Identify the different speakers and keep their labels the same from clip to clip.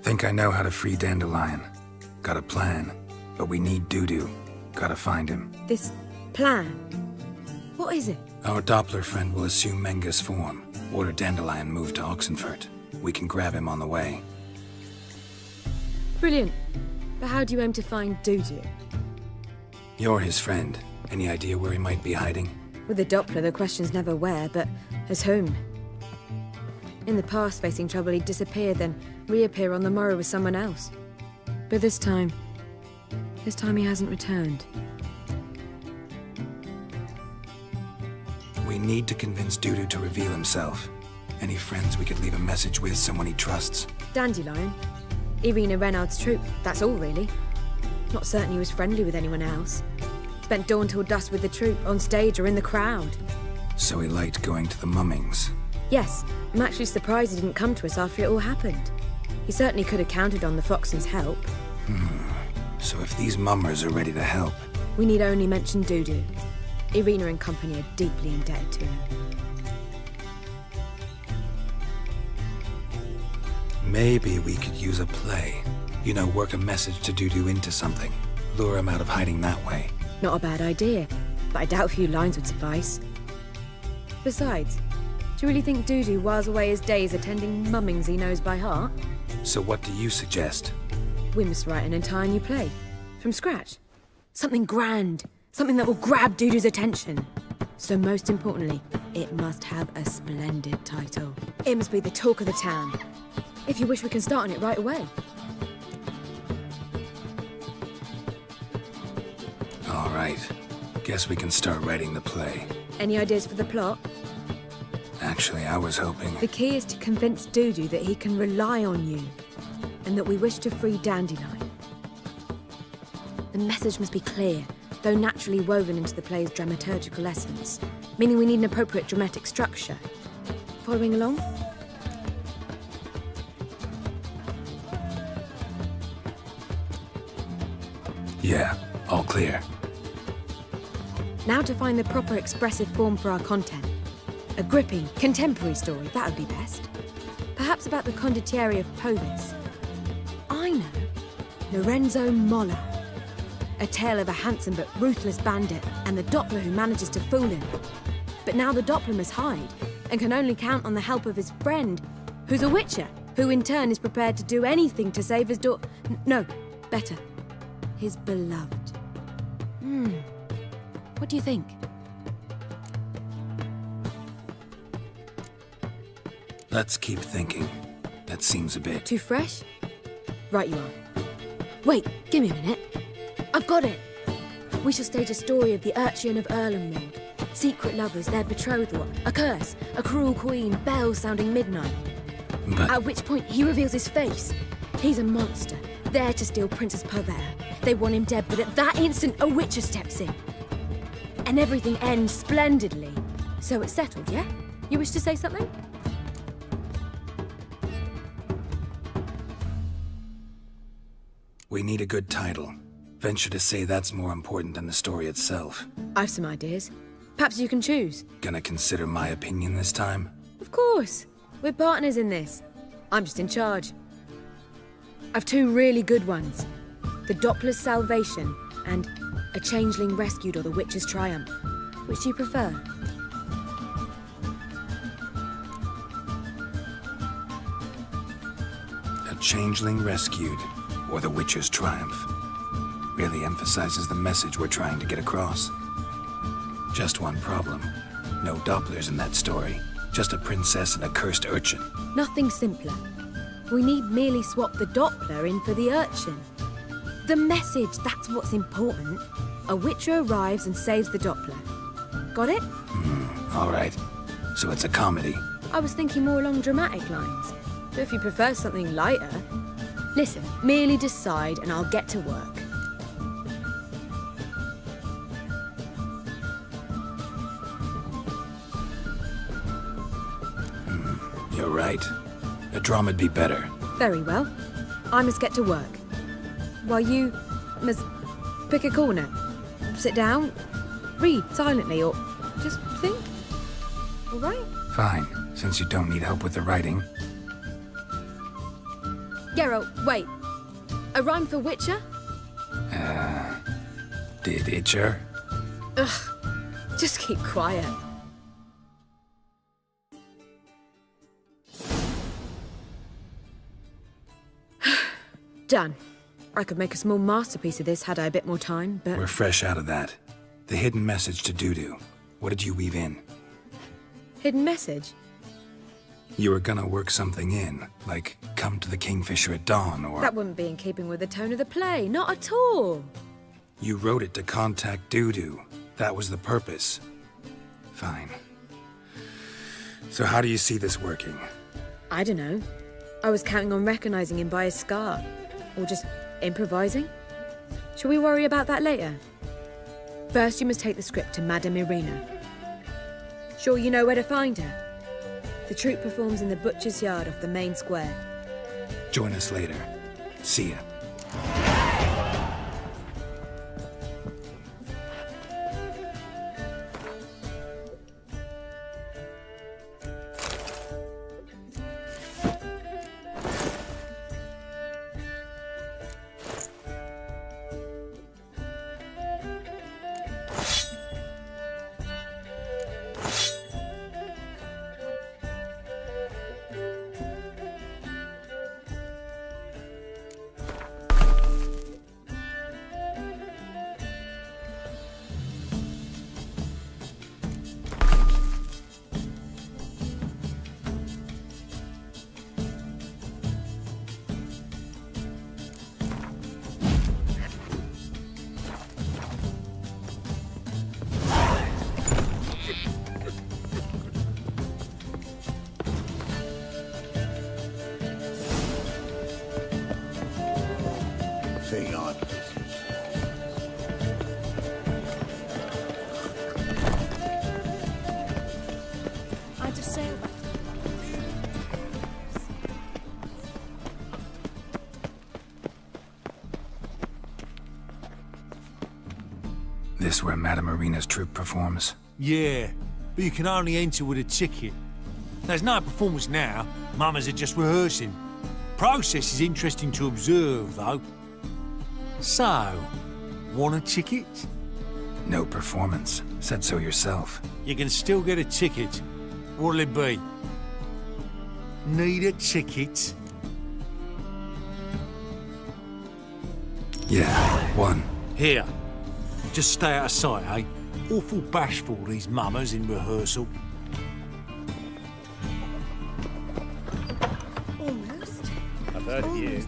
Speaker 1: Think I know how to free Dandelion. Got a plan, but we need Dudu. Gotta find him.
Speaker 2: This plan? What is it?
Speaker 1: Our Doppler friend will assume Menga's form. Order Dandelion moved to Oxenfurt. We can grab him on the way.
Speaker 2: Brilliant. But how do you aim to find Dudu?
Speaker 1: You're his friend. Any idea where he might be hiding?
Speaker 2: With the Doppler, the question's never where, but as whom. In the past, facing trouble, he'd disappear, then reappear on the morrow with someone else. But this time he hasn't returned.
Speaker 1: We need to convince Dudu to reveal himself. Any friends we could leave a message with, someone he trusts?
Speaker 2: Dandelion. Irina Renard's troop, that's all really. Not certain he was friendly with anyone else. Spent dawn till dusk with the troop, on stage or in the crowd.
Speaker 1: So he liked going to the mummings?
Speaker 2: Yes, I'm actually surprised he didn't come to us after it all happened. He certainly could have counted on the Foxen's help.
Speaker 1: So if these mummers are ready to help...
Speaker 2: We need only mention Dudu. Irina and company are deeply indebted to him.
Speaker 1: Maybe we could use a play. You know, work a message to Dudu into something. Lure him out of hiding that way.
Speaker 2: Not a bad idea, but I doubt a few lines would suffice. Besides, do you really think Dudu whiles away his days attending mummings he knows by heart?
Speaker 1: So what do you suggest?
Speaker 2: We must write an entire new play. From scratch. Something grand. Something that will grab Dudu's attention. So most importantly, it must have a splendid title. It must be the talk of the town. If you wish, we can start on it right away.
Speaker 1: All right. Guess we can start writing the play.
Speaker 2: Any ideas for the plot?
Speaker 1: Actually, I was hoping...
Speaker 2: The key is to convince Dudu that he can rely on you, and that we wish to free Dandelion. The message must be clear, though naturally woven into the play's dramaturgical essence, meaning we need an appropriate dramatic structure. Following along?
Speaker 1: Yeah, all clear.
Speaker 2: Now to find the proper expressive form for our content. A gripping, contemporary story, that would be best. Perhaps about the condottieri of Povis. I know. Lorenzo Molla. A tale of a handsome but ruthless bandit and the Doppler who manages to fool him. But now the Doppler must hide and can only count on the help of his friend, who's a witcher, who in turn is prepared to do anything to save his no, better. His beloved. What do you think?
Speaker 1: Let's keep thinking. That seems a bit...
Speaker 2: Too fresh? Right you are. Wait, give me a minute. I've got it! We shall stage a story of the Urchin of Erlenwald. Secret lovers, their betrothal, a curse, a cruel queen, bells sounding midnight.
Speaker 1: But...
Speaker 2: At which point he reveals his face. He's a monster, there to steal Princess Pavere. They want him dead, but at that instant a witcher steps in. And everything ends splendidly. So it's settled, yeah? You wish to say something?
Speaker 1: We need a good title. Venture to say that's more important than the story itself.
Speaker 2: I've some ideas. Perhaps you can choose.
Speaker 1: Gonna consider my opinion this time?
Speaker 2: Of course. We're partners in this. I'm just in charge. I've two really good ones. The Doppler's Salvation and A Changeling Rescued or The Witch's Triumph. Which do you prefer?
Speaker 1: A Changeling Rescued or The Witch's Triumph. Really emphasizes the message we're trying to get across. Just one problem. No Dopplers in that story. Just a princess and a cursed urchin.
Speaker 2: Nothing simpler. We need merely swap the Doppler in for the urchin. The message, that's what's important. A witcher arrives and saves the Doppler. Got it?
Speaker 1: All right. So it's a comedy.
Speaker 2: I was thinking more along dramatic lines. But if you prefer something lighter... Listen, merely decide and I'll get to work.
Speaker 1: You're right. A drama'd be better.
Speaker 2: Very well. I must get to work. While you must pick a corner. Sit down, read silently, or just think. All right?
Speaker 1: Fine, since you don't need help with the writing.
Speaker 2: Geralt, wait. A rhyme for Witcher?
Speaker 1: Did Itcher?
Speaker 2: Ugh, just keep quiet. Done. I could make a small masterpiece of this had I a bit more time, but...
Speaker 1: We're fresh out of that. The hidden message to Dudu. What did you weave in?
Speaker 2: Hidden message?
Speaker 1: You were gonna work something in, like come to the Kingfisher at dawn, or...
Speaker 2: That wouldn't be in keeping with the tone of the play, not at all.
Speaker 1: You wrote it to contact Dudu. That was the purpose. Fine. So how do you see this working?
Speaker 2: I don't know. I was counting on recognizing him by his scar. Or just improvising? Shall we worry about that later? First, you must take the script to Madame Irina. Sure you know where to find her? The troupe performs in the butcher's yard off the main square.
Speaker 1: Join us later. See ya. This where Madame Irina's troupe performs?
Speaker 3: Yeah, but you can only enter with a ticket. There's no performance now. Mamas are just rehearsing. Process is interesting to observe, though. So, want a ticket?
Speaker 1: No performance. Said so yourself.
Speaker 3: You can still get a ticket. What'll it be? Need a ticket?
Speaker 1: Yeah, one.
Speaker 3: Here. Just stay out of sight, eh? Awful bashful, these mamas in rehearsal.
Speaker 4: Almost.
Speaker 5: I've heard of you.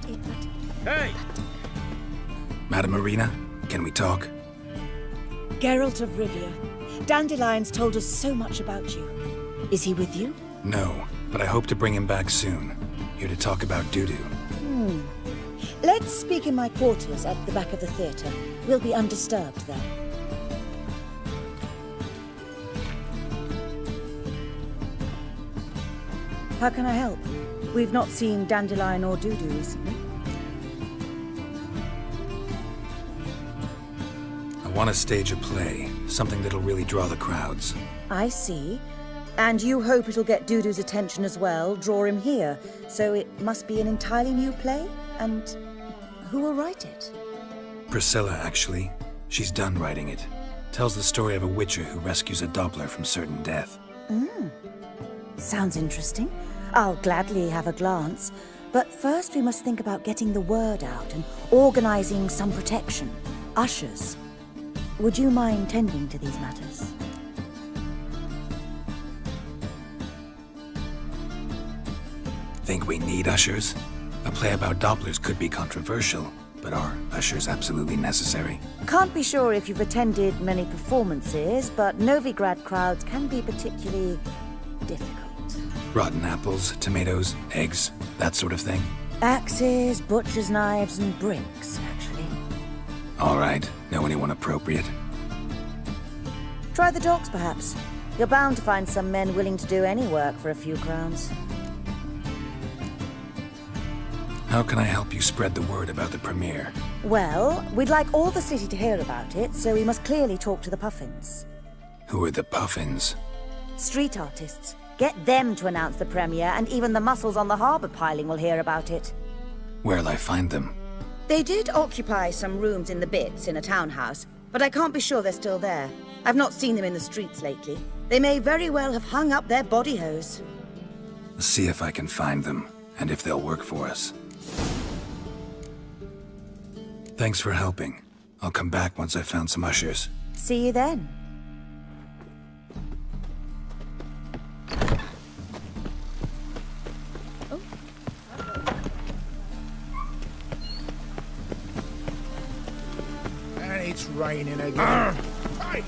Speaker 5: Hey!
Speaker 1: Madame Irina, can we talk?
Speaker 4: Geralt of Rivia. Dandelion's told us so much about you. Is he with you?
Speaker 1: No, but I hope to bring him back soon. Here to talk about Dudu.
Speaker 4: Let's speak in my quarters at the back of the theatre. We'll be undisturbed there. How can I help? We've not seen Dandelion or Dudu recently.
Speaker 1: I want to stage a play, something that'll really draw the crowds.
Speaker 4: I see. And you hope it'll get Dudu's attention as well, draw him here. So it must be an entirely new play? And who will write it?
Speaker 1: Priscilla, actually. She's done writing it. Tells the story of a witcher who rescues a Doppler from certain death.
Speaker 4: Sounds interesting. I'll gladly have a glance. But first we must think about getting the word out and organizing some protection. Ushers. Would you mind tending to these matters?
Speaker 1: Think we need ushers? A play about Dopplers could be controversial, but are ushers absolutely necessary?
Speaker 4: Can't be sure if you've attended many performances, but Novigrad crowds can be particularly difficult.
Speaker 1: Rotten apples, tomatoes, eggs, that sort of thing?
Speaker 4: Axes, butcher's knives, and bricks, actually.
Speaker 1: All right. Know anyone appropriate?
Speaker 4: Try the docks, perhaps. You're bound to find some men willing to do any work for a few crowns.
Speaker 1: How can I help you spread the word about the premiere?
Speaker 4: Well, we'd like all the city to hear about it, so we must clearly talk to the Puffins.
Speaker 1: Who are the Puffins?
Speaker 4: Street artists. Get them to announce the premiere, and even the mussels on the harbour piling will hear about it.
Speaker 1: Where'll I find them?
Speaker 4: They did occupy some rooms in the Bits in a townhouse, but I can't be sure they're still there. I've not seen them in the streets lately. They may very well have hung up their body hose.
Speaker 1: See if I can find them, and if they'll work for us. Thanks for helping. I'll come back once I've found some ushers.
Speaker 4: See you then.
Speaker 6: And it's raining again. Hey!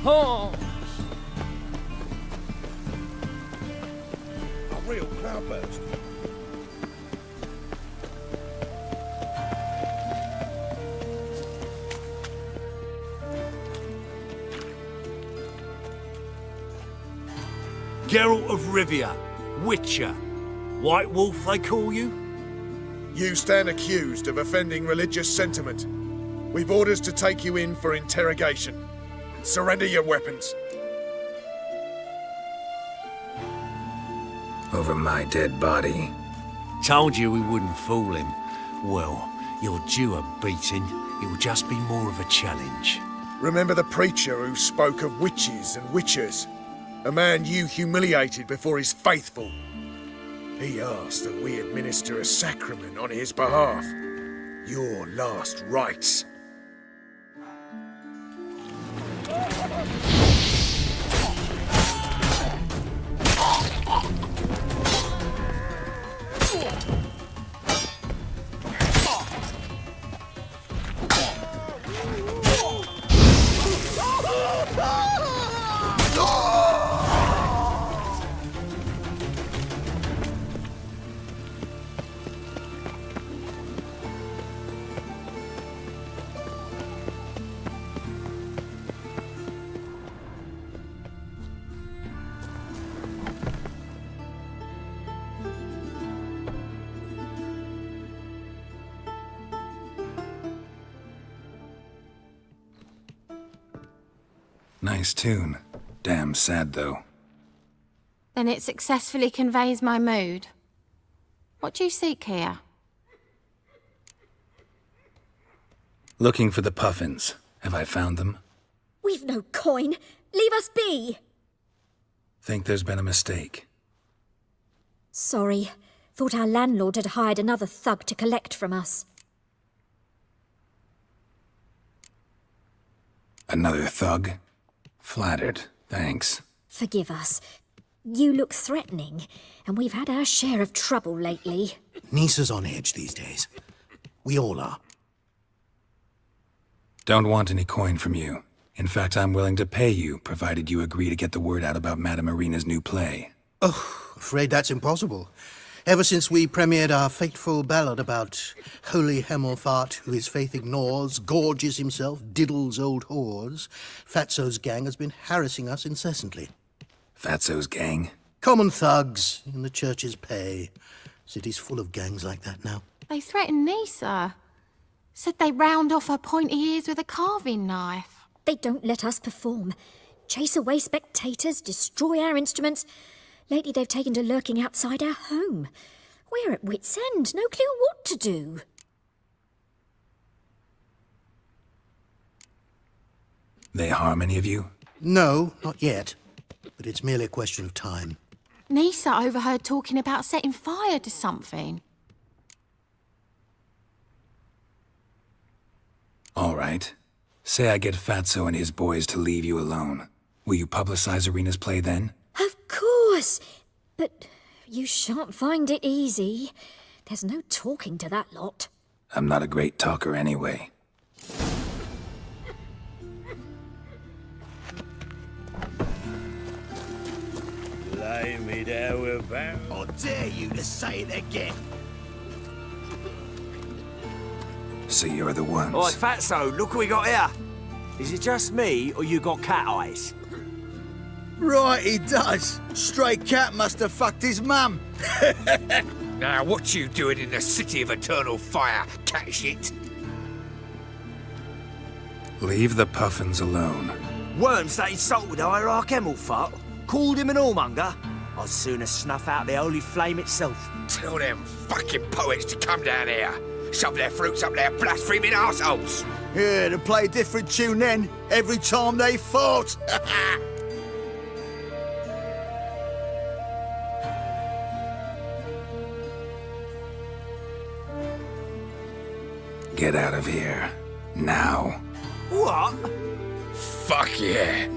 Speaker 7: Oh!
Speaker 6: A real cloudburst.
Speaker 3: Geralt of Rivia, Witcher. White Wolf, they call you?
Speaker 6: You stand accused of offending religious sentiment. We've orders to take you in for interrogation. Surrender your weapons.
Speaker 1: Over my dead body.
Speaker 3: Told you we wouldn't fool him. Well, you're due a beating. It will just be more of a challenge.
Speaker 6: Remember the preacher who spoke of witches and witchers? A man you humiliated before his faithful. He asked that we administer a sacrament on his behalf. Your last rites.
Speaker 1: Nice tune. Damn sad, though.
Speaker 2: Then it successfully conveys my mood. What do you seek here?
Speaker 1: Looking for the puffins. Have I found them?
Speaker 8: We've no coin. Leave us be.
Speaker 1: Think there's been a mistake.
Speaker 8: Sorry. Thought our landlord had hired another thug to collect from us.
Speaker 1: Another thug? Flattered, thanks.
Speaker 8: Forgive us. You look threatening, and we've had our share of trouble lately.
Speaker 9: Nisa's on edge these days. We all are.
Speaker 1: Don't want any coin from you. In fact, I'm willing to pay you, provided you agree to get the word out about Madame Irina's new play.
Speaker 9: Oh, afraid that's impossible. Ever since we premiered our fateful ballad about holy Hemelfart, who his faith ignores, gorges himself, diddles old whores, Fatso's gang has been harassing us incessantly.
Speaker 1: Fatso's gang?
Speaker 9: Common thugs in the church's pay. City's full of gangs like that now.
Speaker 2: They threatened Nisa. Said they'd round off her pointy ears with a carving knife.
Speaker 8: They don't let us perform. Chase away spectators, destroy our instruments. Lately they've taken to lurking outside our home. We're at wit's end, no clue what to do.
Speaker 1: They harm any of you?
Speaker 9: No, not yet. But it's merely a question of time.
Speaker 2: Nisa overheard talking about setting fire to something.
Speaker 1: All right. Say I get Fatso and his boys to leave you alone. Will you publicize Irina's play then?
Speaker 8: Of course. course. But you shan't find it easy. There's no talking to that lot.
Speaker 1: I'm not a great talker anyway.
Speaker 5: Lay me there with that.
Speaker 7: I dare you to say it again.
Speaker 1: So you're the ones.
Speaker 7: Oi, Fatso, look what we got here. Is it just me, or you got cat eyes?
Speaker 10: Right, he does. Stray cat must have fucked his mum.
Speaker 6: Now, what you doing in the city of eternal fire, cat shit?
Speaker 1: Leave the puffins alone.
Speaker 7: Worms that insulted Hierarch Emelfart, called him an whoremonger. I'd sooner snuff out the holy flame itself.
Speaker 6: Tell them fucking poets to come down here. Shove their fruits up their blaspheming arseholes.
Speaker 10: Yeah, to play a different tune then, every time they fought.
Speaker 1: Get out of here. Now.
Speaker 7: What?
Speaker 6: Fuck yeah.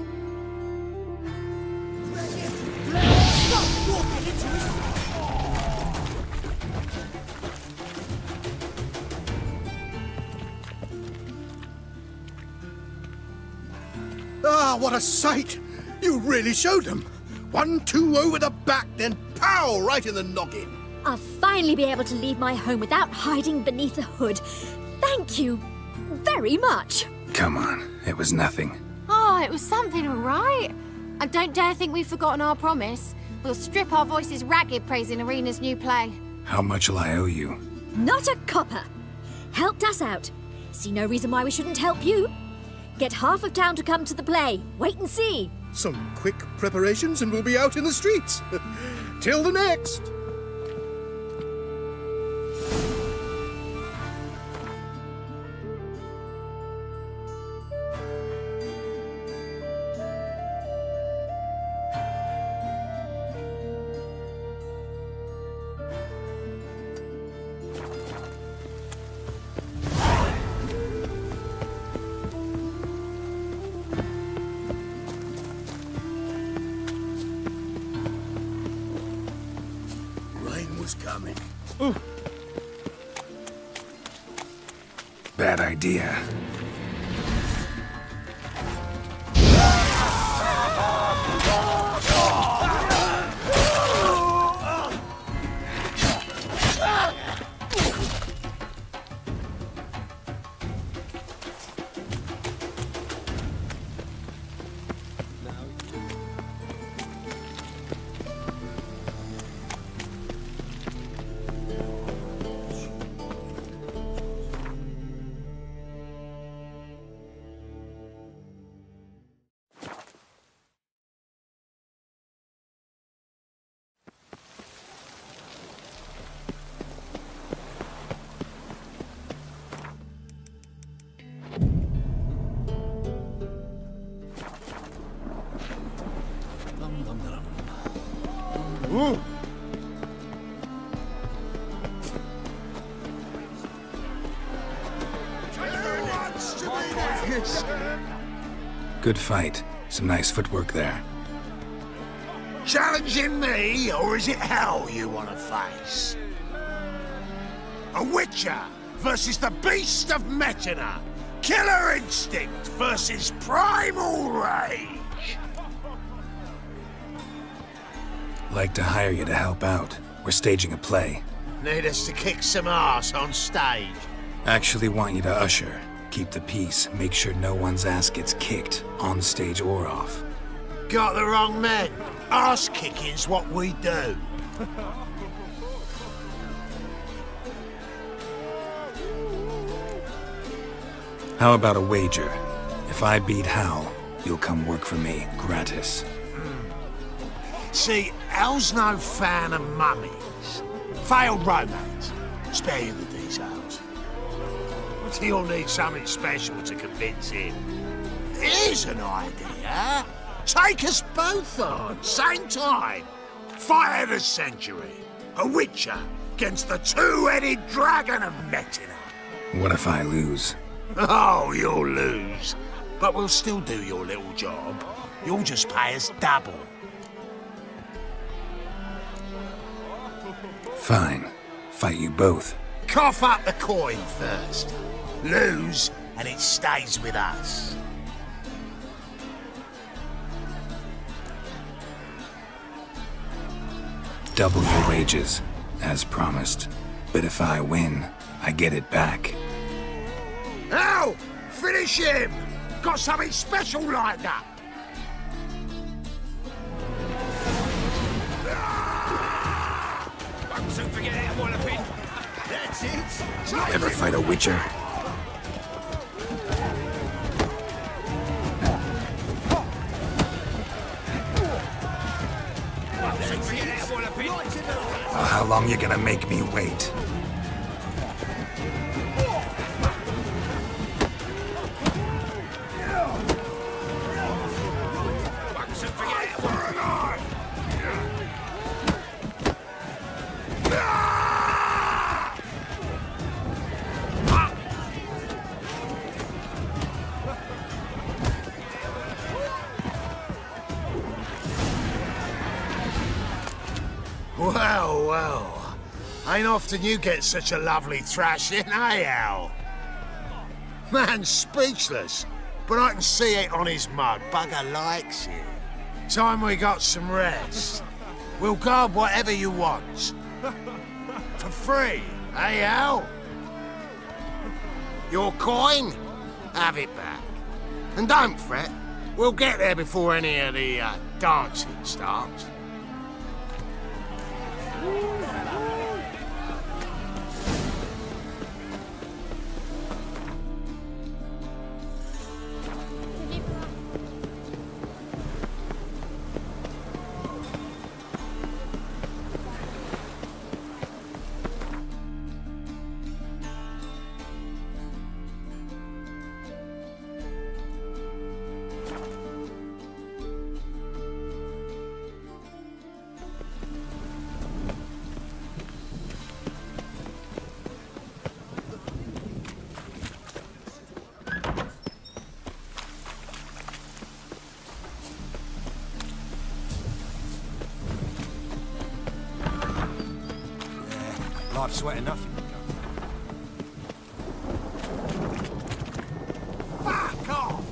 Speaker 9: Ah, what a sight! You really showed them. 1-2 over the back, then pow, right in the noggin.
Speaker 8: I'll finally be able to leave my home without hiding beneath a hood. Thank you very much.
Speaker 1: Come on, it was nothing.
Speaker 11: Oh, it was something, all right. And don't dare think we've forgotten our promise. We'll strip our voices ragged praising Arena's new play.
Speaker 1: How much will I owe you?
Speaker 8: Not a copper. Helped us out. See no reason why we shouldn't help you. Get half of town to come to the play. Wait and see.
Speaker 9: Some quick preparations and we'll be out in the streets. Till the next.
Speaker 10: Coming.
Speaker 1: Bad idea.
Speaker 10: Ooh.
Speaker 1: Good fight. Some nice footwork there.
Speaker 6: Challenging me, or is it hell you want to face? A Witcher versus the Beast of Metina. Killer instinct versus primal rage.
Speaker 1: Like to hire you to help out. We're staging a play.
Speaker 6: Need us to kick some ass on stage.
Speaker 1: Actually want you to usher. Keep the peace. Make sure no one's ass gets kicked, on stage or off.
Speaker 6: Got the wrong men. Ass kicking's what we do.
Speaker 1: How about a wager? If I beat Hal, you'll come work for me, gratis.
Speaker 6: See, Hal's no fan of mummies. Failed romance. Spare you the details. He'll need something special to convince him. Here's an idea. Take us both on, same time. Fight of the century. A Witcher against the two-headed dragon of Metina.
Speaker 1: What if I lose?
Speaker 6: Oh, you'll lose. But we'll still do your little job. You'll just pay us double.
Speaker 1: Fine. Fight you both.
Speaker 10: Cough up the coin first. Lose, and it stays with us.
Speaker 1: Double your wages, as promised. But if I win, I get it back.
Speaker 10: Ow! Finish him! Got something special like that!
Speaker 7: Won't soon forget how well I've been.
Speaker 10: That's it!
Speaker 1: Ever fight a witcher?
Speaker 7: Won't soon forget how well I've been.
Speaker 1: Well, how long you gonna make me wait?
Speaker 7: Won't soon forget how well I've been.
Speaker 10: Well, well. Ain't often you get such a lovely thrashing, eh, Al? Man's speechless, but I can see it on his mug. Bugger likes it. Time we got some rest. We'll guard whatever you want. For free, eh, Al? Your coin? Have it back. And don't fret. We'll get there before any of the dancing starts.
Speaker 7: Life's sweat enough.
Speaker 10: Fuck off!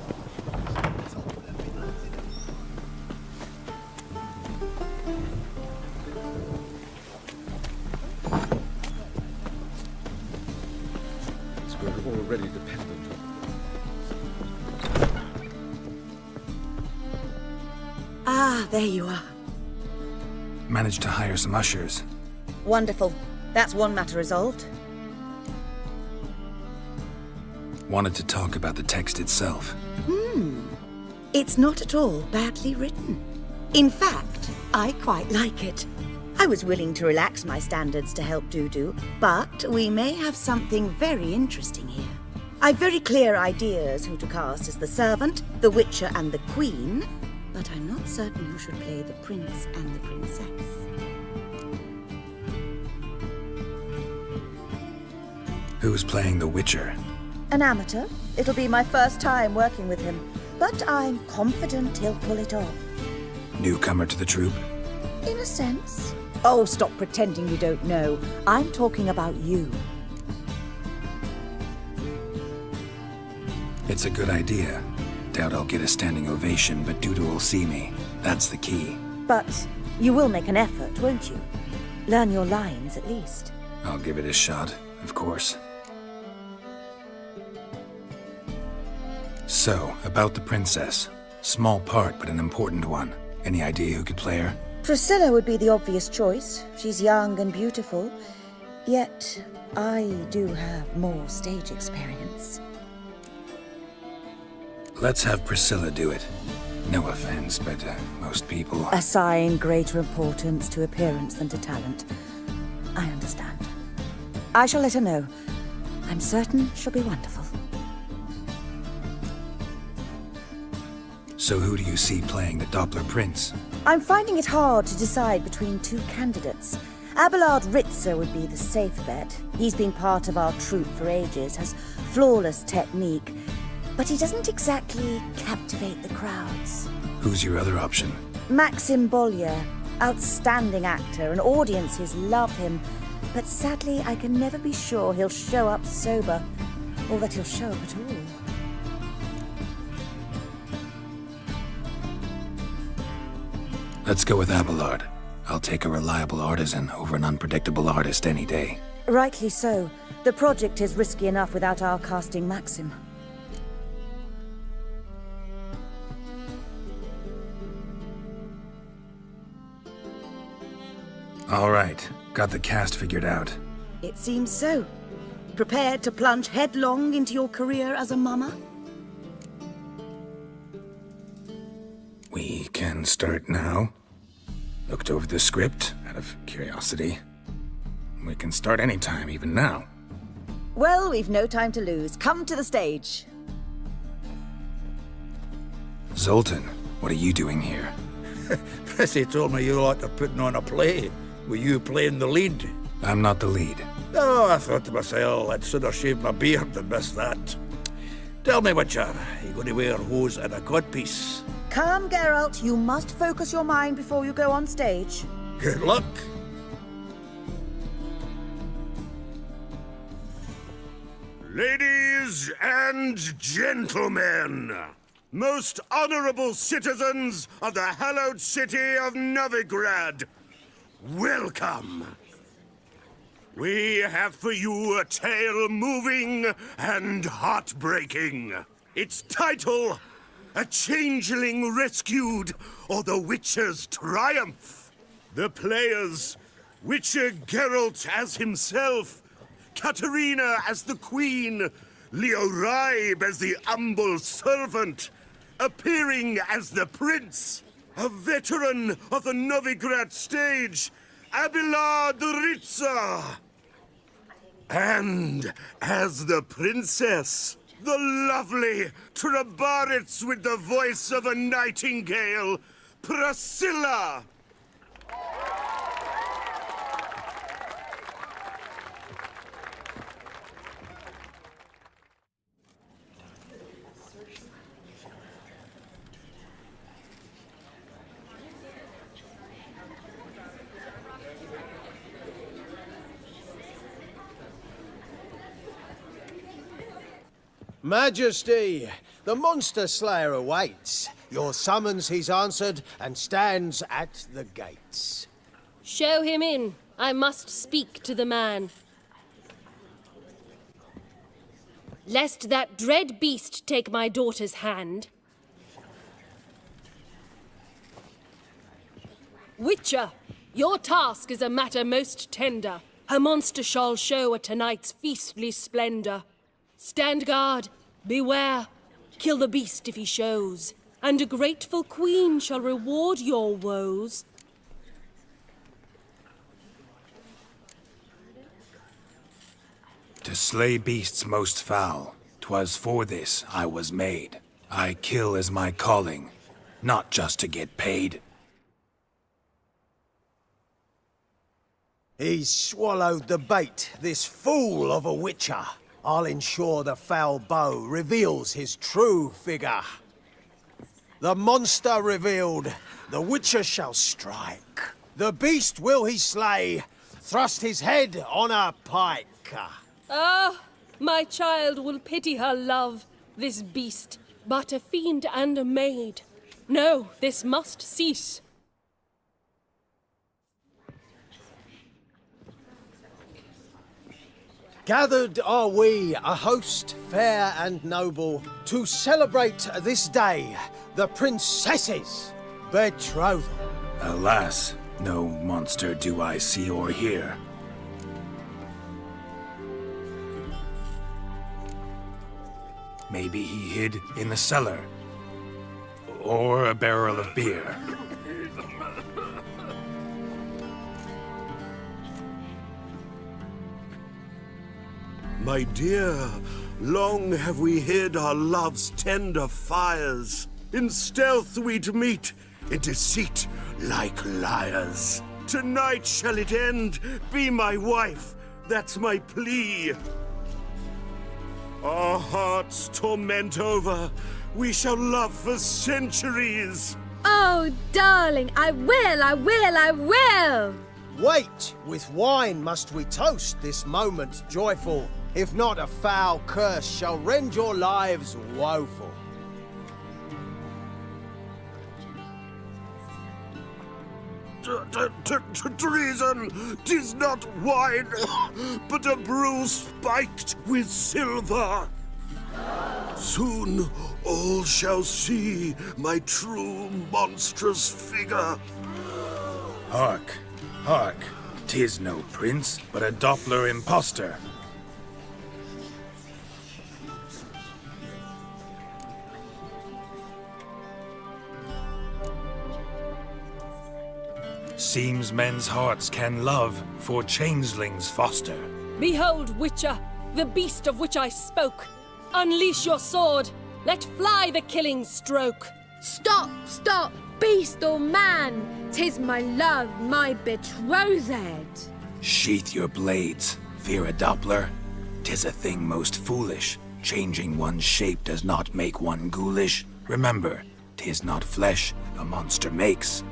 Speaker 12: So we're already dependent.
Speaker 4: Ah, there you are.
Speaker 1: Managed to hire some ushers.
Speaker 4: Wonderful. That's one matter resolved.
Speaker 1: Wanted to talk about the text itself.
Speaker 4: It's not at all badly written. In fact, I quite like it. I was willing to relax my standards to help Dudu, but we may have something very interesting here. I've very clear ideas who to cast as the servant, the witcher and the queen, but I'm not certain who should play the prince and the princess.
Speaker 1: Who's playing the witcher?
Speaker 4: An amateur. It'll be my first time working with him, but I'm confident he'll pull it off.
Speaker 1: Newcomer to the troupe?
Speaker 4: In a sense. Oh, stop pretending you don't know. I'm talking about you.
Speaker 1: It's a good idea. Doubt I'll get a standing ovation, but Dudu will see me. That's the key.
Speaker 4: But you will make an effort, won't you? Learn your lines, at least.
Speaker 1: I'll give it a shot, of course. So, about the princess. Small part, but an important one. Any idea who could play her?
Speaker 4: Priscilla would be the obvious choice. She's young and beautiful. Yet, I do have more stage experience.
Speaker 1: Let's have Priscilla do it. No offense, but most people...
Speaker 4: Assign greater importance to appearance than to talent. I understand. I shall let her know. I'm certain she'll be wonderful.
Speaker 1: So who do you see playing the Doppler Prince?
Speaker 4: I'm finding it hard to decide between two candidates. Abelard Ritzer would be the safe bet. He's been part of our troupe for ages, has flawless technique, but he doesn't exactly captivate the crowds.
Speaker 1: Who's your other option?
Speaker 4: Maxim Bollier. Outstanding actor, and audiences love him. But sadly, I can never be sure he'll show up sober, or that he'll show up at all.
Speaker 1: Let's go with Abelard. I'll take a reliable artisan over an unpredictable artist any day.
Speaker 4: Rightly so. The project is risky enough without our casting Maxim.
Speaker 1: All right, got the cast figured out.
Speaker 4: It seems so. Prepared to plunge headlong into your career as a mama?
Speaker 1: We can start now. Looked over the script out of curiosity. We can start anytime, even now.
Speaker 4: Well, we've no time to lose. Come to the stage.
Speaker 1: Zoltan, what are you doing here?
Speaker 13: Prissy told me you like to putting on a play. Were you playing the lead?
Speaker 1: I'm not the lead.
Speaker 13: Oh, I thought to myself, I'd sooner shave my beard than miss that. Tell me, Witcher, are you going to wear hose and a codpiece?
Speaker 4: Calm, Geralt. You must focus your mind before you go on stage.
Speaker 13: Good luck.
Speaker 5: Ladies and gentlemen, most honorable citizens of the hallowed city of Novigrad, welcome. We have for you a tale moving and heartbreaking. Its title, A Changeling Rescued, or the Witcher's Triumph. The players, Witcher Geralt as himself, Katarina as the Queen, Leo Raib as the humble servant, appearing as the Prince, a veteran of the Novigrad stage, Abelard Ritza. And as the Princess, the lovely Trabaritz with the voice of a nightingale, Priscilla.
Speaker 14: Majesty, the monster slayer awaits. Your summons he's answered and stands at the gates.
Speaker 15: Show him in. I must speak to the man. Lest that dread beast take my daughter's hand. Witcher, your task is a matter most tender. Her monster shall show at tonight's feastly splendor. Stand guard, beware, kill the beast if he shows, and a grateful queen shall reward your woes.
Speaker 1: To slay beasts most foul, 'twas for this I was made. I kill as my calling, not just to get paid.
Speaker 14: He's swallowed the bait, this fool of a witcher. I'll ensure the foul bow reveals his true figure. The monster revealed, the witcher shall strike. The beast will he slay, thrust his head on a pike.
Speaker 15: Ah, my child will pity her love, this beast, but a fiend and a maid. No, this must cease.
Speaker 14: Gathered are we, a host fair and noble, to celebrate this day, the princess's betrothal.
Speaker 1: Alas, no monster do I see or hear. Maybe he hid in the cellar, or a barrel of beer.
Speaker 5: My dear, long have we hid our love's tender fires. In stealth we'd meet, in deceit like liars. Tonight shall it end, be my wife, that's my plea. Our hearts torment over, we shall love for centuries.
Speaker 2: Oh, darling, I will!
Speaker 14: Wait, with wine must we toast this moment joyful. If not, a foul curse shall rend your lives woeful.
Speaker 5: Treason! 'Tis not wine, but a brew spiked with silver. Soon all shall see my true monstrous figure.
Speaker 1: Hark, hark. 'Tis no prince, but a Doppler impostor. Seems men's hearts can love, for changelings foster.
Speaker 15: Behold, Witcher, the beast of which I spoke. Unleash your sword. Let fly the killing stroke.
Speaker 2: Stop, stop, beast or man! 'Tis my love, my betrothed.
Speaker 1: Sheath your blades, fear a Doppler. 'Tis a thing most foolish. Changing one's shape does not make one ghoulish. Remember, 'tis not flesh a monster makes.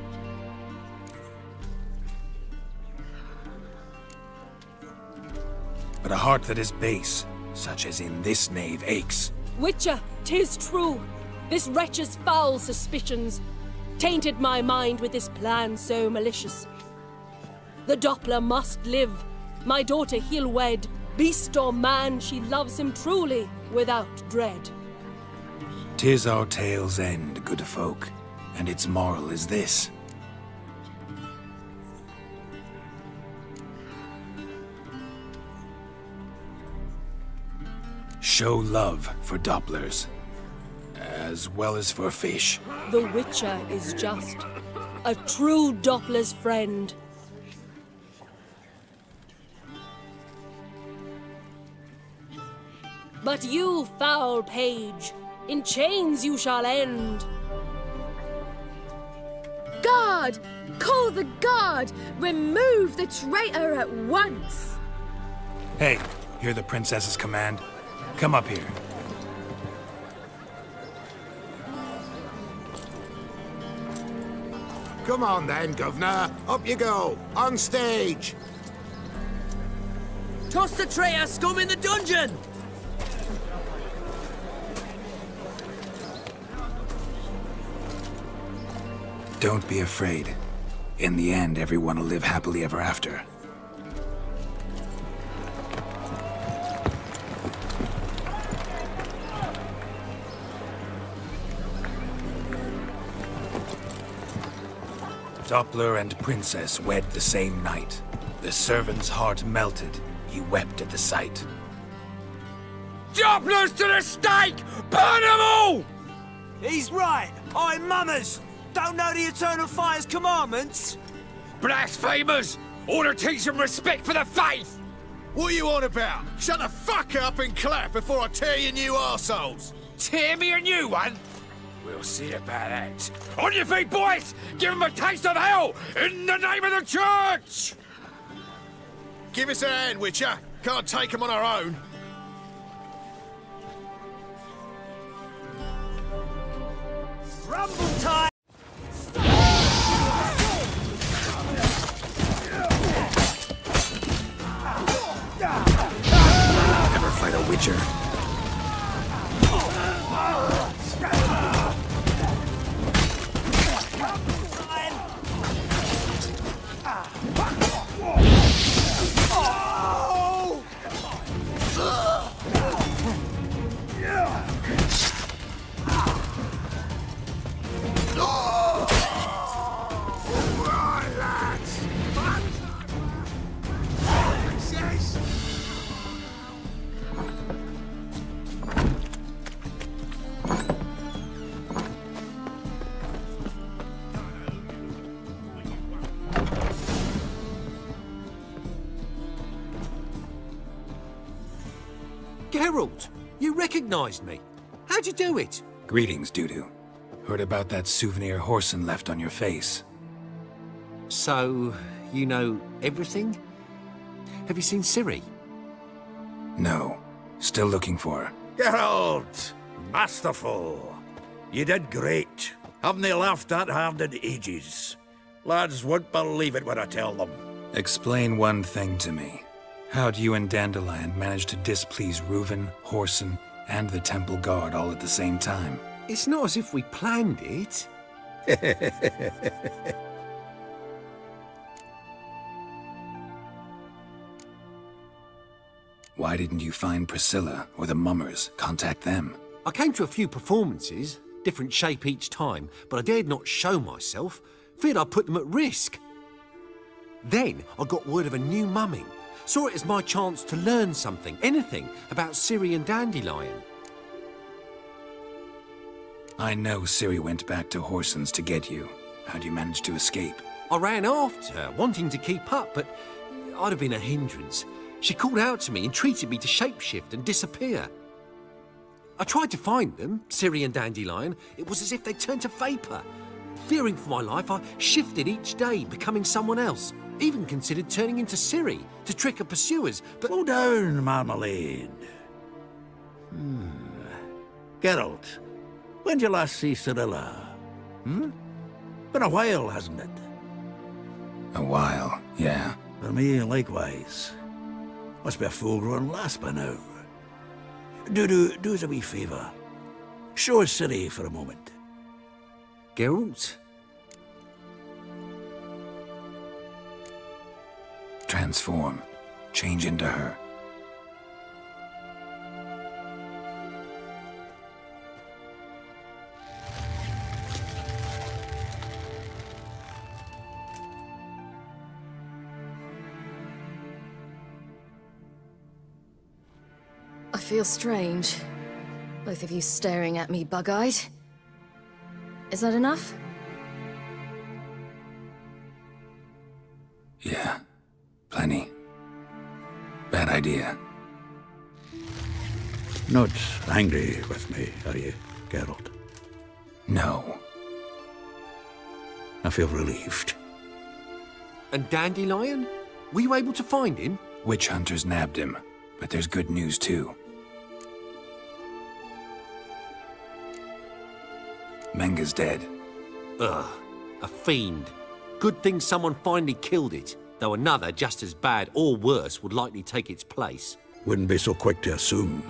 Speaker 1: But a heart that is base, such as in this knave aches.
Speaker 15: Witcher, 'tis true. This wretch's foul suspicions tainted my mind with this plan so malicious. The Doppler must live. My daughter he'll wed. Beast or man, she loves him truly, without dread.
Speaker 1: 'Tis our tale's end, good folk, and its moral is this. Show love for Dopplers, as well as for fish.
Speaker 15: The Witcher is just a true Doppler's friend. But you, foul page, in chains you shall end.
Speaker 2: Guard! Call the guard! Remove the traitor at once!
Speaker 1: Hey, hear the princess's command? Come up here.
Speaker 10: Come on then, governor. Up you go. On stage.
Speaker 7: Toss the traitor scum in the dungeon!
Speaker 1: Don't be afraid. In the end, everyone will live happily ever after. Doppler and princess wed the same night. The servant's heart melted. He wept at the sight.
Speaker 7: Dopplers to the stake! Burn them all! He's right. I'm mummers. Don't know the Eternal Fire's commandments?
Speaker 10: Blasphemers! Order teach them respect for the faith! What are you on about? Shut the fuck up and clap before I tear you new arseholes! Tear me a new one? We'll see about that. On your feet, boys! Give them a taste of hell in the name of the church! Give us a hand, Witcher. Can't take them on our own.
Speaker 7: Rumble time!
Speaker 1: Never fight a Witcher.
Speaker 3: Geralt, you recognized me. How'd you do it?
Speaker 1: Greetings, Dudu. Heard about that souvenir Whoreson left on your face.
Speaker 3: So, you know everything? Have you seen Ciri?
Speaker 1: No. Still looking for her.
Speaker 13: Geralt! Masterful! You did great. Haven't they laughed that hard in ages? Lads won't believe it when I tell them.
Speaker 1: Explain one thing to me. How do you and Dandelion manage to displease Reuven, Whoreson, and the Temple Guard all at the same time?
Speaker 7: It's not as if we planned it.
Speaker 1: Why didn't you find Priscilla or the Mummers? Contact them.
Speaker 7: I came to a few performances, different shape each time, but I dared not show myself. Feared I'd put them at risk. Then I got word of a new mumming. Saw it as my chance to learn something, anything, about Ciri and Dandelion.
Speaker 1: I know Ciri went back to Whoreson's to get you. How'd you manage to escape?
Speaker 7: I ran after her, wanting to keep up, but I'd have been a hindrance. She called out to me, entreated me to shapeshift and disappear. I tried to find them, Ciri and Dandelion. It was as if they'd turned to vapour. Fearing for my life, I shifted each day, becoming someone else. Even considered turning into Ciri to trick her pursuers, but...
Speaker 13: Slow down, Marmalade. Geralt, when did you last see Cirilla? Been a while, hasn't it?
Speaker 1: A while, yeah.
Speaker 13: For me, likewise. Must be a full-grown lass by now. Do us a wee favour. Show us Ciri for a moment.
Speaker 7: Geralt?
Speaker 1: Transform. Change into her.
Speaker 16: I feel strange. Both of you staring at me bug-eyed. Is that enough?
Speaker 1: Yeah. Plenty. Bad idea.
Speaker 13: Not angry with me, are you, Geralt?
Speaker 1: No.
Speaker 13: I feel relieved.
Speaker 7: And Dandelion? Were you able to find him?
Speaker 1: Witch hunters nabbed him, but there's good news too. Menga's dead.
Speaker 7: Ugh, a fiend. Good thing someone finally killed it, though another just as bad or worse would likely take its place.
Speaker 13: Wouldn't be so quick to assume.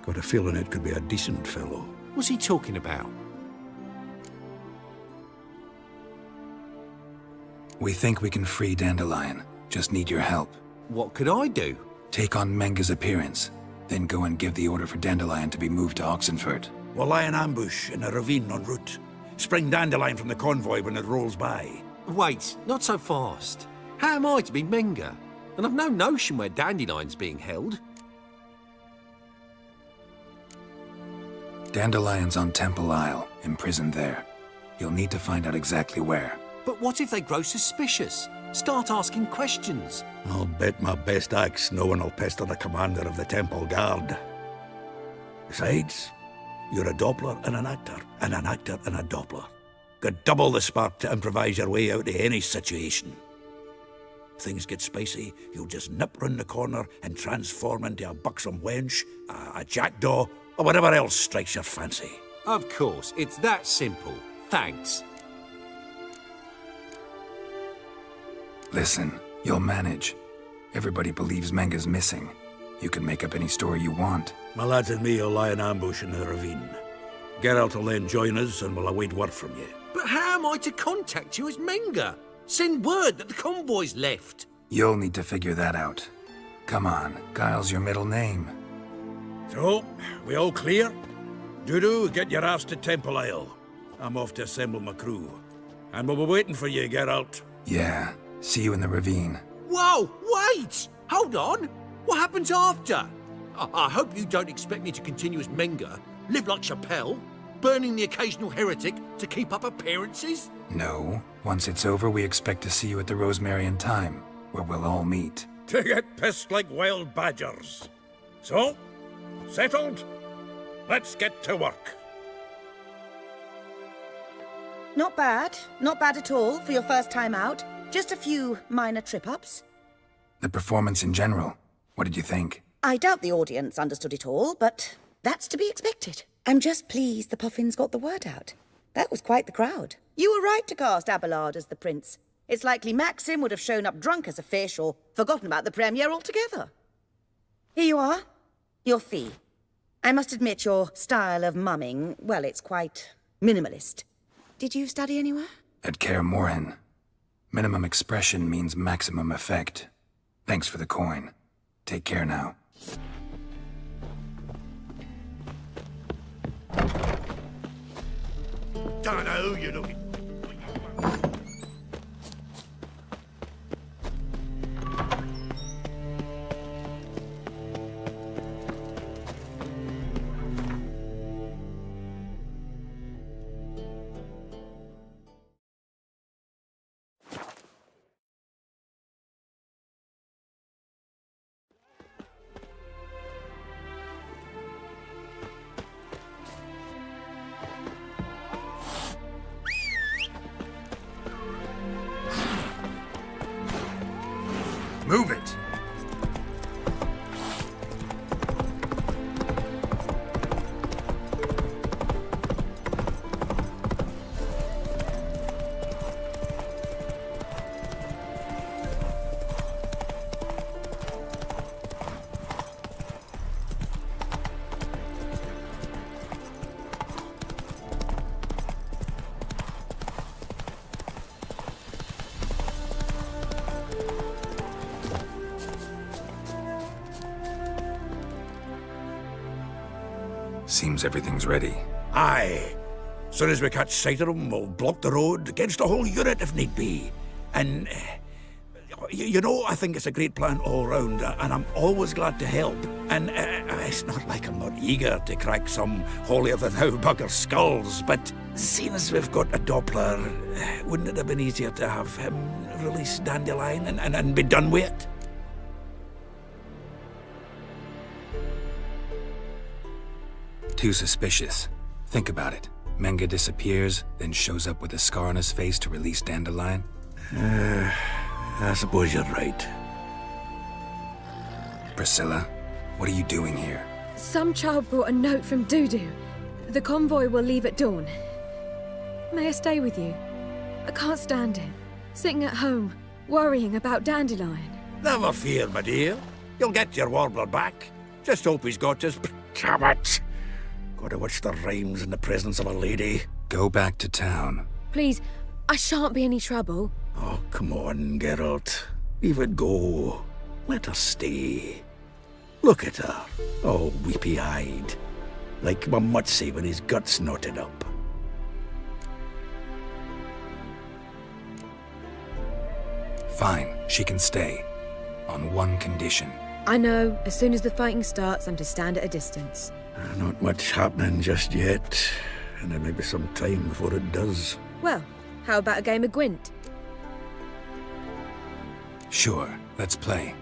Speaker 13: Got a feeling it could be a decent fellow.
Speaker 7: What's he talking about?
Speaker 1: We think we can free Dandelion. Just need your help.
Speaker 7: What could I do?
Speaker 1: Take on Menga's appearance, then go and give the order for Dandelion to be moved to Oxenfurt.
Speaker 13: We'll lie in ambush in a ravine en route. Spring Dandelion from the convoy when it rolls by.
Speaker 7: Wait, not so fast. How am I to be Menga? And I've no notion where Dandelion's being held.
Speaker 1: Dandelion's on Temple Isle, imprisoned there. You'll need to find out exactly where.
Speaker 7: But what if they grow suspicious? Start asking questions.
Speaker 13: I'll bet my best axe no one will pester the commander of the Temple Guard. Besides, you're a Doppler and an actor and a Doppler. Got double the spark to improvise your way out of any situation. If things get spicy, you'll just nip round the corner and transform into a buxom wench, a jackdaw, or whatever else strikes your fancy.
Speaker 7: Of course, it's that simple. Thanks.
Speaker 1: Listen, you'll manage. Everybody believes Menga's missing. You can make up any story you want.
Speaker 13: My lads and me will lie in ambush in the ravine. Geralt will then join us and we'll await word from you.
Speaker 7: But how am I to contact you as Menga? Send word that the convoy's left.
Speaker 1: You'll need to figure that out. Come on, Guile's your middle name.
Speaker 13: So, we all clear? Dudu, get your ass to Temple Isle. I'm off to assemble my crew. And we'll be waiting for you, Geralt.
Speaker 1: Yeah, see you in the ravine.
Speaker 7: Whoa, wait! Hold on! What happens after? I hope you don't expect me to continue as Menga, live like Chappelle, burning the occasional heretic to keep up appearances?
Speaker 1: No. Once it's over, we expect to see you at the Rosemary Thyme, where we'll all meet.
Speaker 13: To get pissed like wild badgers. So, settled? Let's get to work.
Speaker 4: Not bad. Not bad at all for your first time out. Just a few minor trip-ups.
Speaker 1: The performance in general, what did you think?
Speaker 4: I doubt the audience understood it all, but that's to be expected. I'm just pleased the Puffins got the word out. That was quite the crowd. You were right to cast Abelard as the prince. It's likely Maxim would have shown up drunk as a fish or forgotten about the premiere altogether. Here you are. Your fee. I must admit your style of mumming, well, it's quite minimalist. Did you study anywhere?
Speaker 1: At Kaer Morhen. Minimum expression means maximum effect. Thanks for the coin. Take care now.
Speaker 5: Don't know who you're looking.
Speaker 6: Move it!
Speaker 1: Seems everything's ready.
Speaker 13: Aye. Soon as we catch sight of them, we'll block the road against the whole unit if need be. And, you know, I think it's a great plan all round, and I'm always glad to help. And it's not like I'm not eager to crack some holier-than-thou bugger skulls, but seeing as we've got a Doppler, wouldn't it have been easier to have him release Dandelion and be done with it?
Speaker 1: Too suspicious. Think about it. Menga disappears, then shows up with a scar on his face to release Dandelion.
Speaker 13: I suppose you're right.
Speaker 1: Priscilla, what are you doing here?
Speaker 2: Some child brought a note from Dudu. The convoy will leave at dawn. May I stay with you? I can't stand it. Sitting at home, worrying about Dandelion.
Speaker 13: Never fear, my dear. You'll get your warbler back. Just hope he's got his... Damn it! Gotta watch the rhymes in the presence of a lady.
Speaker 1: Go back to town.
Speaker 2: Please, I shan't be any trouble.
Speaker 13: Oh, come on, Geralt. Leave it go. Let her stay. Look at her, all weepy-eyed. Like my Mutsy with his guts knotted up.
Speaker 1: Fine, she can stay. On one condition.
Speaker 2: I know, as soon as the fighting starts, I'm to stand at a distance.
Speaker 13: Not much happening just yet, and there may be some time before it does.
Speaker 2: Well, how about a game of Gwent?
Speaker 1: Sure, let's play.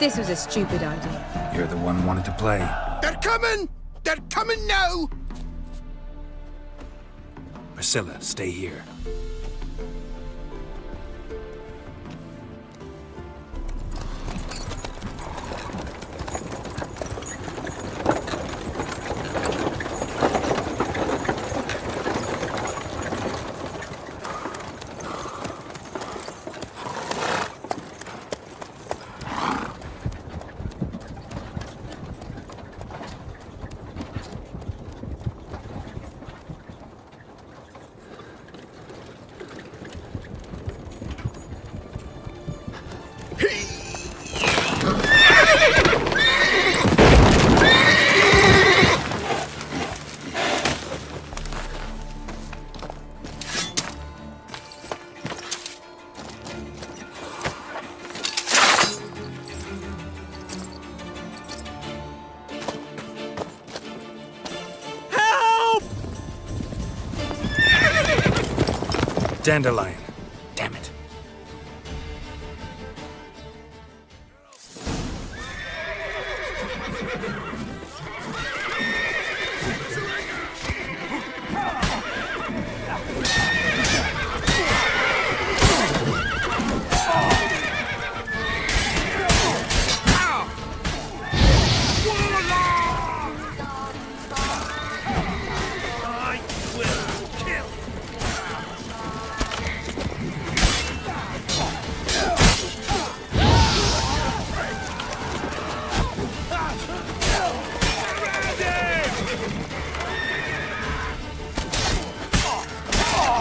Speaker 2: This was a stupid idea.
Speaker 1: You're the one who wanted to play.
Speaker 6: They're coming! They're coming now!
Speaker 1: Priscilla, stay here. Dandelion. Damn it.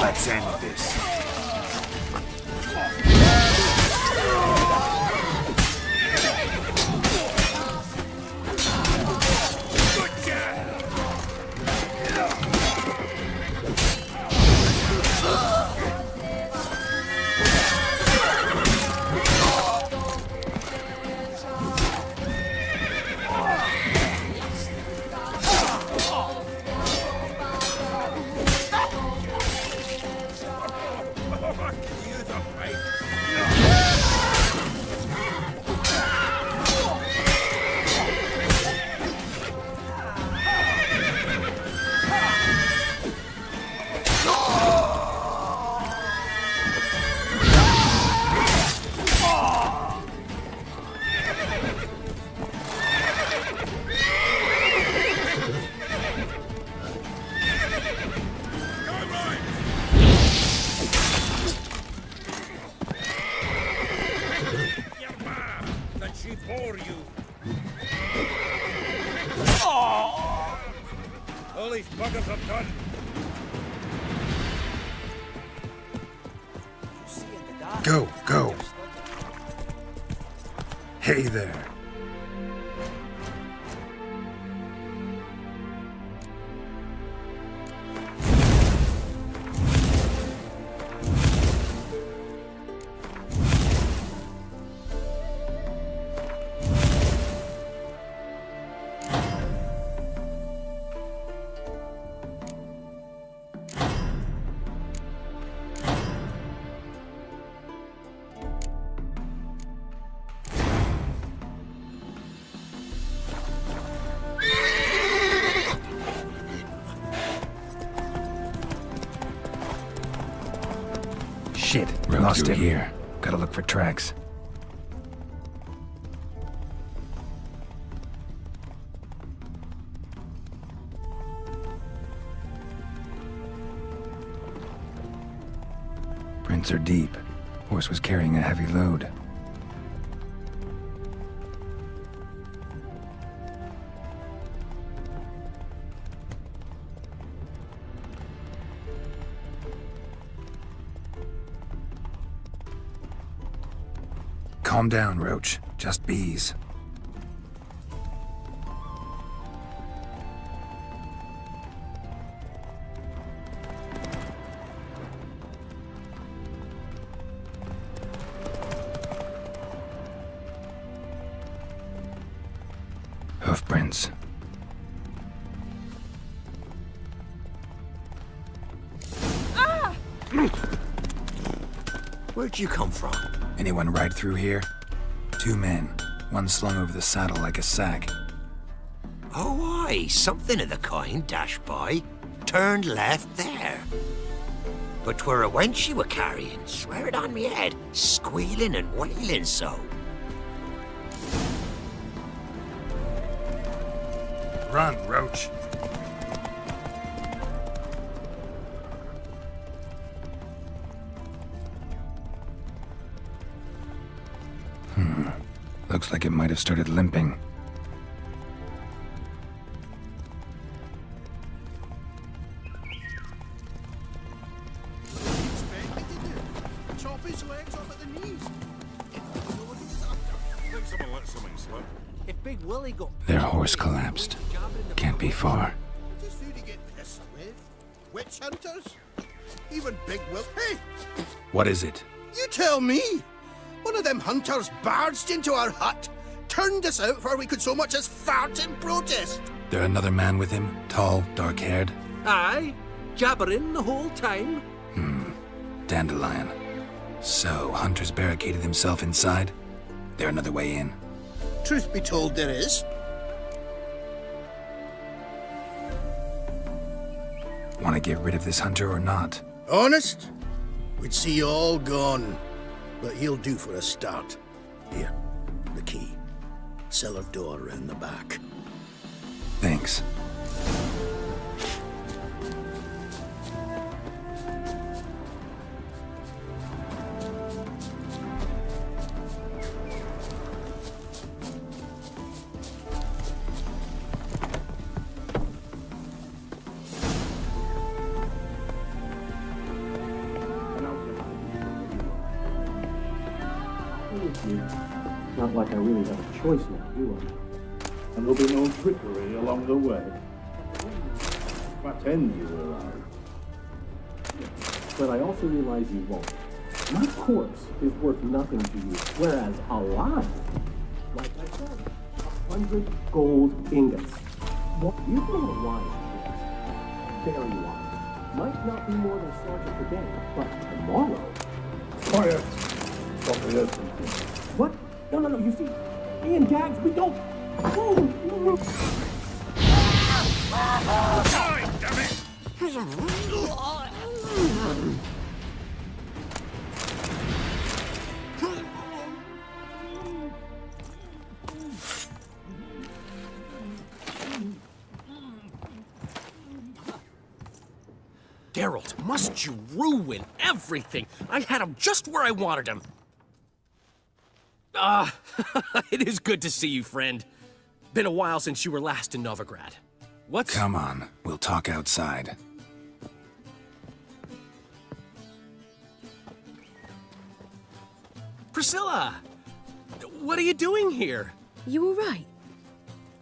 Speaker 1: Let's end this.
Speaker 17: All these buggers are done.
Speaker 1: Go, go. Hey there. Shit, lost it here. Gotta look for tracks. Prints are deep. Horse was carrying a heavy load. Calm down, Roach. Just bees. Hoofprints.
Speaker 7: Ah! Where'd you come from?
Speaker 1: Anyone ride through here? 2 men. one slung over the saddle like a sack.
Speaker 18: Oh, aye, something of the kind dashed by. Turned left there. But 'twere a wench she were carrying, swear it on me head, squealing and wailing so.
Speaker 1: Run, Roach. Looks like it might have started limping.
Speaker 9: Chop his legs off at the knees.
Speaker 17: Think someone let something slip.
Speaker 14: If Big Willie got...
Speaker 1: Their horse collapsed. Can't be far.
Speaker 9: Just who to get pissed with? Witch hunters? Even Big Will. Hey,
Speaker 1: What is it?
Speaker 9: you tell me. One of them hunters barged into our hut, turned us out before we could so much as fart in protest.
Speaker 1: There another man with him? Tall, dark-haired?
Speaker 7: Aye, jabbering the whole time.
Speaker 1: Dandelion. So, Hunter's barricaded himself inside? There another way in?
Speaker 9: Truth be told, there is.
Speaker 1: Want to get rid of this hunter or not?
Speaker 9: Honest? We'd see you all gone. But he'll do for a start. Here, the key. Cellar door round the back.
Speaker 1: Thanks.
Speaker 19: Not like I really have a choice now, do I? And there'll be no trickery along the way. Pretend you were alive. But I also realize you won't. My corpse is worth nothing to you, whereas alive, like I said, 100 gold ingots. What you know why it is. Very wise. Might not be more than Sergeant today, but tomorrow.
Speaker 17: Quiet! Comprehension.
Speaker 19: What? No, you see, me and Gags, we don't...
Speaker 17: Die, damn it!
Speaker 7: Geralt, must you ruin everything? I had him just where I wanted him. It is good to see you, friend. Been a while since you were last in Novigrad. What's...
Speaker 1: Come on, we'll talk outside.
Speaker 7: Priscilla! What are you doing here?
Speaker 2: You all right?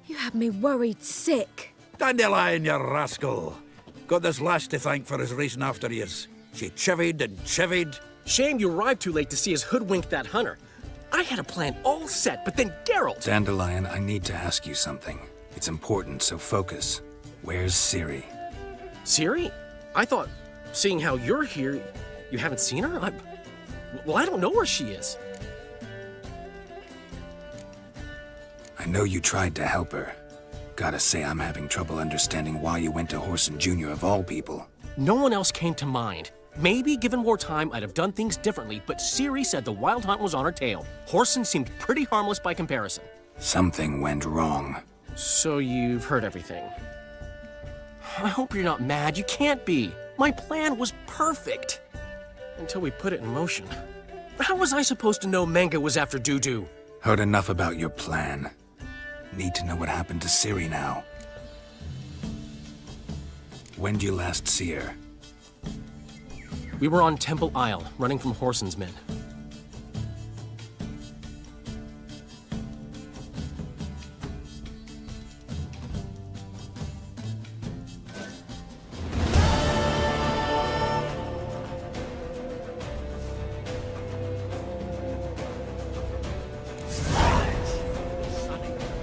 Speaker 2: You had me worried sick.
Speaker 13: Dandelion, you rascal. Got this lass to thank for his racing after years. She chivied and chivied.
Speaker 7: Shame you arrived too late to see us hoodwink that hunter. I had a plan all set, but then Geralt...
Speaker 1: Dandelion, I need to ask you something. It's important, so focus. Where's Ciri?
Speaker 7: Ciri? I thought, seeing how you're here, you haven't seen her? Well, I don't know where she is.
Speaker 1: I know you tried to help her. Gotta say, I'm having trouble understanding why you went to Whoreson Jr. of all people.
Speaker 7: No one else came to mind. Maybe, given more time, I'd have done things differently, but Ciri said the Wild Hunt was on her tail. Whoreson seemed pretty harmless by comparison.
Speaker 1: Something went wrong.
Speaker 7: So you've heard everything. I hope you're not mad. You can't be. My plan was perfect. Until we put it in motion. How was I supposed to know Menga was after Dudu?
Speaker 1: Heard enough about your plan. Need to know what happened to Ciri now. When'd you last see her?
Speaker 7: We were on Temple Isle, running from Whoreson's men.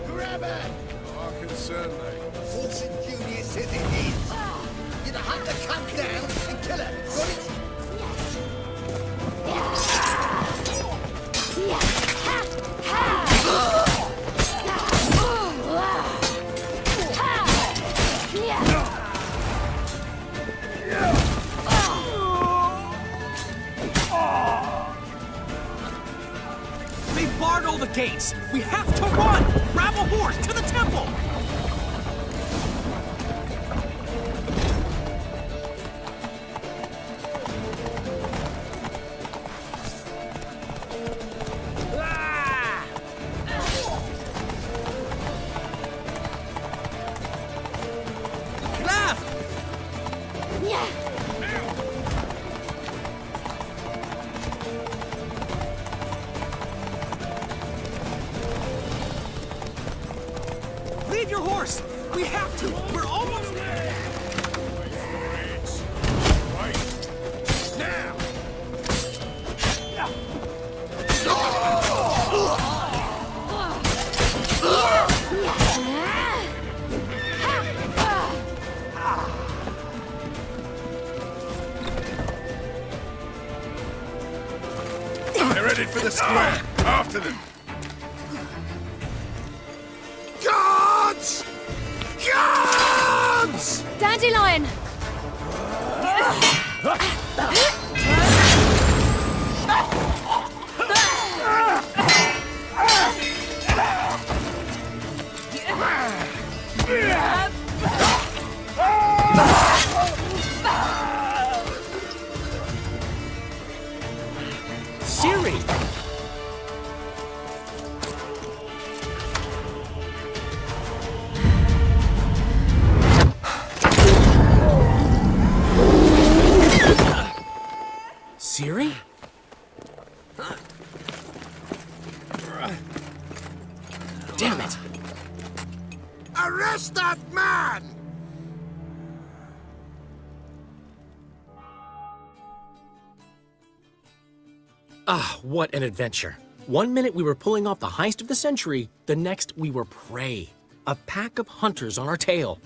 Speaker 6: Grab her!
Speaker 17: Oh, concern me.
Speaker 6: Whoreson Jr. says it is. You'd have to come down and kill her, got it?
Speaker 20: Save your horse! We have to! We're almost there!
Speaker 17: Now! They're headed for the square. After them.
Speaker 10: Guards! Guards!
Speaker 11: Dandelion!
Speaker 20: Ciri! Ciri? Damn it!
Speaker 10: Arrest that man!
Speaker 20: Ah, what an adventure. 1 minute we were pulling off the heist of the century, the next we were prey. A pack of hunters on our tail.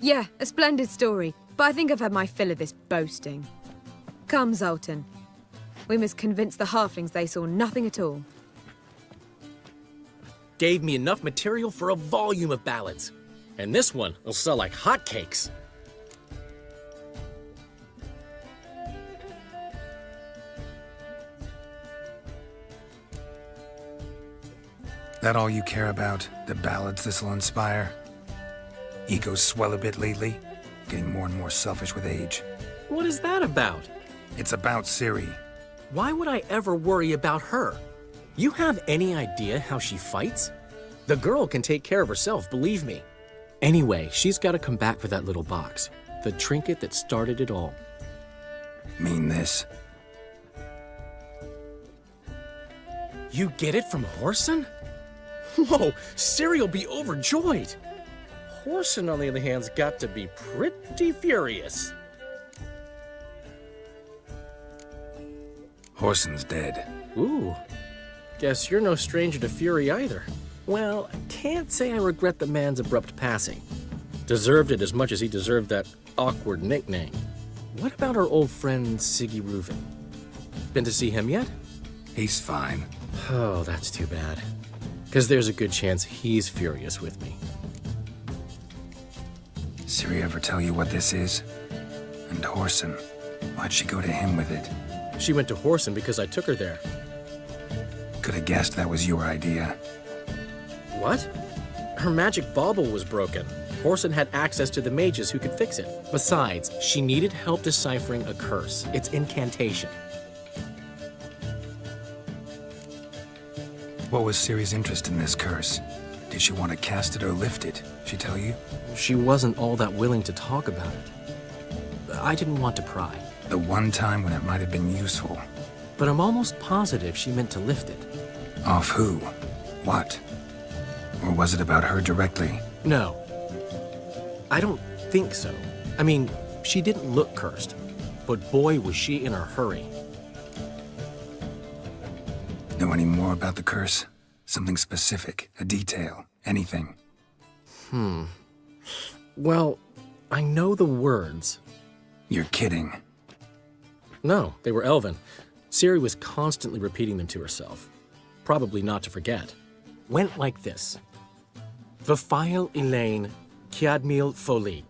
Speaker 2: Yeah, a splendid story, but I think I've had my fill of this boasting. Come, Zoltan. We must convince the halflings they saw nothing at all.
Speaker 20: Gave me enough material for a volume of ballads. And this one will sell like hotcakes.
Speaker 1: That all you care about? The ballads this'll inspire? Egos swell a bit lately? Getting more and more selfish with age.
Speaker 20: What is that about?
Speaker 1: It's about Ciri.
Speaker 20: Why would I ever worry about her? You have any idea how she fights? The girl can take care of herself, believe me. Anyway, she's got to come back for that little box. The trinket that started it all.
Speaker 1: Mean this?
Speaker 20: You get it from Whoreson? Whoa, Ciri'll be overjoyed. Whoreson, on the other hand, has got to be pretty furious.
Speaker 1: Whoreson's dead.
Speaker 20: Ooh, guess you're no stranger to fury either. Well, I can't say I regret the man's abrupt passing. Deserved it as much as he deserved that awkward nickname. What about our old friend Siggy Reuven? Been to see him yet?
Speaker 1: He's fine.
Speaker 20: Oh, that's too bad. Because there's a good chance he's furious with me.
Speaker 1: Ciri ever tell you what this is? And Whoreson, why'd she go to him with it?
Speaker 20: She went to Whoreson because I took her there.
Speaker 1: Could have guessed that was your idea.
Speaker 20: What? Her magic bauble was broken. Whoreson had access to the mages who could fix it. Besides, she needed help deciphering a curse. Its incantation.
Speaker 1: What was Ciri's interest in this curse? Did she want to cast it or lift it? She tell you?
Speaker 20: She wasn't all that willing to talk about it. I didn't want to pry.
Speaker 1: The one time when it might have been useful.
Speaker 20: But I'm almost positive she meant to lift it.
Speaker 1: Off who? What? Or was it about her directly?
Speaker 20: No. I don't think so. I mean, she didn't look cursed. But boy, was she in a hurry.
Speaker 1: Know any more about the curse? Something specific, a detail, anything?
Speaker 20: Well, I know the words.
Speaker 1: You're kidding.
Speaker 20: No, they were Elven. Ciri was constantly repeating them to herself. Probably not to forget. Went like this. Vafile Elaine, Kiadmil Foli.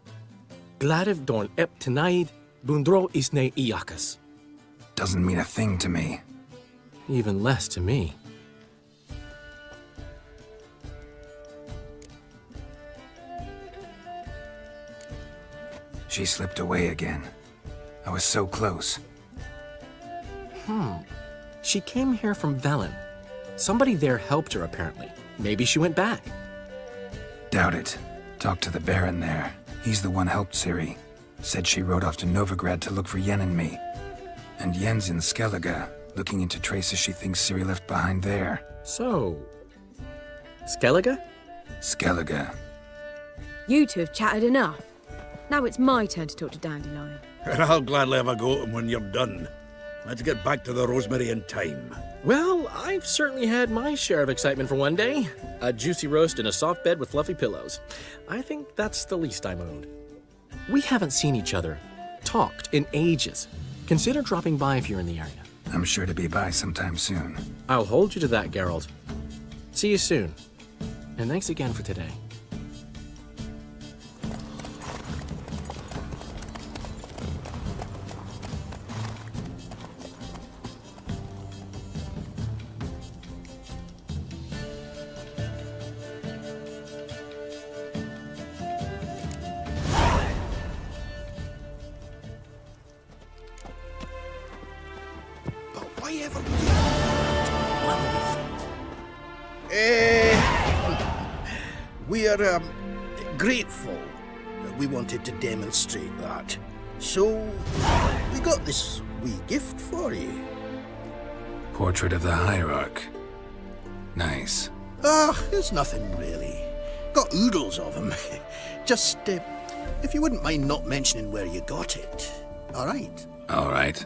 Speaker 20: Gladiv Dorn Ep Tenaid, Bundro Isne Iakas.
Speaker 1: Doesn't mean a thing to me.
Speaker 20: Even less to me.
Speaker 1: She slipped away again. I was so close.
Speaker 20: She came here from Velen. Somebody there helped her, apparently. Maybe she went back.
Speaker 1: Doubt it. Talked to the Baron there. He's the one helped Ciri. Said she rode off to Novigrad to look for Yen and me. And Yen's in Skellige, looking into traces she thinks Ciri left behind there.
Speaker 20: So, Skellige?
Speaker 1: Skellige.
Speaker 2: You two have chatted enough. Now it's my turn to talk to Dandelion.
Speaker 13: And I'll gladly have a go at him when you're done. Let's get back to the rosemary in time.
Speaker 20: Well, I've certainly had my share of excitement for one day. A juicy roast in a soft bed with fluffy pillows. I think that's the least I'm owed. We haven't seen each other, talked in ages. Consider dropping by if you're in the area.
Speaker 1: I'm sure to be by sometime soon.
Speaker 20: I'll hold you to that, Geralt. See you soon. And thanks again for today.
Speaker 9: We're grateful. We wanted to demonstrate that. So, we got this wee gift for you.
Speaker 1: Portrait of the Hierarch. Nice.
Speaker 9: It's nothing really. Got oodles of them. Just, if you wouldn't mind not mentioning where you got it. All right?
Speaker 1: All right.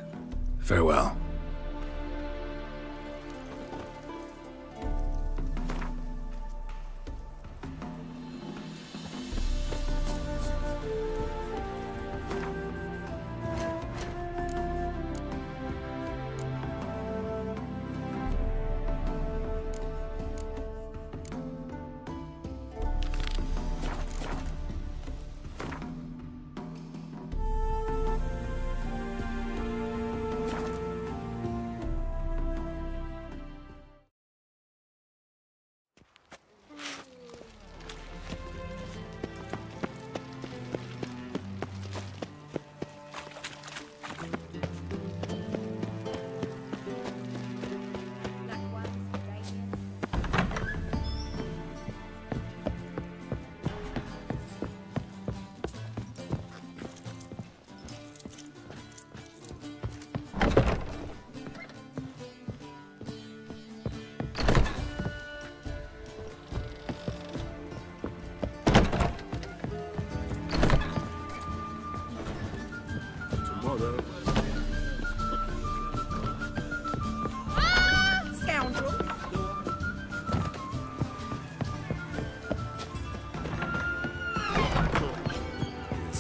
Speaker 1: Farewell.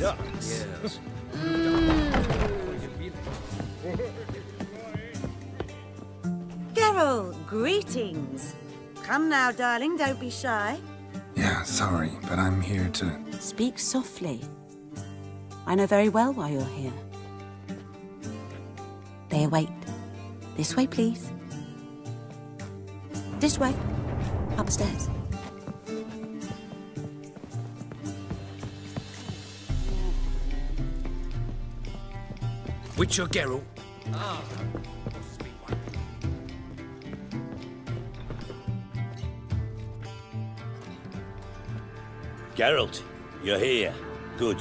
Speaker 13: Yes.
Speaker 4: Geralt, greetings. Come now, darling, don't be shy.
Speaker 1: Yeah, sorry, but I'm here to...
Speaker 21: Speak softly. I know very well why you're here. They await. This way, please. This way. Upstairs.
Speaker 18: Witcher Geralt.
Speaker 22: Geralt, you're here. Good.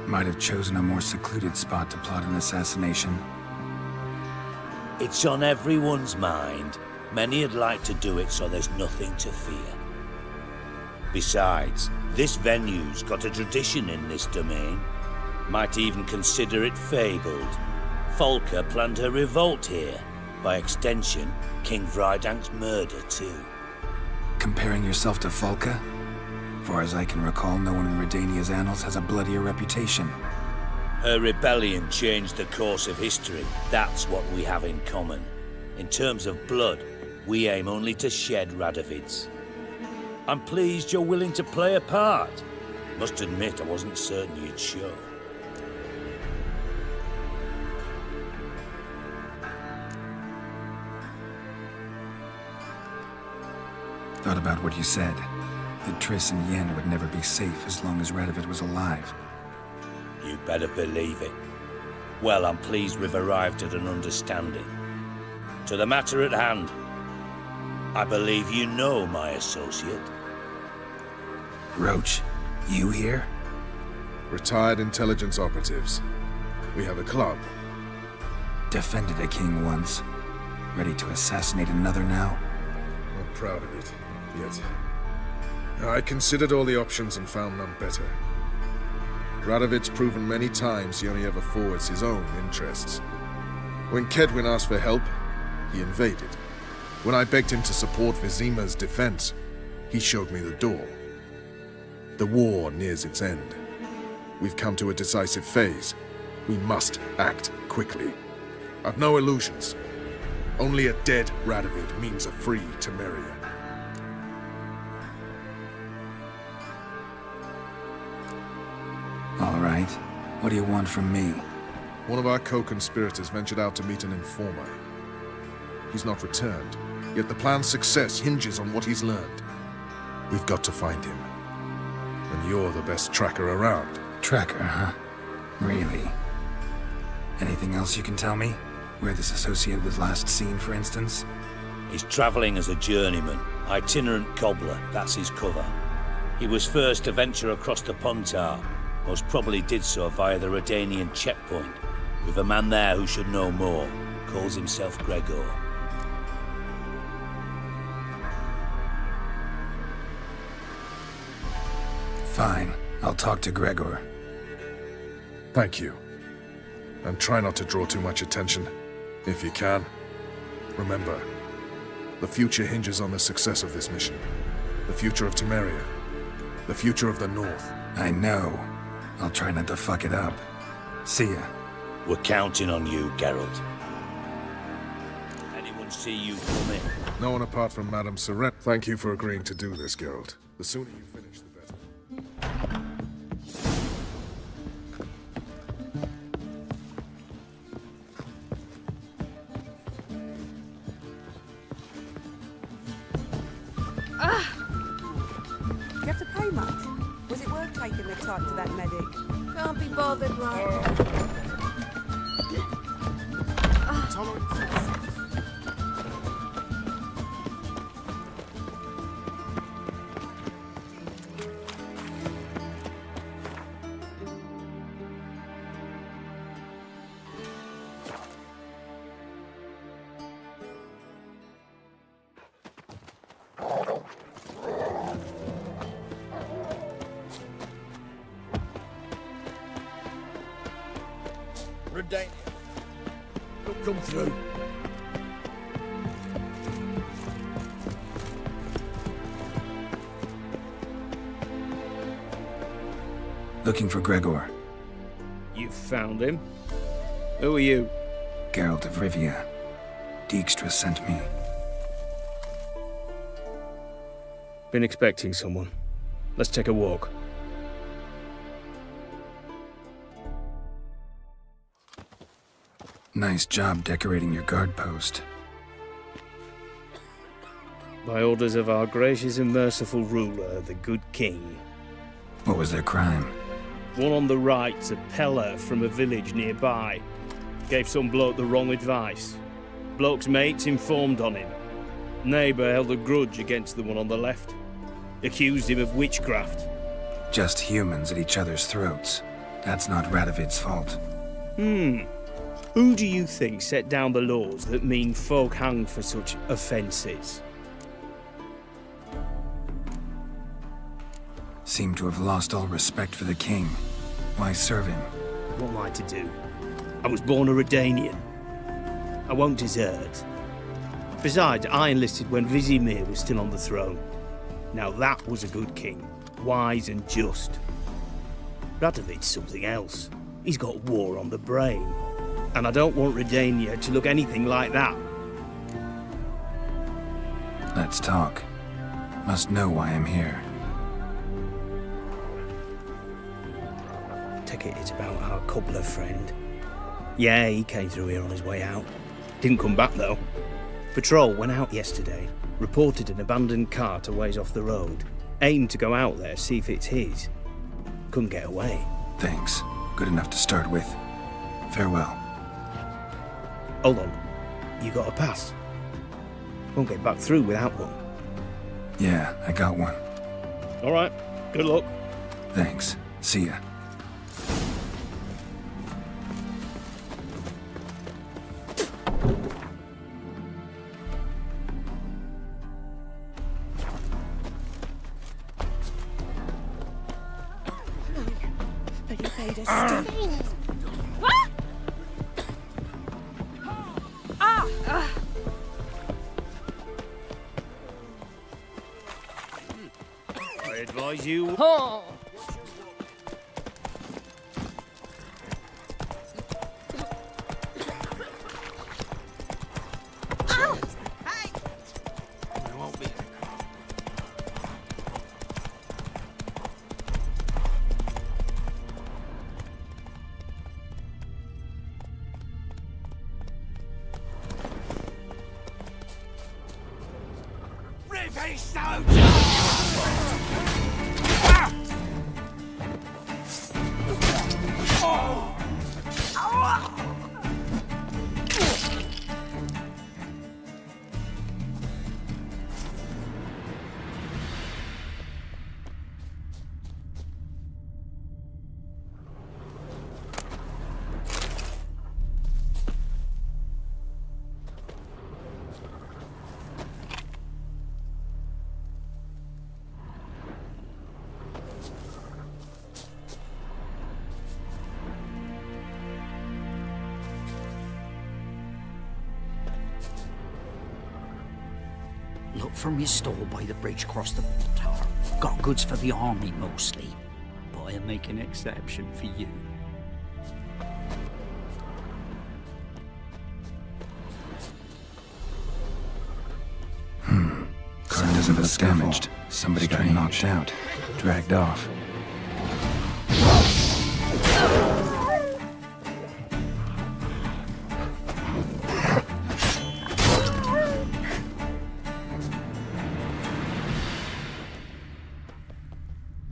Speaker 1: Might have chosen a more secluded spot to plot an assassination.
Speaker 22: It's on everyone's mind. Many would like to do it, so there's nothing to fear. Besides, this venue's got a tradition in this domain. Might even consider it fabled. Folka planned her revolt here. By extension, King Vrydank's murder too.
Speaker 1: Comparing yourself to Folka? Far as I can recall, no one in Redania's annals has a bloodier reputation.
Speaker 22: Her rebellion changed the course of history. That's what we have in common. In terms of blood, we aim only to shed Radovid's. I'm pleased you're willing to play a part. Must admit, I wasn't certain you'd show.
Speaker 1: Thought about what you said. That Triss and Yen would never be safe as long as Radovid was alive.
Speaker 22: You better believe it. Well, I'm pleased we've arrived at an understanding. To the matter at hand, I believe you know my associate.
Speaker 1: Roach, you here?
Speaker 17: Retired intelligence operatives. We have a club.
Speaker 1: Defended a king once. Ready to assassinate another now?
Speaker 17: Not proud of it. Yet, I considered all the options and found none better. Radovid's proven many times he only ever forwards his own interests. When Kedwin asked for help, he invaded. When I begged him to support Vizima's defense, he showed me the door. The war nears its end. We've come to a decisive phase. We must act quickly. I've no illusions. Only a dead Radovid means a free Temeria.
Speaker 1: All right. What do you want from me?
Speaker 17: One of our co-conspirators ventured out to meet an informer. He's not returned, yet the plan's success hinges on what he's learned. We've got to find him. And you're the best tracker around.
Speaker 1: Tracker, huh? Really? Anything else you can tell me? Where this associate was last seen, for instance?
Speaker 22: He's travelling as a journeyman, itinerant cobbler, that's his cover. He was first to venture across the Pontar, most probably did so via the Redanian checkpoint, with a man there who should know more, calls himself Gregor.
Speaker 1: Fine, I'll talk to Gregor.
Speaker 17: Thank you. And try not to draw too much attention, if you can. Remember, the future hinges on the success of this mission. The future of Temeria. The future of the North.
Speaker 1: I know. I'll try not to fuck it up. See ya.
Speaker 22: We're counting on you, Geralt. Anyone see you come in?
Speaker 17: No one apart from Madame Surrett. Thank you for agreeing to do this, Geralt. The sooner you finish, the better.
Speaker 8: Do you have to pay much? Was it worth taking the type to that medic?
Speaker 11: Can't be bothered, right?
Speaker 10: Redanian. Don't come through.
Speaker 1: Looking for Gregor.
Speaker 12: You found him? Who are you?
Speaker 1: Geralt of Rivia. Dijkstra sent me.
Speaker 12: Been expecting someone. Let's take a walk.
Speaker 1: Nice job decorating your guard post.
Speaker 12: By orders of our gracious and merciful ruler, the good king.
Speaker 1: What was their crime?
Speaker 12: One on the right's a peller from a village nearby. Gave some bloke the wrong advice. Bloke's mates informed on him. Neighbour held a grudge against the one on the left. Accused him of witchcraft.
Speaker 1: Just humans at each other's throats. That's not Radovid's fault.
Speaker 12: Who do you think set down the laws that mean folk hang for such offences?
Speaker 1: Seem to have lost all respect for the king. Why serve him?
Speaker 12: What am I to do? I was born a Redanian. I won't desert. Besides, I enlisted when Vizimir was still on the throne. Now that was a good king, wise and just. Radovid's something else. He's got war on the brain. And I don't want Redania to look anything like that.
Speaker 1: Let's talk. Must know why I'm here.
Speaker 12: Take it it's about our cobbler friend. Yeah, he came through here on his way out. Didn't come back, though. Patrol went out yesterday, reported an abandoned cart a ways off the road. Aimed to go out there, see if it's his. Couldn't get away.
Speaker 1: Thanks. Good enough to start with. Farewell.
Speaker 12: Hold on. You got a pass? Won't get back through without one.
Speaker 1: Yeah, I got one.
Speaker 12: All right. Good luck.
Speaker 1: Thanks. See ya.
Speaker 4: made us stop.
Speaker 12: I advise you.
Speaker 3: Look from your store by the bridge across the water. Got goods for the army mostly, but I'll make an exception for you.
Speaker 1: Car doesn't look damaged. Somebody got knocked out, dragged off.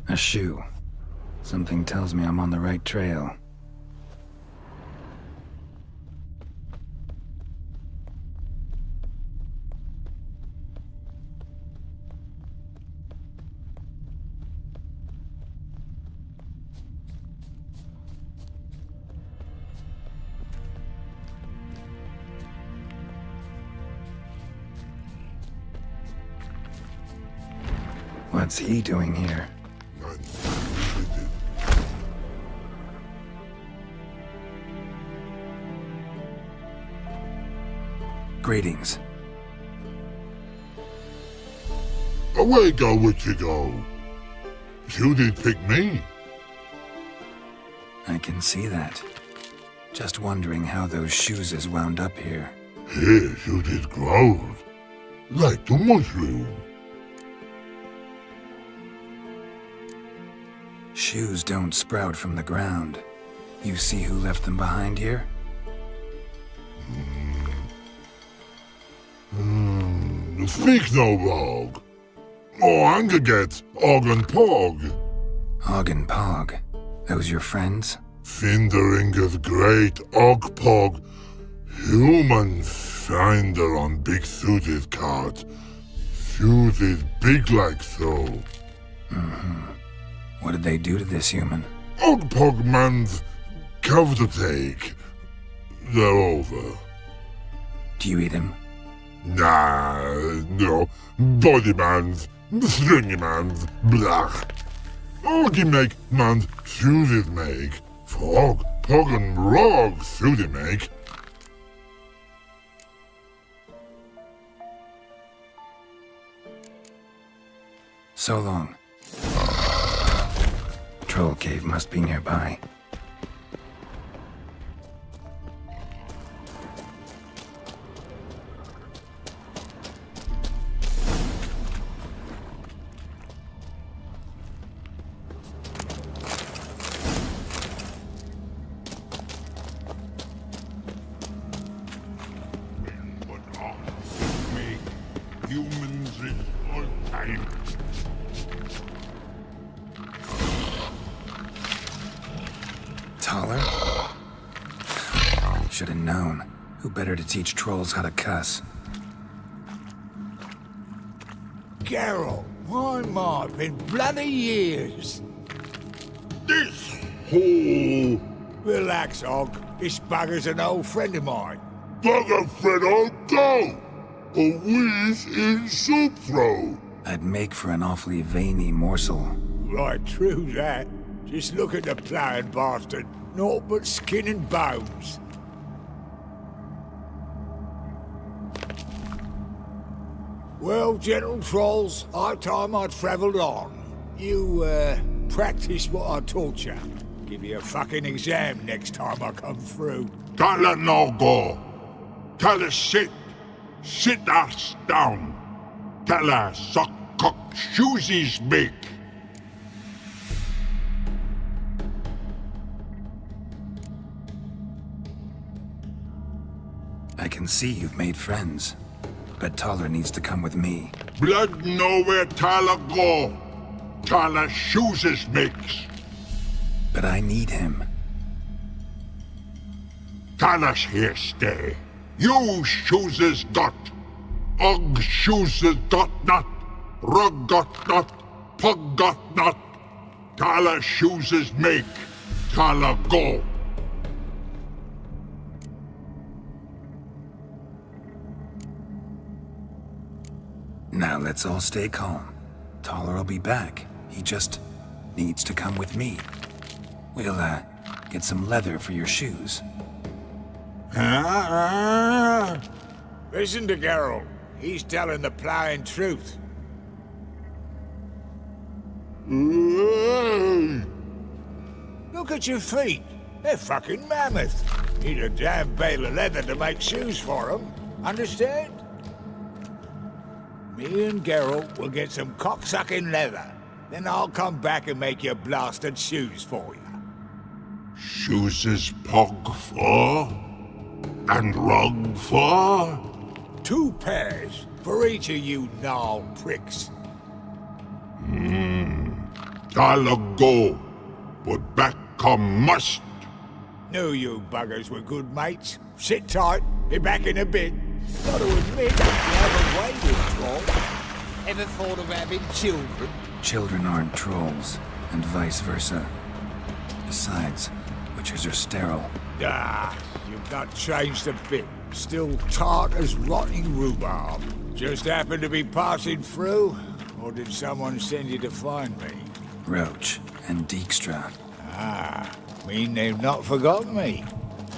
Speaker 1: A shoe. Something tells me I'm on the right trail. What's he doing here? Greetings.
Speaker 15: Away go, witchy go. You did pick me.
Speaker 1: I can see that. Just wondering how those shoes is wound up here.
Speaker 15: Here you did grow. Like the mushroom.
Speaker 1: Shoes don't sprout from the ground. You see who left them behind here?
Speaker 15: Speak no wrong. Oh, anger get Og and Pog.
Speaker 1: Og and Pog? Those your friends?
Speaker 15: Finderinger's great Og Pog. Human finder on big suited cart. Suited big like so.
Speaker 1: What did they do to this human?
Speaker 15: Og Pog man's cover to take. They're over.
Speaker 1: Do you eat him?
Speaker 15: Nah, no. Body man's, stringy man's, blach. Oggy make man's suited make. Frog, Pog and Rog suited make.
Speaker 1: So long. Troll cave must be nearby.
Speaker 15: Humans in all time.
Speaker 1: Taller? Should have known. Who better to teach trolls how to cuss?
Speaker 10: Geralt, my mark, been bloody years.
Speaker 15: This hole.
Speaker 10: Relax, Og. This bugger's an old friend of mine.
Speaker 15: Bugger friend, I'll go. A wheeze in soup throw.
Speaker 1: I'd make for an awfully veiny morsel.
Speaker 10: Right, true that.
Speaker 5: Just look at the ploughing bastard. Naught but skin and bones. Well, gentle trolls, high time I travelled on. You, practice what I taught you. Give you a fucking exam next time I come through.
Speaker 15: Tala no go. Tala sit. Sit us down. Tala suck cock shoesies make.
Speaker 1: I can see you've made friends, but Taller needs to come with me.
Speaker 15: Blood know where Tala go. Tala shoeses makes.
Speaker 1: But I need him.
Speaker 15: Tala's here stay. You shoeses got. Og shoeses got not. Rug got not. Pug got not. Tala shoeses make. Tala go.
Speaker 1: Now let's all stay calm. Taller will be back. He just needs to come with me. We'll, get some leather for your shoes.
Speaker 5: Listen to Geralt. He's telling the ploughing truth. Look at your feet. They're fucking mammoth. Need a damn bale of leather to make shoes for them. Understand? Me and Geralt will get some cocksucking leather. Then I'll come back and make your blasted shoes for you.
Speaker 15: Shoeses pug for? And rug for?
Speaker 5: 2 pairs for each of you gnarled pricks.
Speaker 15: Tala go. But back come must.
Speaker 5: Knew you buggers were good mates. Sit tight. Be back in a bit. Gotta admit, you have a way with trolls. Ever thought of having children?
Speaker 1: Children aren't trolls, and vice versa. Besides, witches are sterile.
Speaker 5: Ah, you've not changed a bit. Still tart as rotting rhubarb. Just happened to be passing through? Or did someone send you to find me?
Speaker 1: Roach and Dijkstra.
Speaker 5: Ah, mean they've not forgotten me.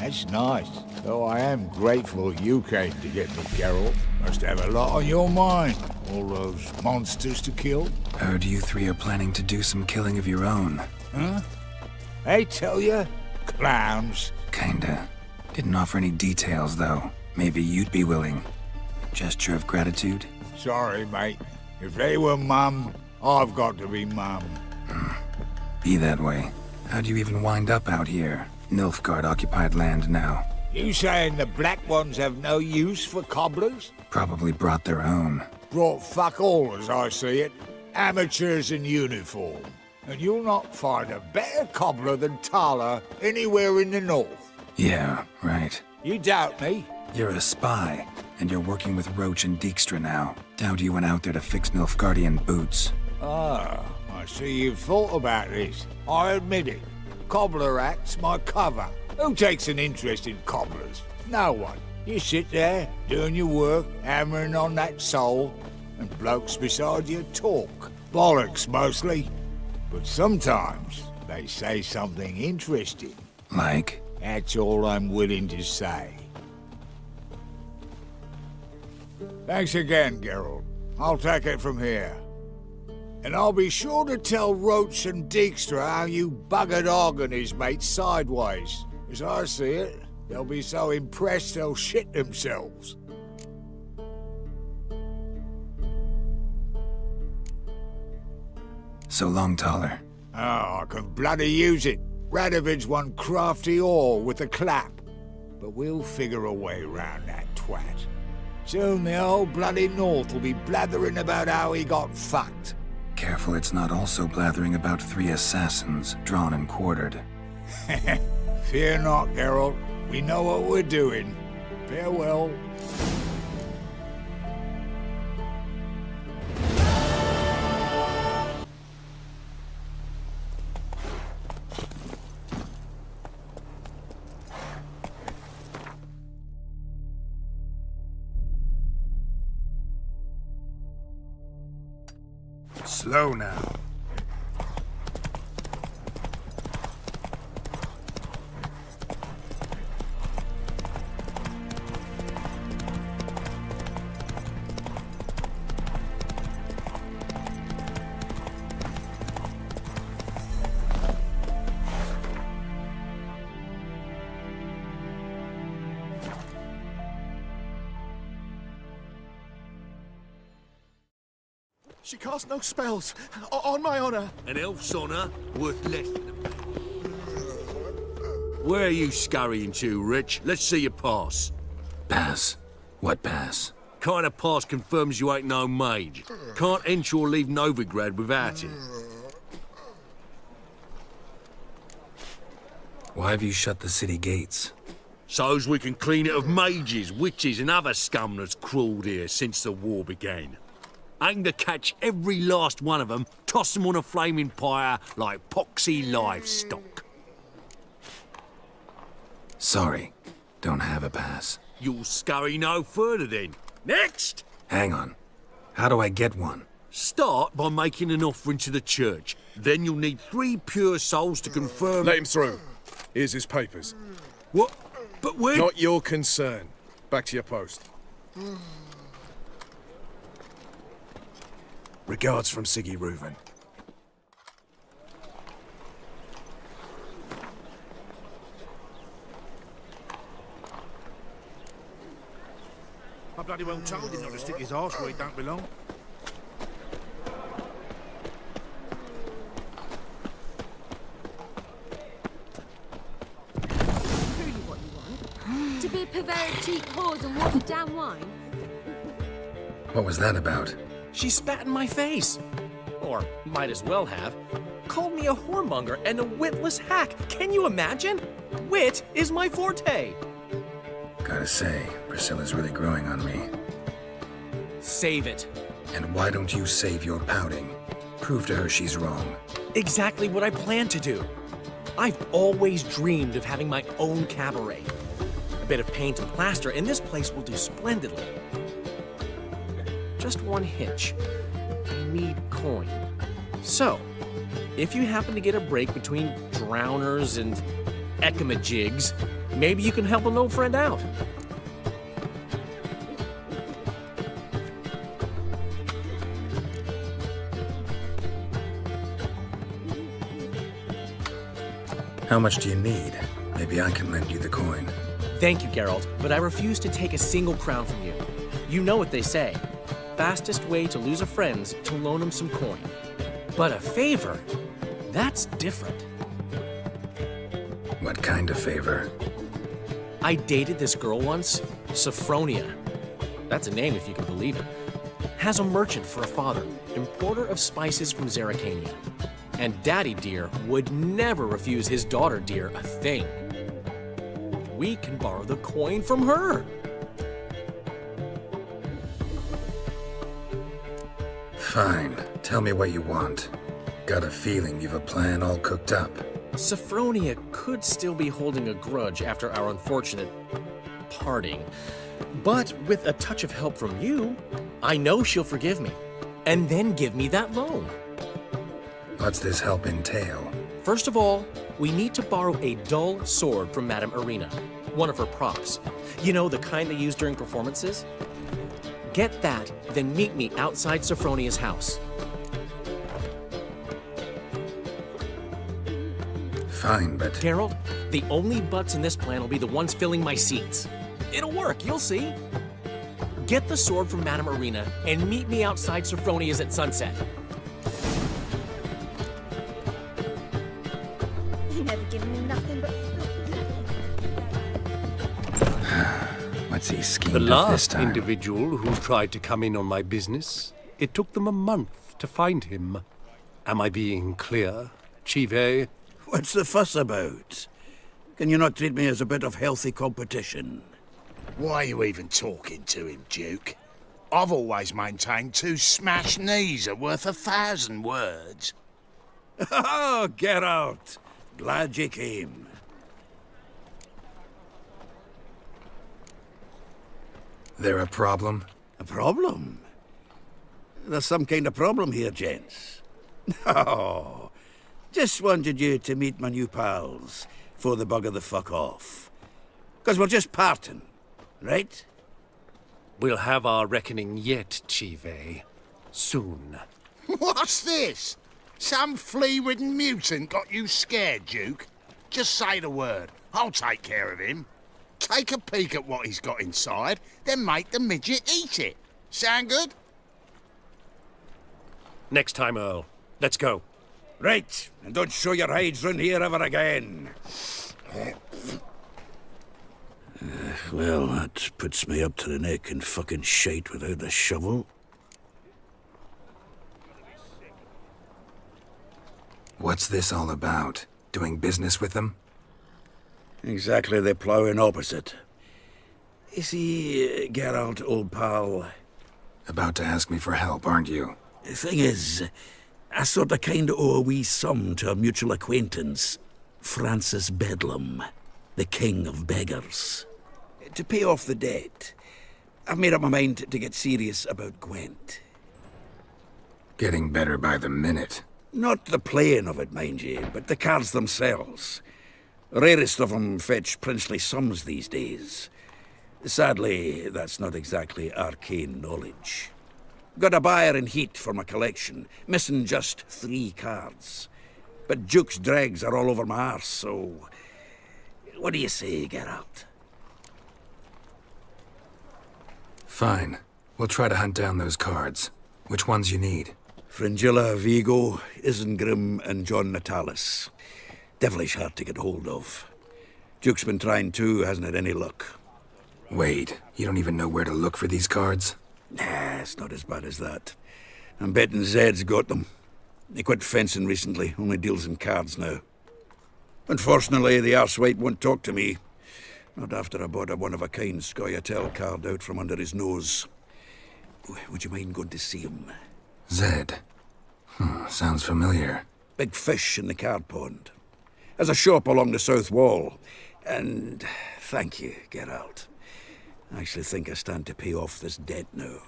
Speaker 5: That's nice. Though I am grateful you came to get me, Geralt. Must have a lot on your mind. All those monsters to kill.
Speaker 1: Heard you 3 are planning to do some killing of your own.
Speaker 5: Huh? I tell you, clowns.
Speaker 1: Kinda. Didn't offer any details, though. Maybe you'd be willing. Gesture of gratitude?
Speaker 5: Sorry, mate. If they were mum, I've got to be mum.
Speaker 1: Be that way. How'd you even wind up out here? Nilfgaard-occupied land now.
Speaker 5: You saying the black ones have no use for cobblers?
Speaker 1: Probably brought their own.
Speaker 5: Brought fuck all, as I see it. Amateurs in uniform. And you'll not find a better cobbler than Tala anywhere in the north.
Speaker 1: Yeah, right.
Speaker 5: You doubt me?
Speaker 1: You're a spy, and you're working with Roach and Dijkstra now. Doubt you went out there to fix Nilfgaardian boots.
Speaker 5: Ah, I see you've thought about this. I admit it. Cobbler act's my cover. Who takes an interest in cobblers? No one. You sit there, doing your work, hammering on that sole, and blokes beside you talk. Bollocks, mostly. But sometimes they say something interesting.
Speaker 1: Like?
Speaker 5: That's all I'm willing to say. Thanks again, Geralt. I'll take it from here. And I'll be sure to tell Roach and Dijkstra how you buggered Og and his mates sideways. As I see it, they'll be so impressed they'll shit themselves.
Speaker 1: So long, Taller.
Speaker 5: Oh, I can bloody use it. Radovid's one crafty ore with a clap. But we'll figure a way round that twat. Soon the whole bloody north will be blathering about how he got fucked.
Speaker 1: Careful it's not also blathering about 3 assassins, drawn and quartered.
Speaker 5: Fear not, Geralt. We know what we're doing. Farewell.
Speaker 1: Slow now.
Speaker 6: She casts no spells. On my honor.
Speaker 22: An elf's honor worth less than a man. Where are you scurrying to, Rich? Let's see your pass.
Speaker 1: Pass? What pass?
Speaker 22: Kind of pass confirms you ain't no mage. Can't enter or leave Novigrad without it.
Speaker 1: Why have you shut the city gates?
Speaker 22: So's we can clean it of mages, witches and other scum that's crawled here since the war began. Aim to catch every last one of them, toss them on a flaming pyre like poxy livestock.
Speaker 1: Sorry, don't have a pass.
Speaker 22: You'll scurry no further then. Next!
Speaker 1: Hang on. How do I get one?
Speaker 22: Start by making an offering to the church. Then you'll need 3 pure souls to confirm...
Speaker 17: Let him through. Here's his papers.
Speaker 22: What? But where...
Speaker 17: Not your concern. Back to your post. Regards from Siggy Reuven.
Speaker 10: I bloody well told him not to stick his arse where he don't belong.
Speaker 2: Truly what you want? To be a purveyor of cheap whores and watered down wine?
Speaker 1: What was that about?
Speaker 20: She spat in my face. Or might as well have. Called me a whoremonger and a witless hack. Can you imagine? Wit is my forte.
Speaker 1: Gotta say, Priscilla's really growing on me.
Speaker 20: Save it.
Speaker 1: And why don't you save your pouting? Prove to her she's wrong.
Speaker 20: Exactly what I plan to do. I've always dreamed of having my own cabaret. A bit of paint and plaster, and this place will do splendidly. Just one hitch. I need coin. So, if you happen to get a break between drowners and ecamajigs, maybe you can help an old friend out.
Speaker 1: How much do you need? Maybe I can lend you the coin.
Speaker 20: Thank you, Geralt, but I refuse to take a single crown from you. You know what they say. Fastest way to lose a friend's to loan him some coin. But a favor? That's different.
Speaker 1: What kind of favor?
Speaker 20: I dated this girl once, Sophronia. That's a name if you can believe it. Has a merchant for a father, importer of spices from Zerrikania. And Daddy Dear would never refuse his daughter Dear a thing. We can borrow the coin from her.
Speaker 1: Fine. Tell me what you want. Got a feeling you've a plan all cooked up.
Speaker 20: Sophronia could still be holding a grudge after our unfortunate parting. But with a touch of help from you, I know she'll forgive me. And then give me that loan.
Speaker 1: What's this help entail?
Speaker 20: First of all, we need to borrow a dull sword from Madame Irina, one of her props. You know, the kind they use during performances? Get that, then meet me outside Sophronia's house.
Speaker 1: Fine, but...
Speaker 20: Geralt, the only butts in this plan will be the ones filling my seats. It'll work, you'll see. Get the sword from Madame Irina and meet me outside Sophronia's at sunset.
Speaker 2: You never given me nothing but...
Speaker 1: What's he schemed
Speaker 22: The
Speaker 1: up this
Speaker 22: last
Speaker 1: time?
Speaker 22: individual who tried to come in on my business, it took them a month to find him. Am I being clear, Chive?
Speaker 13: What's the fuss about? Can you not treat me as a bit of healthy competition?
Speaker 10: Why are you even talking to him, Duke? I've always maintained 2 smashed knees are worth 1,000 words.
Speaker 13: Oh, Geralt! Glad you came.
Speaker 1: There a problem?
Speaker 13: A problem? There's some kind of problem here, gents. No. Just wanted you to meet my new pals before the bugger the fuck off. 'Cause we're just parting, right?
Speaker 22: We'll have our reckoning yet, Chive. Soon.
Speaker 10: What's this? Some flea-ridden mutant got you scared, Duke? Just say the word. I'll take care of him. Take a peek at what he's got inside, then make the midget eat it. Sound good?
Speaker 7: Next time, Earl. Let's go.
Speaker 13: Right, and don't show your hides round here ever again. Well, that puts me up to the neck in fucking shite without a shovel.
Speaker 1: What's this all about? Doing business with them?
Speaker 13: Exactly the ploughing opposite. You see, Geralt, old pal...
Speaker 1: About to ask me for help, aren't you?
Speaker 13: The thing is, I sort of kind of owe a wee sum to a mutual acquaintance, Francis Bedlam, the king of beggars. To pay off the debt, I've made up my mind to get serious about Gwent.
Speaker 1: Getting better by the minute.
Speaker 13: Not the playing of it, mind you, but the cards themselves. Rarest of them fetch princely sums these days. Sadly, that's not exactly arcane knowledge. Got a buyer in heat for my collection, missing just 3 cards. But Duke's dregs are all over my arse, so... What do you say, Geralt?
Speaker 1: Fine. We'll try to hunt down those cards. Which ones you need?
Speaker 13: Fringilla, Vigo, Isengrim, and John Natalis. Devilish hard to get hold of. Duke's been trying too, hasn't had any luck.
Speaker 1: Wait, you don't even know where to look for these cards?
Speaker 13: Nah, it's not as bad as that. I'm betting Zed's got them. He quit fencing recently, only deals in cards now. Unfortunately, the arsewite won't talk to me. Not after I bought a one-of-a-kind Scoia'tael card out from under his nose. Would you mind going to see him?
Speaker 1: Zed. Sounds familiar.
Speaker 13: Big fish in the card pond. Has a shop along the south wall. And thank you, Geralt. I actually think I stand to pay off this debt now.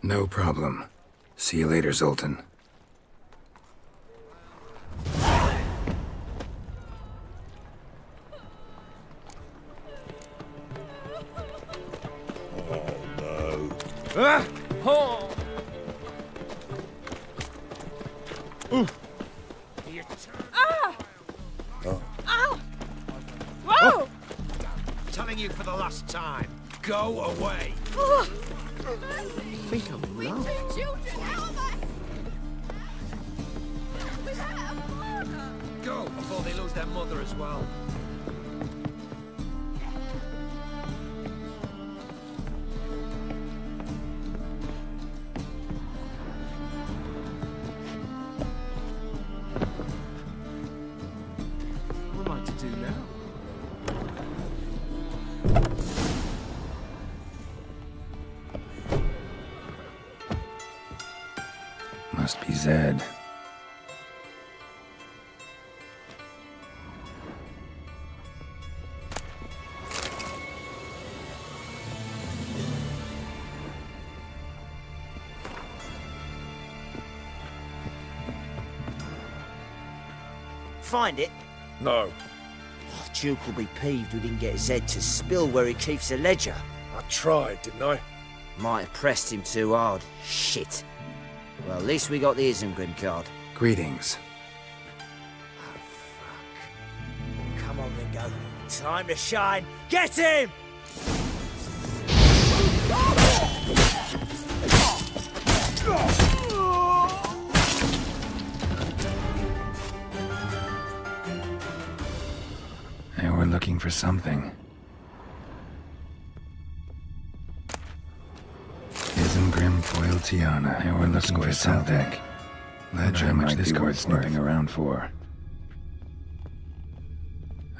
Speaker 1: No problem. See you later, Zoltan.
Speaker 10: Ah!
Speaker 19: Oh.
Speaker 10: Ah!
Speaker 19: Oh.
Speaker 10: Ow!
Speaker 19: Whoa!
Speaker 10: Telling you for the last time, go away.
Speaker 19: Oh.
Speaker 10: I think I'm wrong. Go before they lose their mother as well.
Speaker 19: What am I to do now?
Speaker 1: Must be Zed.
Speaker 14: Find it?
Speaker 17: No.
Speaker 14: Oh, Duke will be peeved we didn't get Zed to spill where he keeps the ledger.
Speaker 17: I tried, didn't I?
Speaker 14: Might have pressed him too hard. Shit. Well, at least we got the Isengrim card.
Speaker 1: Greetings.
Speaker 14: Come on, Ringo. Time to shine. Get him!
Speaker 1: They were looking for something. Isengrim foil Tiana. They were looking for something. Ledger, how much this card's snooping around for.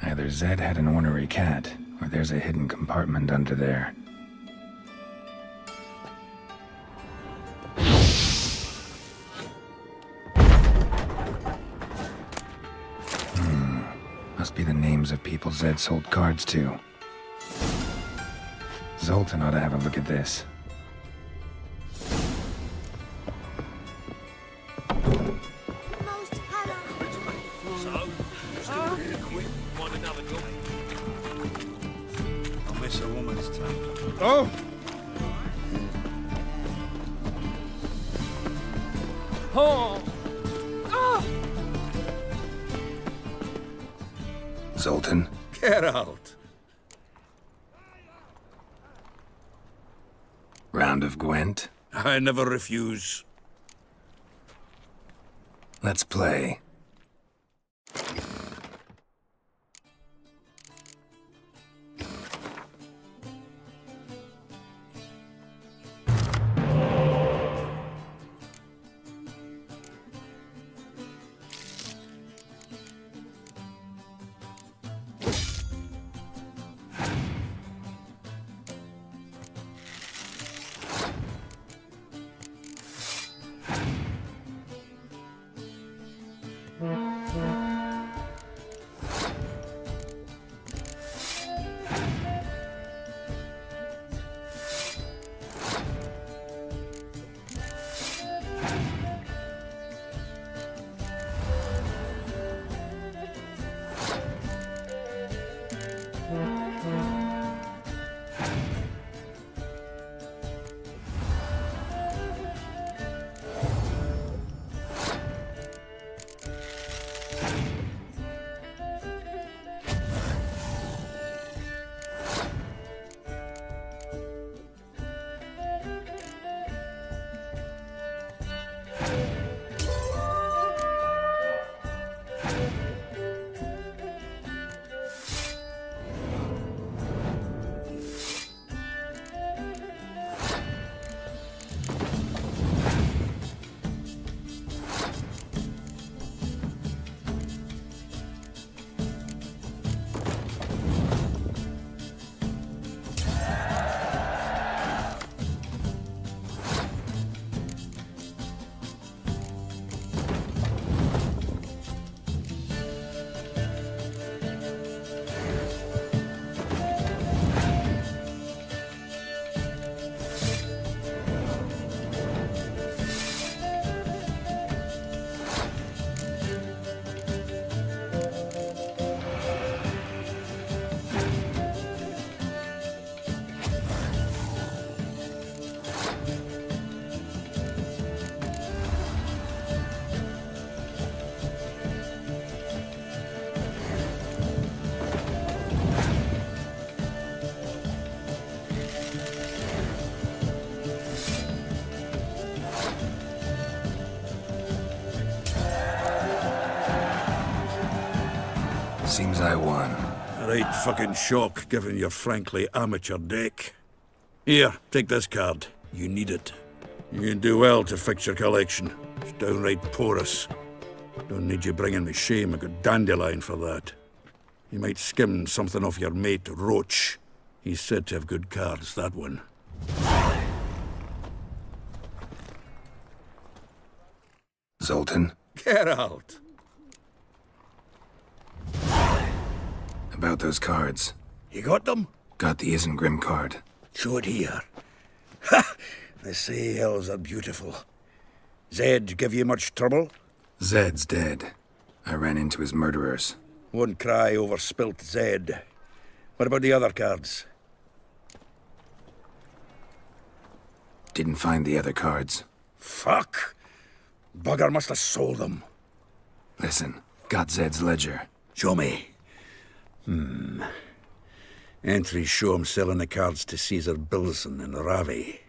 Speaker 1: Either Zed had an ornery cat, or there's a hidden compartment under there. Must be the names of people Zed sold cards to. Zoltan ought to have a look at this.
Speaker 13: I'll miss a woman's time.
Speaker 17: Oh!
Speaker 19: Oh! Oh!
Speaker 1: Zoltan?
Speaker 13: Geralt!
Speaker 1: Round of Gwent?
Speaker 13: I never refuse.
Speaker 1: Let's play. Seems I won.
Speaker 13: A right fucking shock, given your frankly amateur deck. Here, take this card. You need it. You can do well to fix your collection. It's downright porous. Don't need you bringing me shame. I got Dandelion for that. You might skim something off your mate, Roach. He's said to have good cards, that one.
Speaker 1: Zoltan?
Speaker 13: Geralt!
Speaker 1: About those cards.
Speaker 13: You got them?
Speaker 1: Got the Isengrim card.
Speaker 13: Show it here. Ha! They say elves are beautiful. Zed give you much trouble?
Speaker 1: Zed's dead. I ran into his murderers.
Speaker 13: Won't cry over spilt Zed. What about the other cards?
Speaker 1: Didn't find the other cards.
Speaker 13: Fuck! Bugger must have sold them.
Speaker 1: Listen, got Zed's ledger.
Speaker 13: Show me. Entries show him selling the cards to Caesar Bilson in Ravi.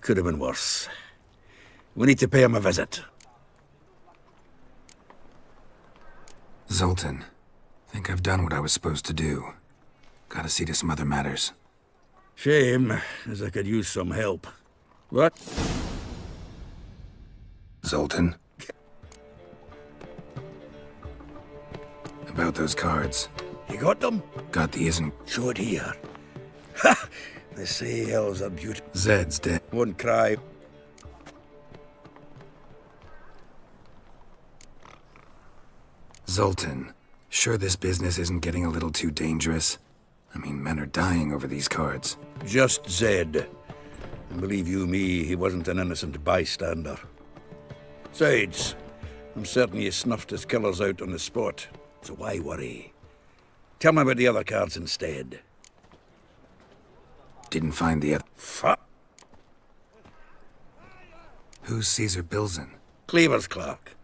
Speaker 13: Could have been worse. We need to pay him a visit.
Speaker 1: Zoltan, think I've done what I was supposed to do. Gotta see to some other matters.
Speaker 13: Shame, as I could use some help. What?
Speaker 1: Zoltan? About those cards.
Speaker 13: You got them?
Speaker 1: Got the
Speaker 13: Show it here. Ha! They say elves are beautiful.
Speaker 1: Zed's dead.
Speaker 13: Won't cry.
Speaker 1: Zoltan, sure this business isn't getting a little too dangerous? I mean, men are dying over these cards.
Speaker 13: Just Zed. And believe you me, he wasn't an innocent bystander. Besides, I'm certain he snuffed his killers out on the spot, so why worry? Tell me about the other cards instead.
Speaker 1: Didn't find the other...
Speaker 13: Fuck.
Speaker 1: Who's Caesar Bilson?
Speaker 13: Cleaver's clerk.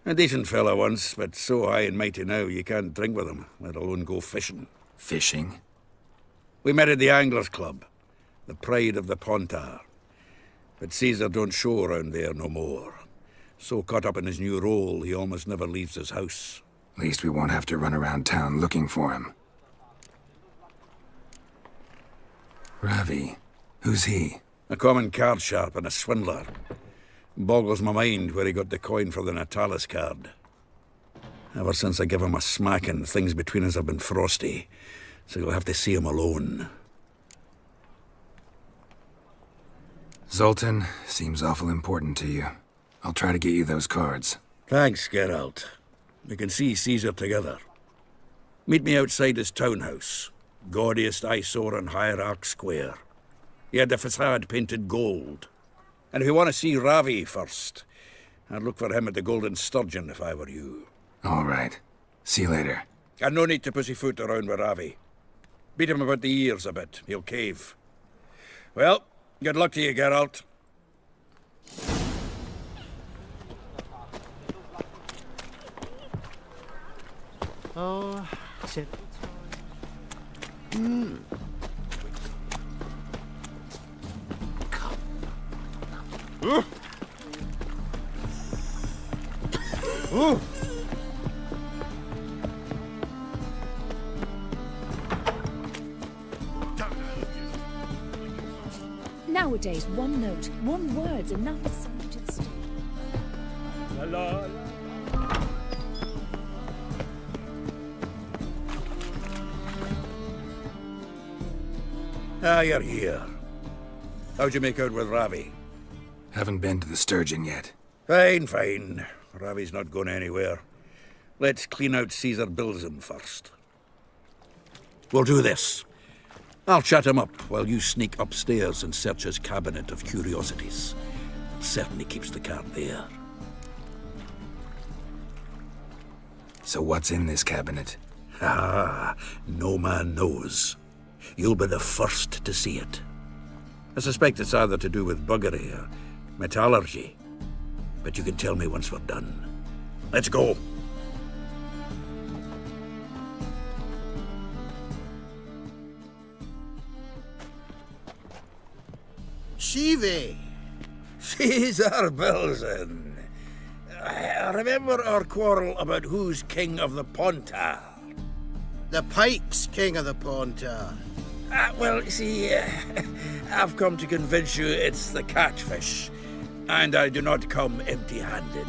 Speaker 13: A decent fellow once, but so high and mighty now you can't drink with him, let alone go fishing.
Speaker 1: Fishing?
Speaker 13: We met at the Anglers Club, the pride of the Pontar. But Caesar don't show around there no more. So caught up in his new role, he almost never leaves his house.
Speaker 1: At least we won't have to run around town looking for him. Ravi. Who's he?
Speaker 13: A common card sharp and a swindler. Boggles my mind where he got the coin for the Natalis card. Ever since I gave him a smacking, things between us have been frosty. So you'll have to see him alone.
Speaker 1: Zoltan seems awful important to you. I'll try to get you those cards.
Speaker 13: Thanks, Geralt. We can see Caesar together. Meet me outside his townhouse. Gaudiest eyesore on Hierarch Square. He had the facade painted gold. And if you want to see Ravi first, I'd look for him at the Golden Sturgeon if I were you.
Speaker 1: All right. See you later.
Speaker 13: And no need to pussyfoot around with Ravi. Beat him about the ears a bit. He'll cave. Well, good luck to you, Geralt.
Speaker 12: Oh, shit.
Speaker 9: Nowadays, one note, one word's enough to send you to the street.
Speaker 12: La la la.
Speaker 13: Ah, you're here. How'd you make out with Ravi?
Speaker 1: Haven't been to the Sturgeon yet.
Speaker 13: Fine, fine. Ravi's not going anywhere. Let's clean out Caesar Bilzen first. We'll do this. I'll chat him up while you sneak upstairs and search his cabinet of curiosities. Certainly keeps the card there.
Speaker 1: So what's in this cabinet?
Speaker 13: Ah, no man knows. You'll be the first to see it. I suspect it's either to do with buggery or metallurgy. But you can tell me once we're done. Let's go.
Speaker 10: Shivi!
Speaker 13: Caesar Bilzen. Remember our quarrel about who's king of the Pontar?
Speaker 10: The Pike's king of the Pontar.
Speaker 13: Well, see, I've come to convince you it's the catfish. And I do not come empty-handed.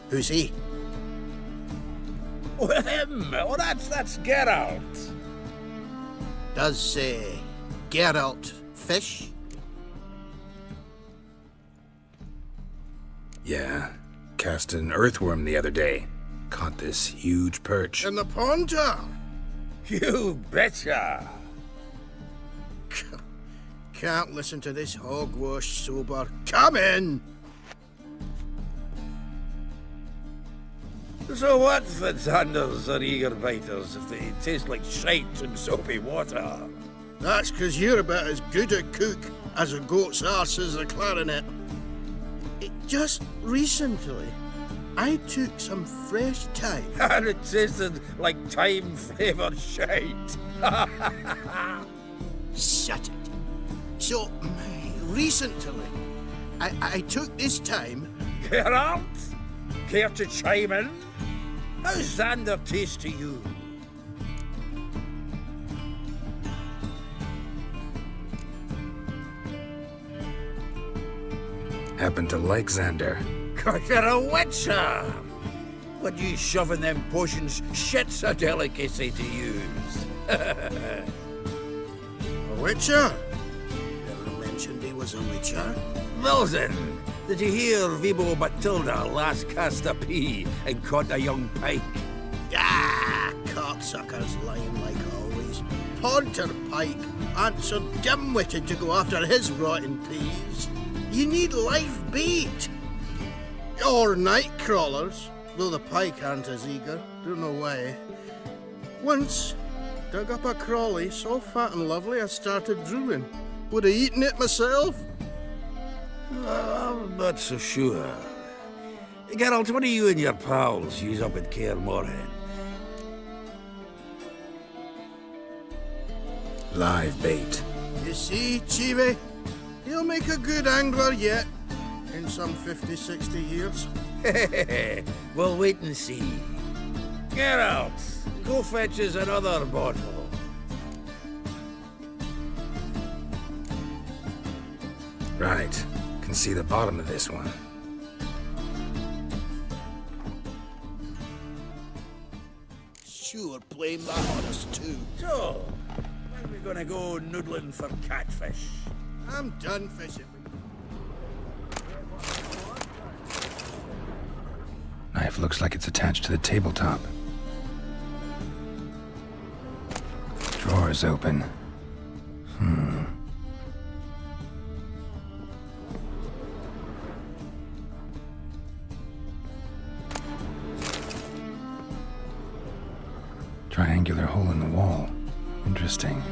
Speaker 10: Who's he?
Speaker 13: Oh, him! Oh, that's Geralt.
Speaker 10: Does, Geralt fish?
Speaker 1: Yeah. Cast an earthworm the other day. Caught this huge perch.
Speaker 10: In the Pontar?
Speaker 13: You betcha!
Speaker 10: Can't listen to this hogwash sober. Come in!
Speaker 13: So what for Xanders or eager biters if they taste like shite and soapy water?
Speaker 10: That's 'cause you're about as good a cook as a goat's arse is a clarinet. Just recently, I took some fresh thyme.
Speaker 13: And it tasted like thyme-flavoured shite.
Speaker 10: Shut it. So, recently, I took this thyme.
Speaker 13: Geralt? Care to chime in? How's Xander taste to you?
Speaker 1: Happen to like Xander.
Speaker 13: 'Cause you're a witcher! What you shoving them potions, shit's a delicacy to use.
Speaker 10: A witcher? Never mentioned he was a witcher.
Speaker 13: Bilzen, did you hear Vibo Batilda last cast a pea and caught a young pike?
Speaker 10: Ah, cocksuckers lying like always. Pontar Pike aren't so dim-witted to go after his rotten peas. You need live bait. Or night crawlers, though the pike aren't as eager. Don't know why. Once, dug up a crawly so fat and lovely I started drooling. Would have eaten it myself.
Speaker 13: I'm not so sure. Geralt, what do you and your pals use up at Kaer Morhen?
Speaker 1: Live bait.
Speaker 10: You see, Chibi? He'll make a good angler yet. in some 50, 60 years?
Speaker 13: We'll wait and see. Geralt, go fetch us another bottle.
Speaker 1: Right. Can see the bottom of this one.
Speaker 10: Sure, blame that on us too.
Speaker 13: So, when are we gonna go noodling for catfish?
Speaker 10: I'm done fishing.
Speaker 1: Knife looks like it's attached to the tabletop. Drawer's open. Triangular hole in the wall. Interesting.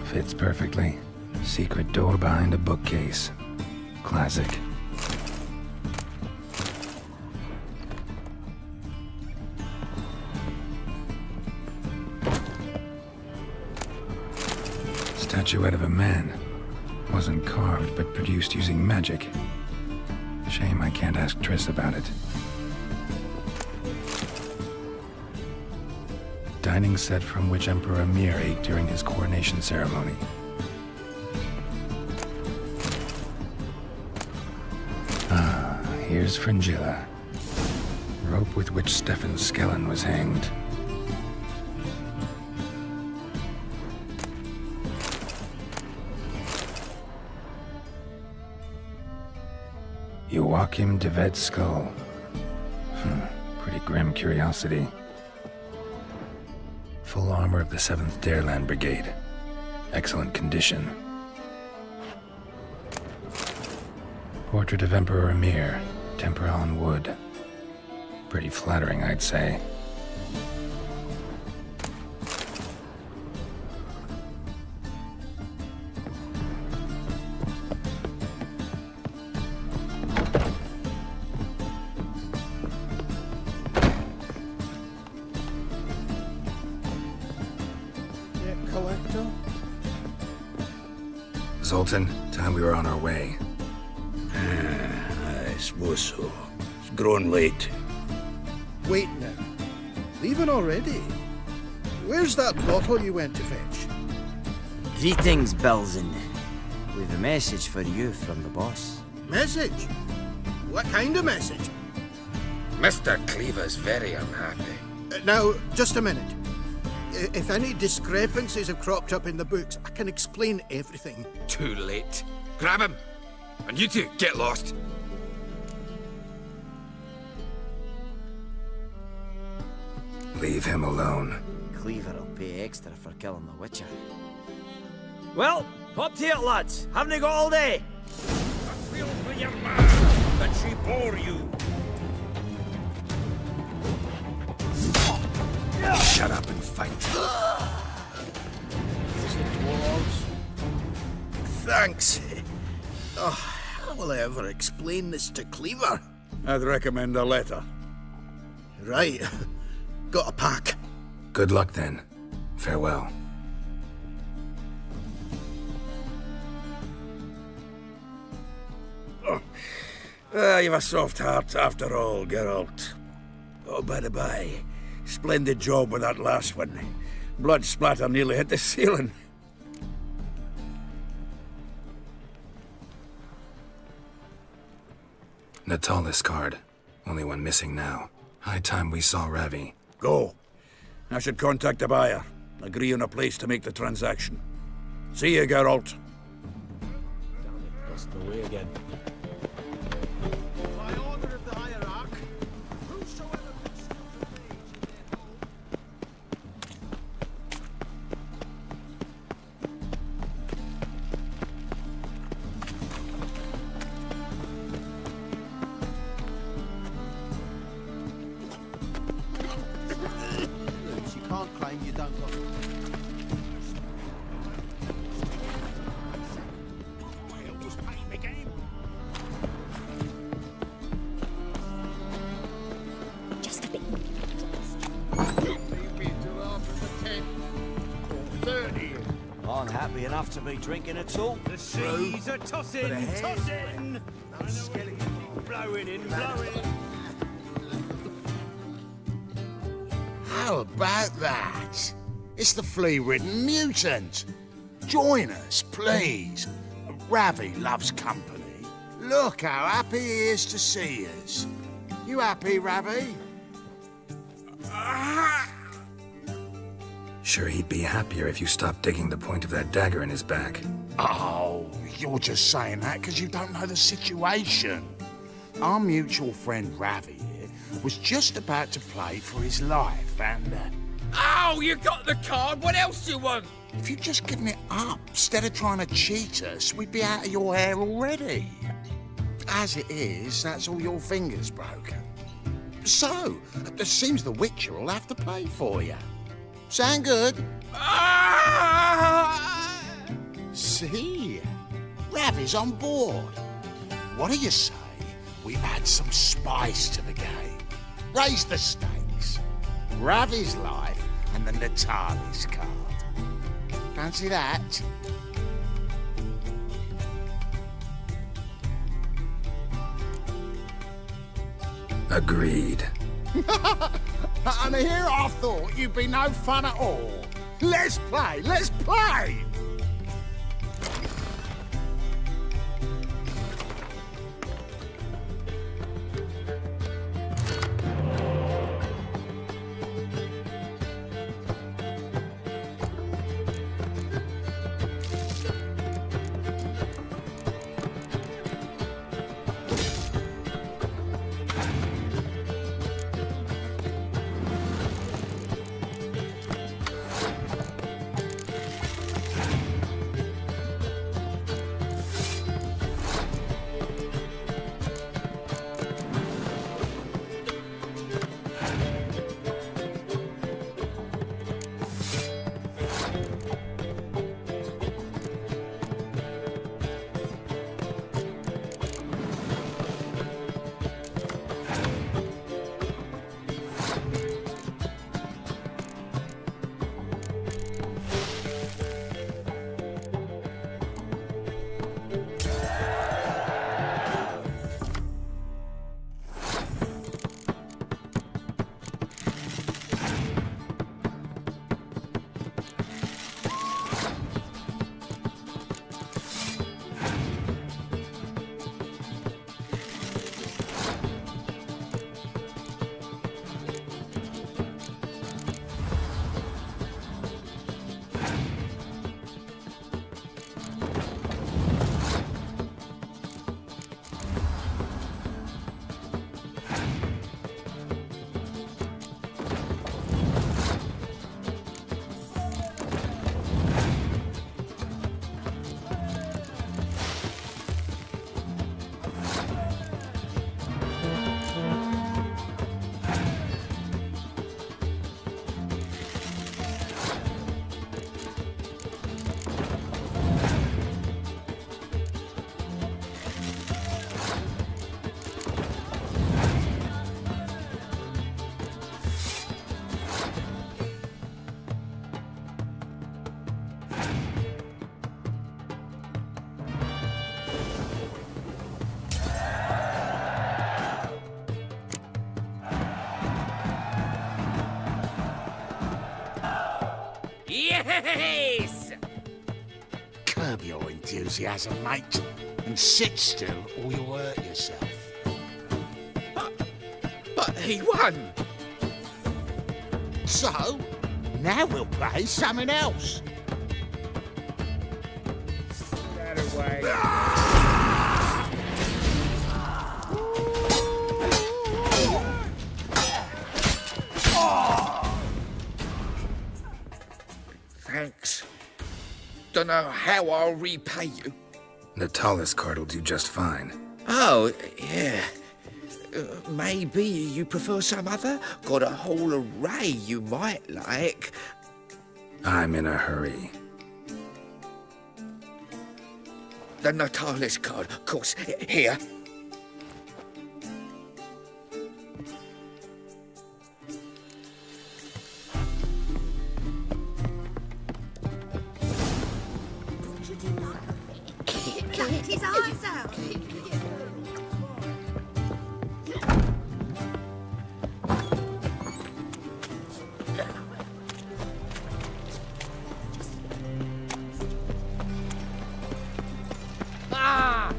Speaker 1: Fits perfectly. Secret door behind a bookcase. Classic. Statuette of a man. Wasn't carved, but produced using magic. Shame I can't ask Triss about it. Dining set from which Emperor Emir ate during his coronation ceremony. Ah, here's Fringilla. Rope with which Stefan Skellen was hanged. Joachim de Ved's skull. Pretty grim curiosity. Full armor of the 7th Dareland Brigade. Excellent condition. Portrait of Emperor Emir. Tempera on wood. Pretty flattering, I'd say. Zoltan, time we were on our way.
Speaker 13: I suppose so. It's grown late.
Speaker 10: Wait now. Leaving already? Where's that bottle you went to fetch?
Speaker 14: Greetings, Belzen. We've a message for you from the boss.
Speaker 10: Message? What kind of message?
Speaker 16: Mr. Cleaver's very unhappy.
Speaker 10: Now, just a minute. If any discrepancies have cropped up in the books, I can explain everything.
Speaker 16: Too late. Grab him! And you two, get lost!
Speaker 1: Leave him alone.
Speaker 14: Cleaver will pay extra for killing the Witcher. Well, up to it, lads. Haven't you got all day?
Speaker 13: I feel for your man that she bore you.
Speaker 1: Shut up and fight.
Speaker 10: It's the dwarves. Thanks. Oh, how will I ever explain this to Cleaver?
Speaker 13: I'd recommend a letter.
Speaker 10: Right. Got a pack.
Speaker 1: Good luck then. Farewell.
Speaker 13: You've a soft heart after all, Geralt. Oh, by the by, splendid job with that last one. Blood splatter nearly hit the ceiling.
Speaker 1: Natalis card. Only one missing now. High time we saw Ravi.
Speaker 13: Go. I should contact the buyer. Agree on a place to make the transaction. See you, Geralt.
Speaker 20: Lost the way again.
Speaker 10: By order of the hierarch, whosoever puts the you can't claim you don't got.
Speaker 4: Just a bit.
Speaker 14: be enough to be drinking at all.
Speaker 3: The seas are tossing, tossing! Blowing in, blowing in.
Speaker 10: How about that? It's the flea-ridden mutant. Join us, please. Ravi loves company. Look how happy he is to see us. You happy, Ravi?
Speaker 1: Sure, he'd be happier if you stopped digging the point of that dagger in his back.
Speaker 10: Oh, you're just saying that because you don't know the situation. Our mutual friend Ravi here was just about to play for his life and...
Speaker 16: Oh, you got the card! What else do you want?
Speaker 10: If you'd just given it up, instead of trying to cheat us, we'd be out of your hair already. As it is, that's all your fingers broken. So, it seems the Witcher will have to pay for you. Sound good? See? Ravi's on board. What do you say we add some spice to the game? Raise the stakes. Ravi's life and the Natalis card. Fancy that?
Speaker 1: Agreed.
Speaker 10: And here I thought you'd be no fun at all. Let's play, let's play!
Speaker 16: Yes!
Speaker 10: Curb your enthusiasm, mate, and sit still or you'll hurt yourself.
Speaker 16: But he won!
Speaker 10: So, now we'll play something else.
Speaker 5: That away.
Speaker 16: Thanks. Don't know how I'll repay you.
Speaker 1: Natalis card will do just fine.
Speaker 16: Oh, yeah. Maybe you prefer some other? Got a whole array you might like.
Speaker 1: I'm in a hurry.
Speaker 16: The Natalis card, of course. Here.
Speaker 18: gutted his eyes out.
Speaker 14: Ah!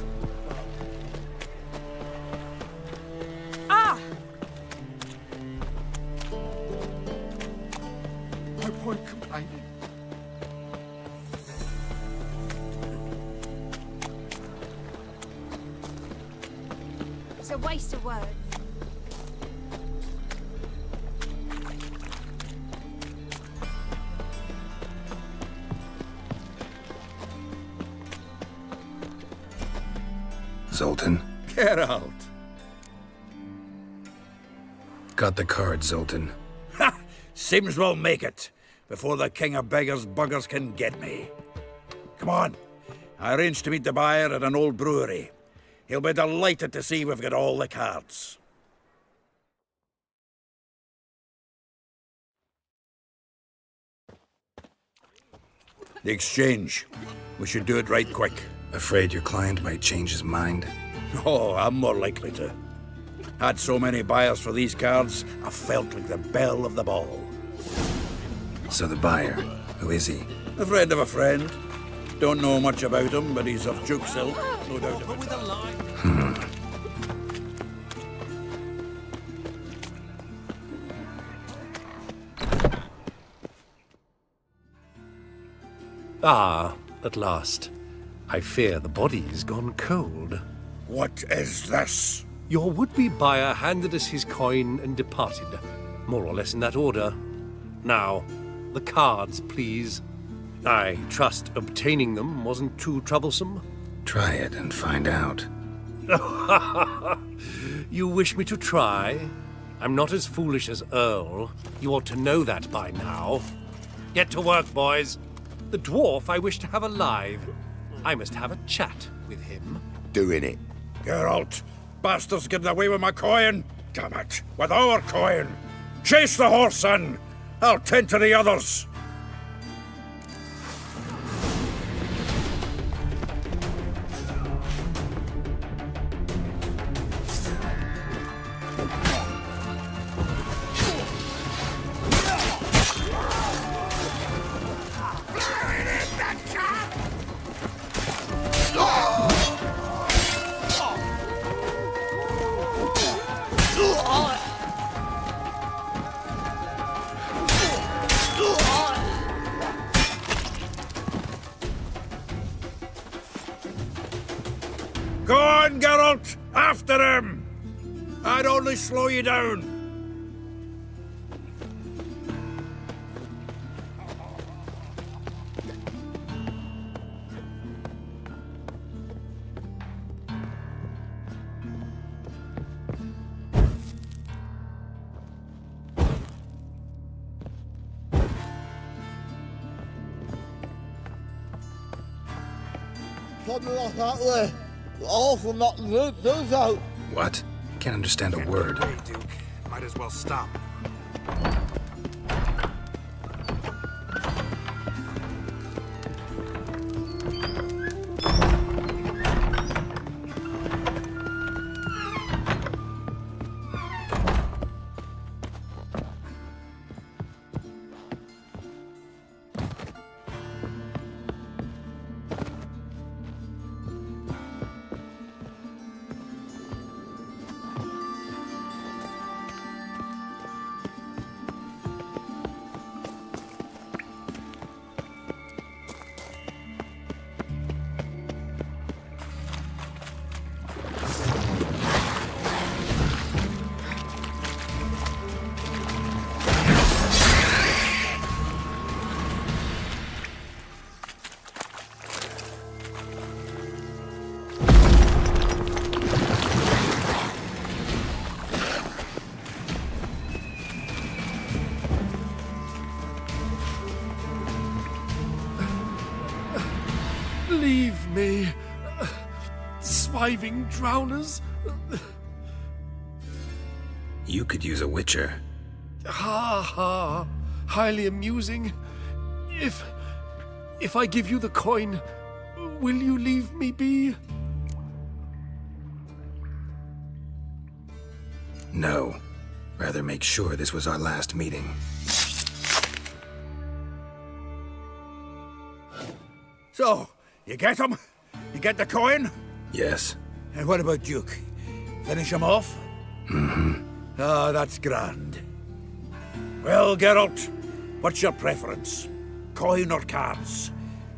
Speaker 14: Ah!
Speaker 15: No point complaining.
Speaker 11: It's a waste of words.
Speaker 1: Zoltan.
Speaker 13: Geralt.
Speaker 1: Got the card, Zoltan.
Speaker 13: Ha! Seems we'll make it, before the king of beggars buggers can get me. Come on. I arranged to meet the buyer at an old brewery. He'll be delighted to see we've got all the cards. The exchange. We should do it right quick.
Speaker 1: Afraid your client might change his mind?
Speaker 13: Oh, I'm more likely to. Had so many buyers for these cards, I felt like the belle of the ball.
Speaker 1: So the buyer, who is he?
Speaker 13: A friend of a friend. Don't know much about him, but he's of Duke's ilk, no doubt about it.
Speaker 7: Ah, at last. I fear the body's gone cold.
Speaker 13: What is this?
Speaker 7: Your would-be buyer handed us his coin and departed, more or less in that order. Now, the cards, please. I trust obtaining them wasn't too troublesome.
Speaker 1: Try it and find out.
Speaker 7: You wish me to try? I'm not as foolish as Earl. You ought to know that by now. Get to work, boys. The dwarf I wish to have alive. I must have a chat with him.
Speaker 13: Doing it. Geralt, bastards getting away with my coin. Damn it, with our coin. Chase the horse, son. I'll tend to the others. Go on, Geralt! After him! I'd only slow you down.
Speaker 10: Something like that way. Awful not to do so.
Speaker 1: What? Can't understand a word.
Speaker 21: Hey, Duke. Might as well stop.
Speaker 23: Leave me, swiving drowners.
Speaker 1: You could use a witcher.
Speaker 23: Ha ha, highly amusing. If I give you the coin, Will you leave me be?
Speaker 1: No. Rather make sure this was our last meeting.
Speaker 10: So, you get him? You get the coin?
Speaker 1: Yes.
Speaker 10: And what about Duke? Finish him off?
Speaker 1: Mm-hmm.
Speaker 10: Ah, that's grand. Well, Geralt, what's your preference? Coin or cards?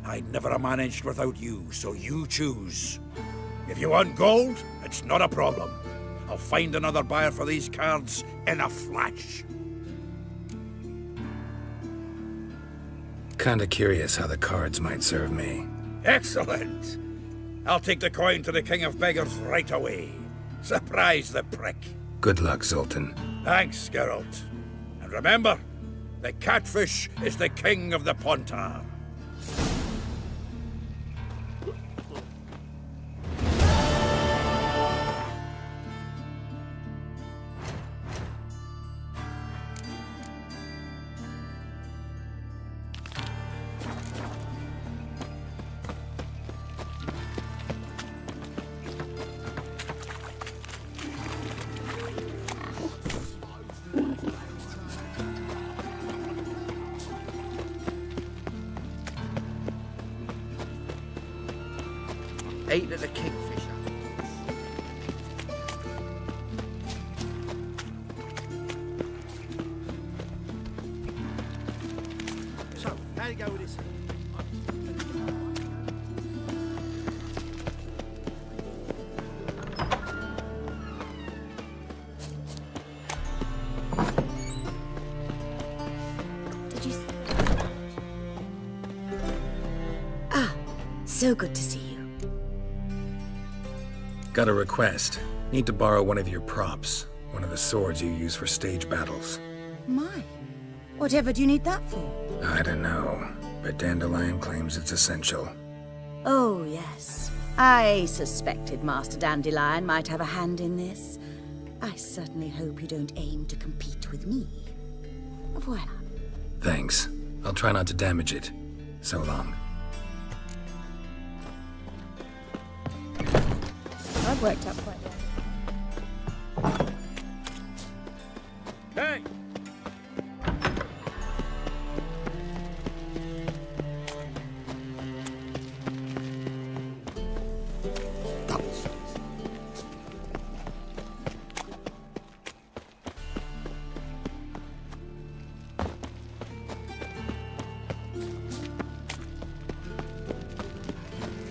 Speaker 10: I'd never have managed without you, so you choose. If you want gold, it's not a problem. I'll find another buyer for these cards in a flash.
Speaker 1: Kinda curious how the cards might serve me.
Speaker 10: Excellent! I'll take the coin to the King of Beggars right away. Surprise the prick.
Speaker 1: Good luck, Zoltan.
Speaker 10: Thanks, Geralt. And remember, the catfish is the king of the Pontar.
Speaker 16: Ate at the kingfisher.
Speaker 10: So, how do you go with this?
Speaker 4: Did you... Ah, so good to see you.
Speaker 1: Got a request. Need to borrow one of your props. One of the swords you use for stage battles.
Speaker 4: My, whatever do you need that for?
Speaker 1: I don't know, but Dandelion claims it's essential.
Speaker 4: Oh, yes. I suspected Master Dandelion might have a hand in this. I certainly hope you don't aim to compete with me. Voilà.
Speaker 1: Thanks. I'll try not to damage it. So long.
Speaker 9: I've worked out quite well.
Speaker 10: Hey!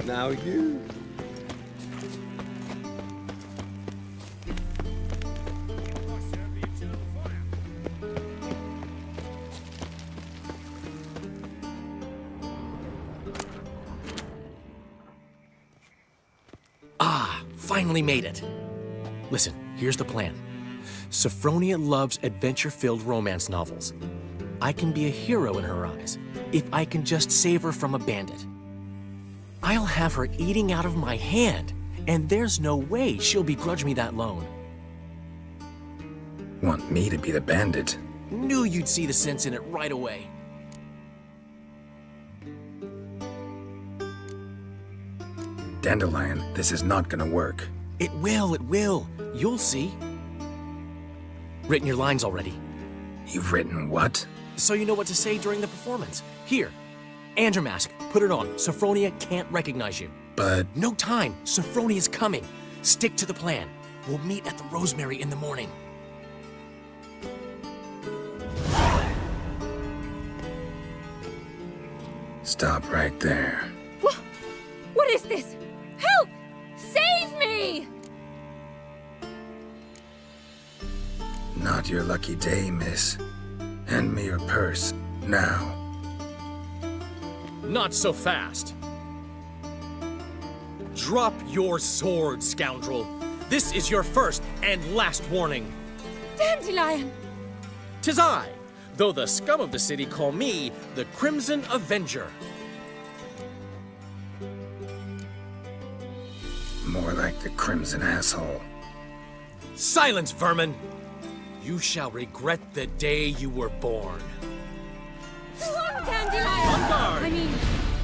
Speaker 7: Now you.
Speaker 20: Finally made it. Listen, here's the plan. Sophronia loves adventure-filled romance novels. I can be a hero in her eyes if I can just save her from a bandit. I'll have her eating out of my hand, and there's no way she'll begrudge me that loan.
Speaker 1: Want me to be the bandit?
Speaker 20: Knew you'd see the sense in it right away.
Speaker 1: Dandelion, this is not gonna work.
Speaker 20: It will, it will. You'll see. Written your lines already.
Speaker 1: You've written what?
Speaker 20: So you know what to say during the performance. Here, and your mask. Put it on. Sophronia can't recognize you.
Speaker 1: But...
Speaker 20: No time. Sophronia's coming. Stick to the plan. We'll meet at the Rosemary in the morning.
Speaker 1: Stop right there.
Speaker 2: What is this? Help! Save me!
Speaker 1: Not your lucky day, miss. Hand me your purse, now.
Speaker 20: Not so fast. Drop your sword, scoundrel. This is your first and last warning.
Speaker 2: Dandelion!
Speaker 20: 'Tis I, though the scum of the city call me the Crimson Avenger.
Speaker 1: More like the Crimson Asshole.
Speaker 20: Silence, vermin! You shall regret the day you were born.
Speaker 2: Dandelion!
Speaker 20: On guard!
Speaker 2: I mean,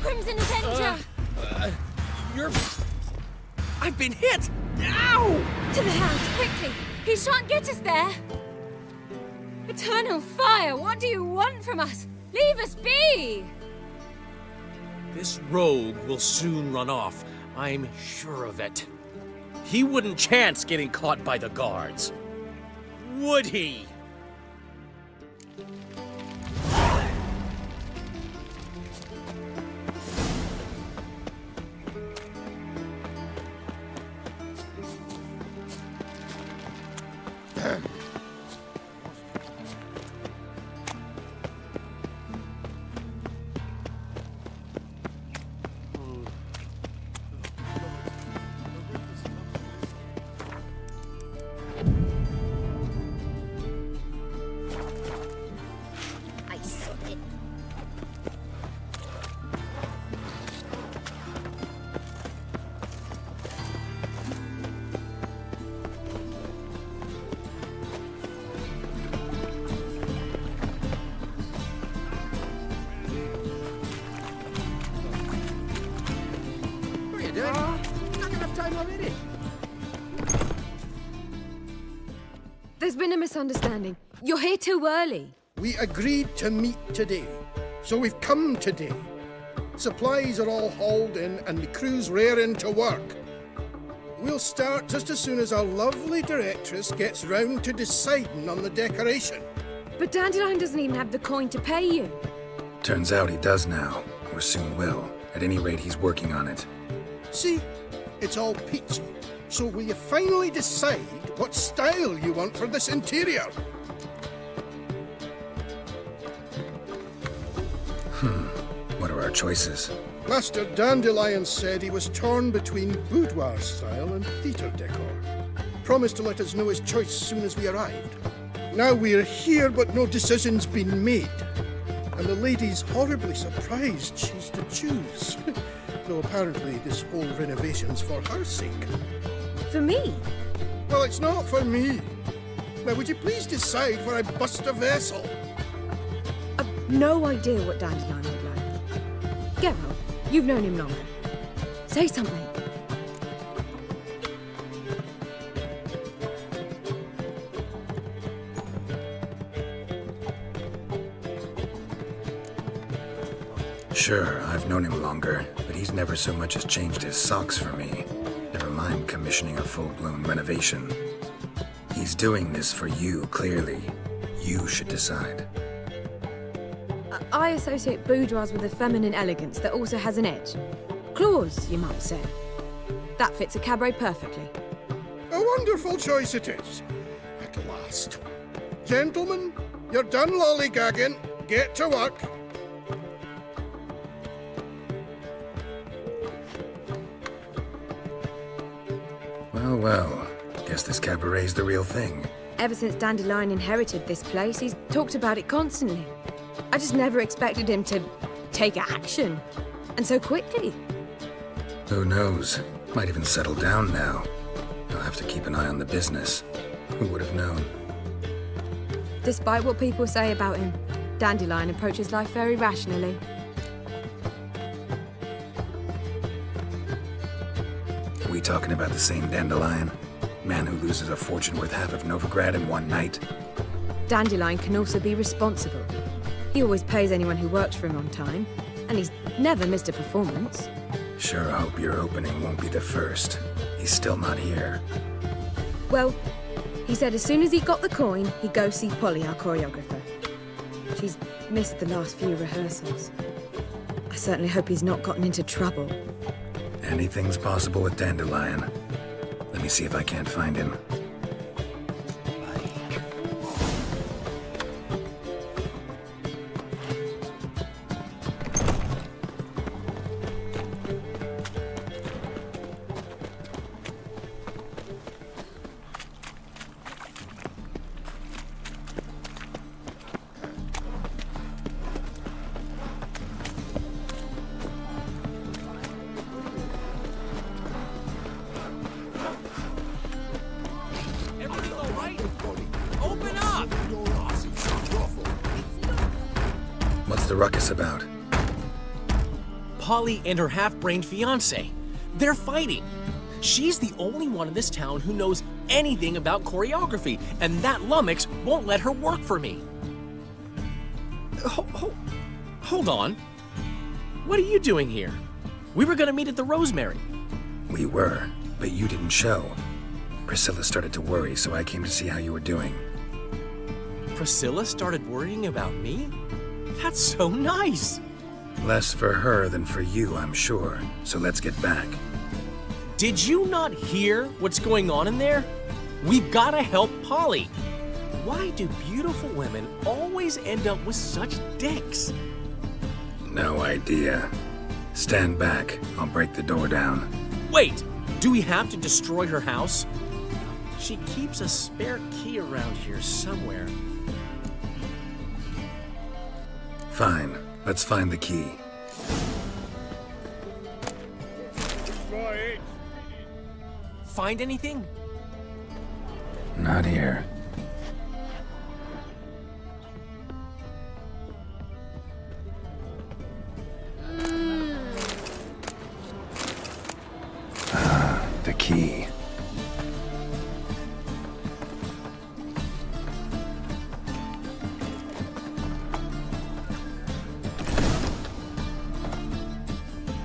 Speaker 2: Crimson Avenger!
Speaker 20: I've been hit! Ow!
Speaker 9: To the house, quickly! He shan't get us there! Eternal fire, what do you want from us? Leave us be!
Speaker 20: This rogue will soon run off. I'm sure of it. He wouldn't chance getting caught by the guards. Would he?
Speaker 2: There's been a misunderstanding. You're here too early.
Speaker 6: We agreed to meet today, so we've come today. Supplies are all hauled in and the crew's raring to work. We'll start just as soon as our lovely directress gets round to deciding on the decoration.
Speaker 2: But Dandelion doesn't even have the coin to pay you.
Speaker 1: Turns out he does now, or soon will. At any rate, he's working on it.
Speaker 6: See? It's all peachy. So will you finally decide what style you want for this interior?
Speaker 1: What are our choices?
Speaker 6: Master Dandelion said he was torn between boudoir style and theatre decor. Promised to let us know his choice as soon as we arrived. Now we're here, but no decision's been made. And the lady's horribly surprised she's to choose. Though apparently this whole renovation's for her sake.
Speaker 2: For me?
Speaker 6: Well, it's not for me. Now, would you please decide where I bust a vessel?
Speaker 2: I've no idea what Dandelion would like. Geralt, you've known him longer. Say something.
Speaker 1: Sure, I've known him longer, but he's never so much as changed his socks for me. Never mind commissioning a full-blown renovation. He's doing this for you, clearly. You should decide.
Speaker 2: I associate boudoirs with a feminine elegance that also has an edge. Claws, you might say. That fits a cabaret perfectly.
Speaker 6: A wonderful choice it is. At last. Gentlemen, you're done lollygagging. Get to work.
Speaker 1: Well, guess this cabaret's the real thing.
Speaker 2: Ever since Dandelion inherited this place, he's talked about it constantly. I just never expected him to take action. And so quickly.
Speaker 1: Who knows? Might even settle down now. He'll have to keep an eye on the business. Who would have known?
Speaker 2: Despite what people say about him, Dandelion approaches life very rationally.
Speaker 1: We talking about the same Dandelion? Man who loses a fortune worth half of Novigrad in one night?
Speaker 2: Dandelion can also be responsible. He always pays anyone who works for him on time, and he's never missed a performance.
Speaker 1: Sure hope your opening won't be the first. He's still not here.
Speaker 2: Well, he said as soon as he got the coin, he'd go see Polly, our choreographer. She's missed the last few rehearsals. I certainly hope he's not gotten into trouble.
Speaker 1: Anything's possible with Dandelion. Let me see if I can't find him. What's the ruckus about?
Speaker 20: Polly and her half-brained fiancé. They're fighting. She's the only one in this town who knows anything about choreography, and that lummox won't let her work for me. Hold on. What are you doing here? We were gonna meet at the Rosemary.
Speaker 1: We were, but you didn't show. Priscilla started to worry, so I came to see how you were doing.
Speaker 20: Priscilla started worrying about me? That's so nice.
Speaker 1: Less for her than for you, I'm sure. So let's get back.
Speaker 20: Did you not hear what's going on in there? We've gotta help Polly. Why do beautiful women always end up with such dicks?
Speaker 1: No idea. Stand back. I'll break the door down.
Speaker 20: Wait! Do we have to destroy her house? She keeps a spare key around here somewhere.
Speaker 1: Fine. Let's find the key.
Speaker 20: Find anything?
Speaker 1: Not here. The key.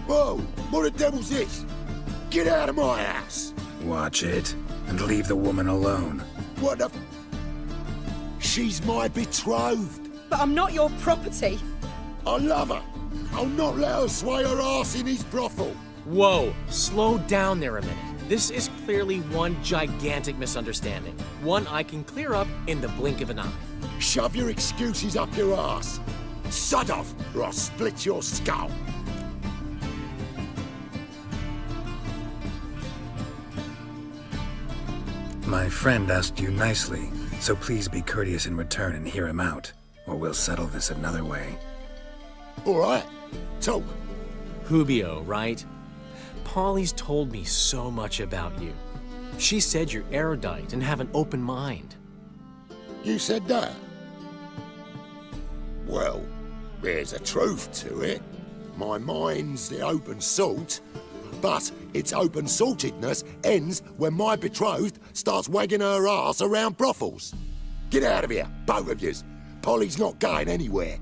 Speaker 10: Whoa! What the devil's this? Get out of my house!
Speaker 1: Watch it, and leave the woman alone.
Speaker 10: What the... She's my betrothed.
Speaker 9: But I'm not your property.
Speaker 10: I love her. I'll not let her sway her ass in his brothel.
Speaker 20: Whoa, slow down there a minute. This is clearly one gigantic misunderstanding. One I can clear up in the blink of an eye.
Speaker 10: Shove your excuses up your ass. Sod off, or I'll split your skull.
Speaker 1: My friend asked you nicely, so please be courteous in return and hear him out, or we'll settle this another way.
Speaker 10: All right, talk.
Speaker 20: Hubio, right? Polly's told me so much about you. She said you're erudite and have an open mind.
Speaker 10: You said that? Well, there's a truth to it. My mind's the open salt, but its open saltedness ends when my betrothed starts wagging her ass around brothels. Get out of here, both of yous. Polly's not going anywhere.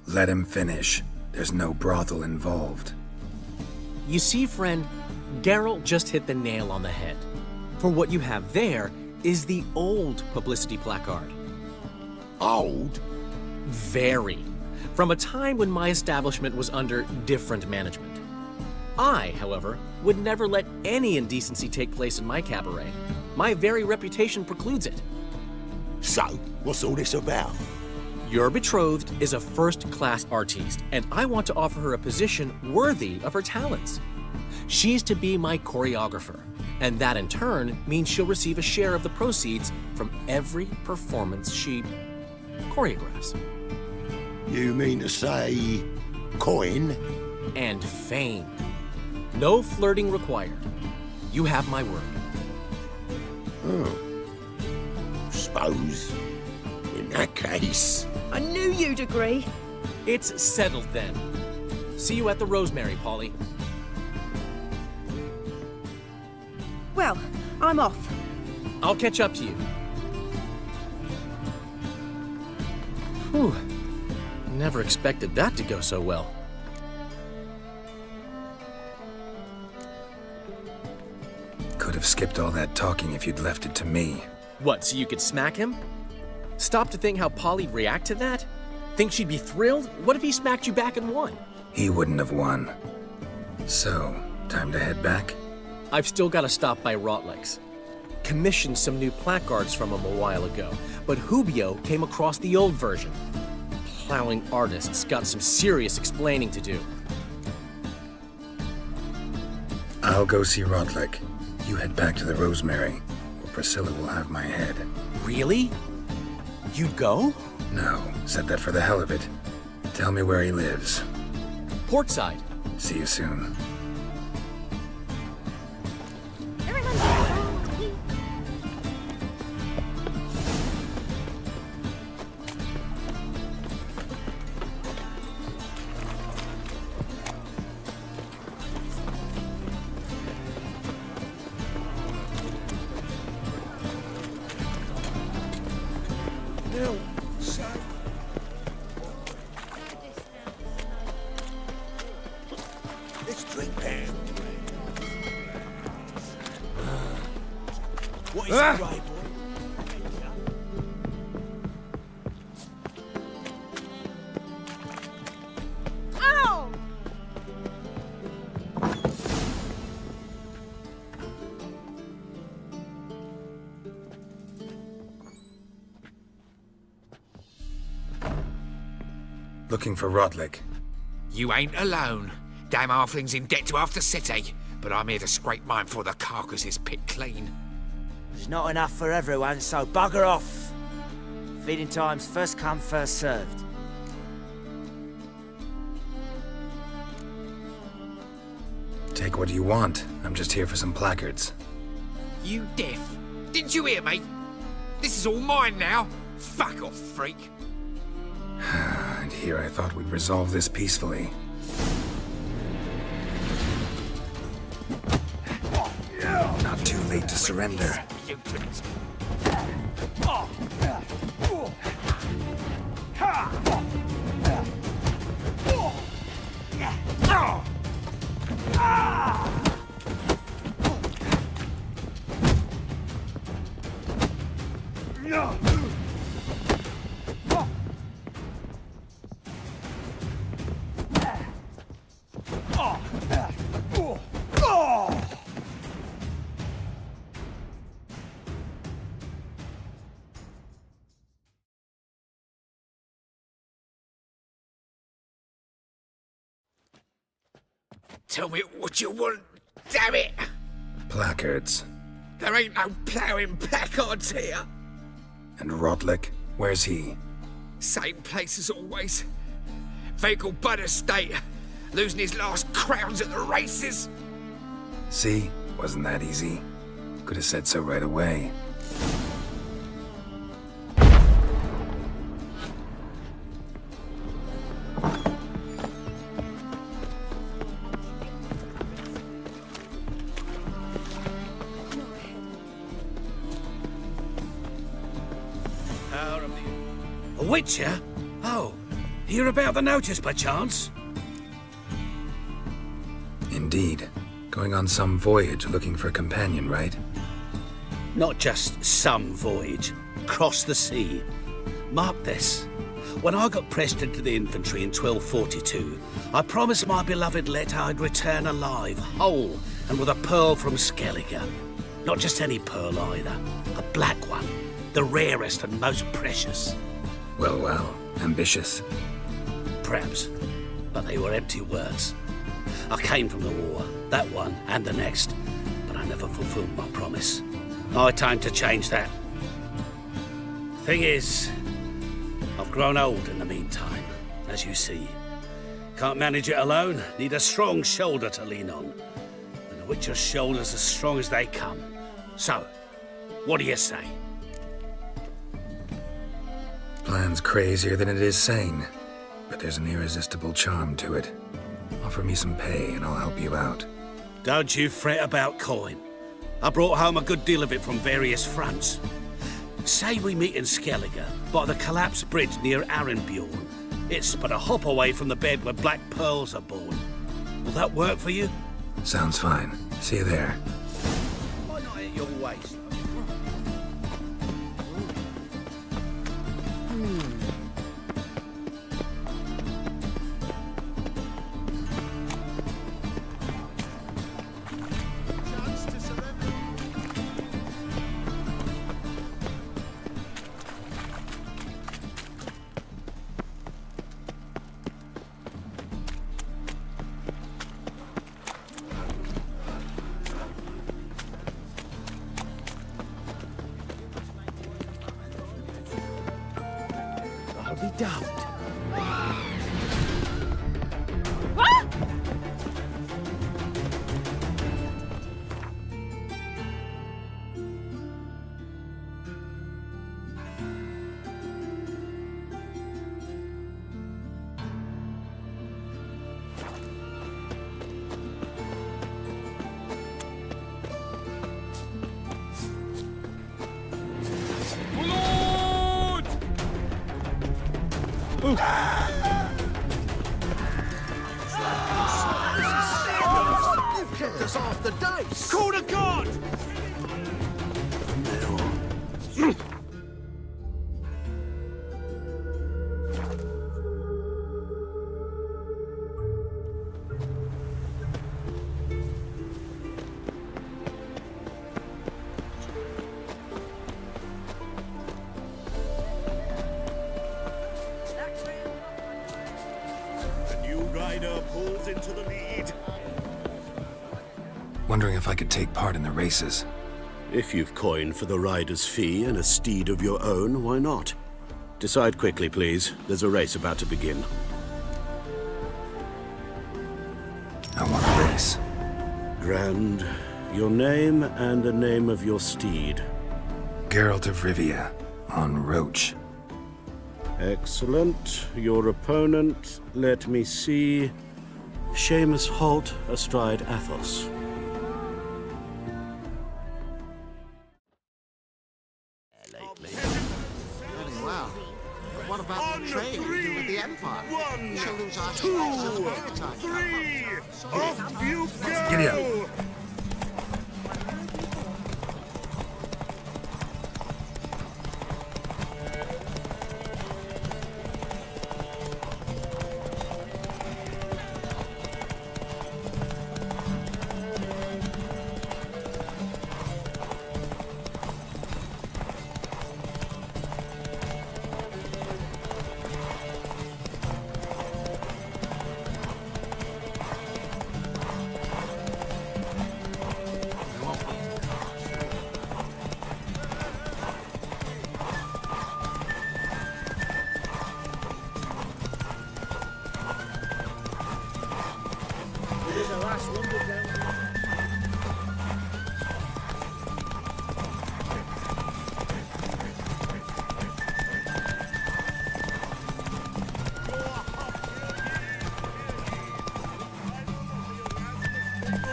Speaker 1: Let him finish. There's no brothel involved.
Speaker 20: You see, friend, Geralt just hit the nail on the head. For what you have there is the old publicity placard.
Speaker 10: Old?
Speaker 20: Very. From a time when my establishment was under different management. I, however, would never let any indecency take place in my cabaret. My very reputation precludes it.
Speaker 10: So, what's all this about?
Speaker 20: Your betrothed is a first-class artiste, and I want to offer her a position worthy of her talents. She's to be my choreographer, and that in turn means she'll receive a share of the proceeds from every performance she choreographs.
Speaker 10: You mean to say coin?
Speaker 20: And fame. No flirting required. You have my word.
Speaker 10: Suppose. In that case...
Speaker 9: I knew you'd agree.
Speaker 20: It's settled then. See you at the Rosemary, Polly.
Speaker 9: Well, I'm off.
Speaker 20: I'll catch up to you. Whew. Never expected that to go so well.
Speaker 1: Could have skipped all that talking if you'd left it to me.
Speaker 20: What, so you could smack him? Stop to think how Polly'd react to that? Think she'd be thrilled? What if he smacked you back and won?
Speaker 1: He wouldn't have won. So, time to head back?
Speaker 20: I've still got to stop by Rotlick's. Commissioned some new placards from him a while ago, but Hubio came across the old version. Plowing artists got some serious explaining to do.
Speaker 1: I'll go see Rotlick. You head back to the Rosemary, or Priscilla will have my head.
Speaker 20: Really? You'd go?
Speaker 1: No, said that for the hell of it. Tell me where he lives.
Speaker 20: Portside.
Speaker 1: See you soon.
Speaker 10: Let's drink there. What is it, right, boy?
Speaker 11: Ow!
Speaker 1: Looking for Rodlick.
Speaker 16: You ain't alone. Damn halfling's in debt to half the city, but I'm here to scrape mine before the carcass is picked clean.
Speaker 14: There's not enough for everyone, so bugger off. Feeding time's first come, first served.
Speaker 1: Take what you want. I'm just here for some placards.
Speaker 16: You deaf? Didn't you hear me? This is all mine now. Fuck off, freak.
Speaker 1: And here I thought we'd resolve this peacefully. Not too late to surrender.
Speaker 16: Tell me what you want, damn it!
Speaker 1: Placards.
Speaker 16: There ain't no ploughing placards here.
Speaker 1: And Rodlick, where's he?
Speaker 16: Same place as always. Vehicle Bud Estate, losing his last crowns at the races.
Speaker 1: See? Wasn't that easy? Could have said so right away.
Speaker 13: A witcher? Oh, hear about the notice by chance?
Speaker 1: Indeed. Going on some voyage looking for a companion, right?
Speaker 13: Not just some voyage. Cross the sea. Mark this. When I got pressed into the infantry in 1242, I promised my beloved Let I'd return alive, whole, and with a pearl from Skellige. Not just any pearl either. A black one. The rarest and most precious.
Speaker 1: Well, well. Ambitious.
Speaker 13: Perhaps. But they were empty words. I came from the war, that one and the next, but I never fulfilled my promise. High time to change that. Thing is, I've grown old in the meantime, as you see. Can't manage it alone, need a strong shoulder to lean on. And the Witcher's shoulder's as strong as they come. So, what do you say?
Speaker 1: Plan's crazier than it is sane, but there's an irresistible charm to it. Offer me some pay and I'll help you out.
Speaker 13: Don't you fret about coin. I brought home a good deal of it from various fronts. Say we meet in Skellige, by the collapsed bridge near Arenbjorn. It's but a hop away from the bed where black pearls are born. Will that work for you?
Speaker 1: Sounds fine. See you there.
Speaker 13: Why not at your waist?
Speaker 14: I'll be damned.
Speaker 8: knocked us off the dice!
Speaker 14: Call to God!
Speaker 18: Pulls into the lead.
Speaker 1: Wondering if I could take part in the races.
Speaker 18: If you've coin for the rider's fee and a steed of your own, why not? Decide quickly, please. There's a race about to begin.
Speaker 1: I want a race.
Speaker 18: Grand. Your name and the name of your steed.
Speaker 1: Geralt of Rivia, on Roach.
Speaker 18: Excellent. Your opponent, let me see. Seamus Holt, astride Athos.
Speaker 8: Very well. What about the trade we do with the Empire? We shall lose our shares of the maritime.
Speaker 18: 3! Off you go!
Speaker 1: Giddy up.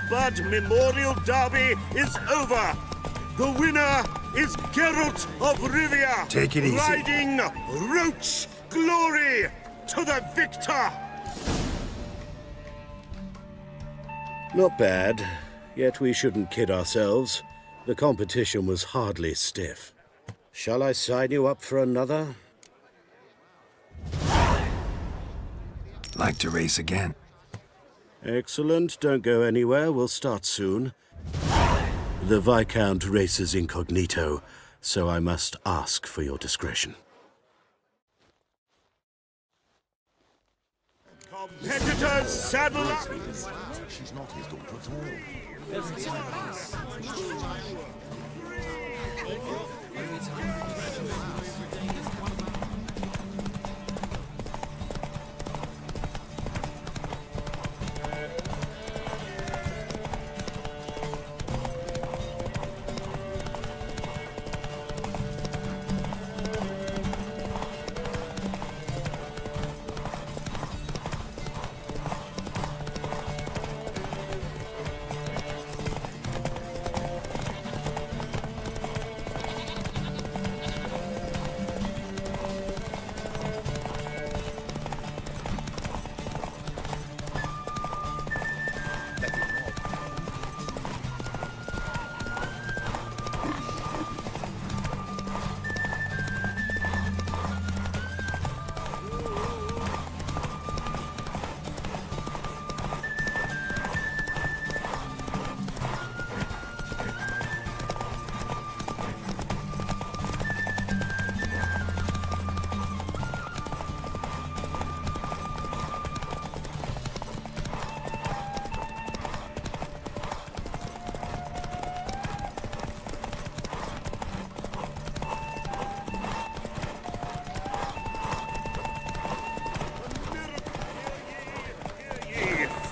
Speaker 18: But Memorial Derby is over. The winner is Geralt of Rivia.
Speaker 1: Take it easy.
Speaker 18: Riding Roach glory to the victor. Not bad. Yet we shouldn't kid ourselves. The competition was hardly stiff. Shall I sign you up for another?
Speaker 1: Like to race again.
Speaker 18: Excellent. Don't go anywhere. We'll start soon. The Viscount races incognito, so I must ask for your discretion. Competitors, saddle up!
Speaker 8: She's not his daughter at all.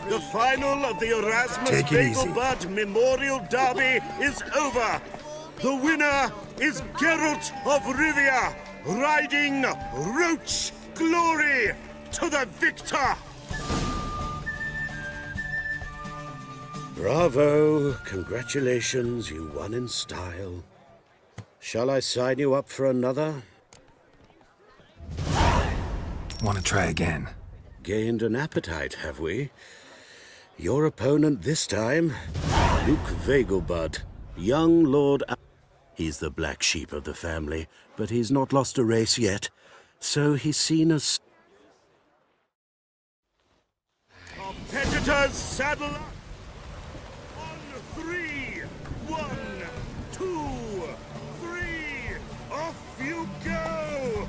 Speaker 18: The final of the Erasmus Beaglebud Memorial Derby is over. The winner is Geralt of Rivia, riding Roach glory to the victor. Bravo. Congratulations, you won in style. Shall I sign you up for another?
Speaker 1: Want to try again?
Speaker 18: Gained an appetite, have we? Your opponent this time Luke Vegelbud, young Lord... He's the black sheep of the family, but he's not lost a race yet, so he's seen as...
Speaker 17: Competitors, saddle up! On 3! 1, 2, 3! Off you go!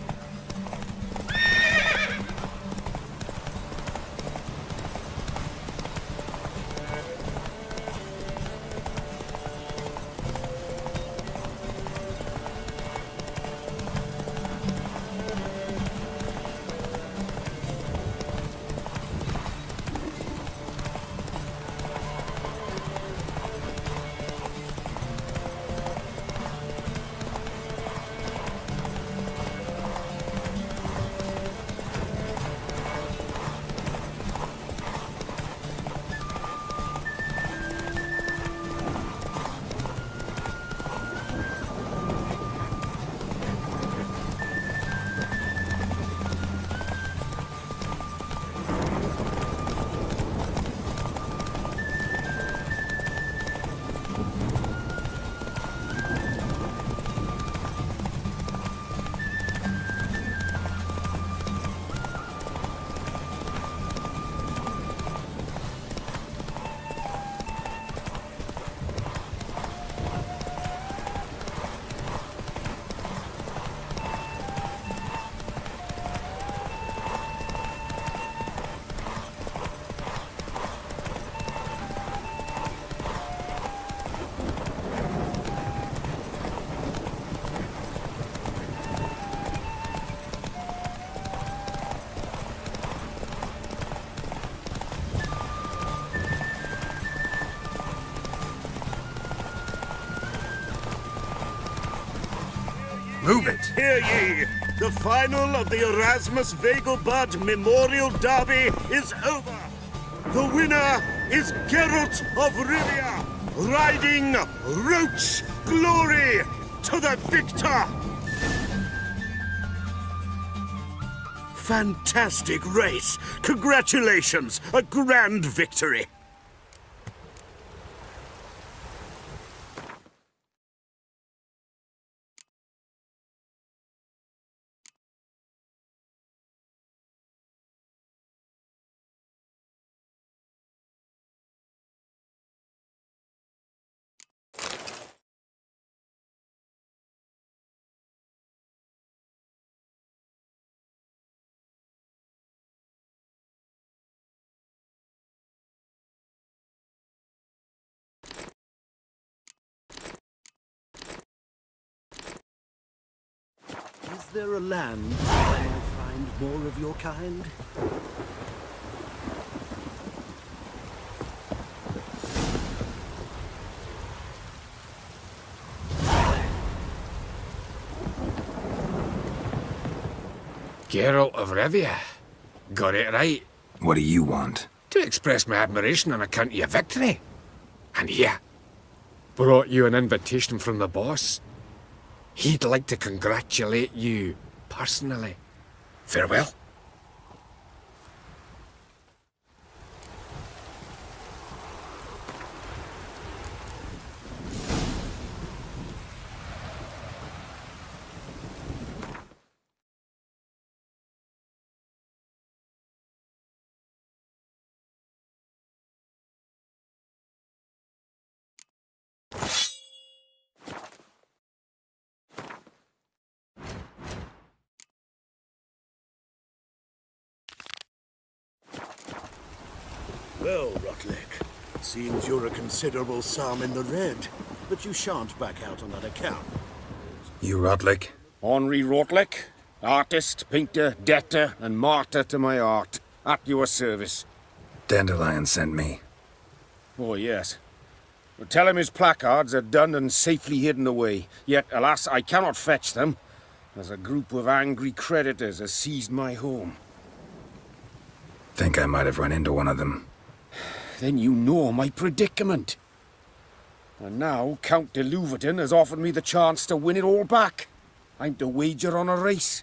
Speaker 13: Move it!
Speaker 17: Hear ye! The final of the Erasmus Vegelbud Memorial Derby is over! The winner is Geralt of Rivia, riding Roach Glory to the victor!
Speaker 18: Fantastic race! Congratulations! A grand victory! Is there a land where I might find more of your kind?
Speaker 19: Geralt of Rivia. Got it right.
Speaker 1: What do you want?
Speaker 19: To express my admiration on account of your victory. And here, brought you an invitation from the boss. He'd like to congratulate you, personally. Farewell.
Speaker 18: Well, Rotlick, seems you're a considerable psalm in the red, but you shan't back out on that account.
Speaker 1: You Rotlick?
Speaker 14: Henri Rotlick, artist, painter, debtor, and martyr to my art, at your service.
Speaker 1: Dandelion sent me.
Speaker 14: Oh, yes. Well, tell him his placards are done and safely hidden away, yet, alas, I cannot fetch them, as a group of angry creditors has seized my home.
Speaker 1: Think I might have run into one of them.
Speaker 14: Then you know my predicament. And now Count de Louverton has offered me the chance to win it all back. I'm to wager on a race.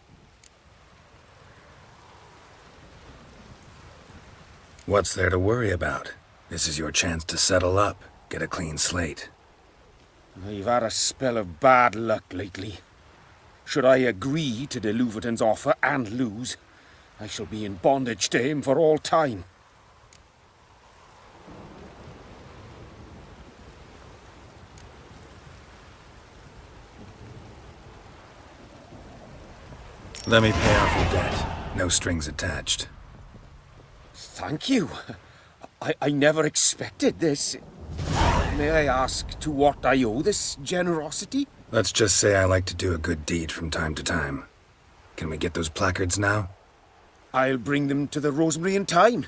Speaker 1: What's there to worry about? This is your chance to settle up, get a clean slate.
Speaker 14: I've had a spell of bad luck lately. Should I agree to de Louverton's offer and lose, I shall be in bondage to him for all time.
Speaker 1: Let me pay off your debt. No strings attached.
Speaker 14: Thank you. I never expected this. May I ask to what I owe this generosity?
Speaker 1: Let's just say I like to do a good deed from time to time. Can we get those placards now?
Speaker 14: I'll bring them to the Rosemary in time,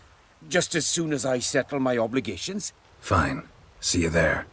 Speaker 14: just as soon as I settle my obligations.
Speaker 1: Fine. See you there.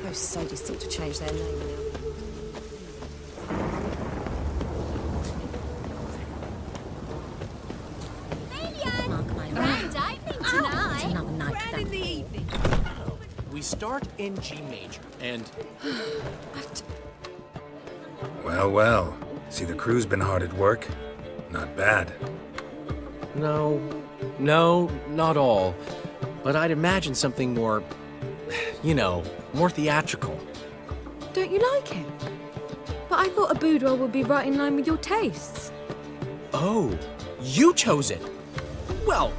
Speaker 2: Those sadists ought to change their name now.
Speaker 20: We start in G major, and...
Speaker 1: Well, well. See, the crew's been hard at work. Not bad.
Speaker 20: No, not all. But I'd imagine something more, you know, more theatrical.
Speaker 2: Don't you like him? But I thought a boudoir would be right in line with your tastes.
Speaker 20: Oh, you chose it. Well,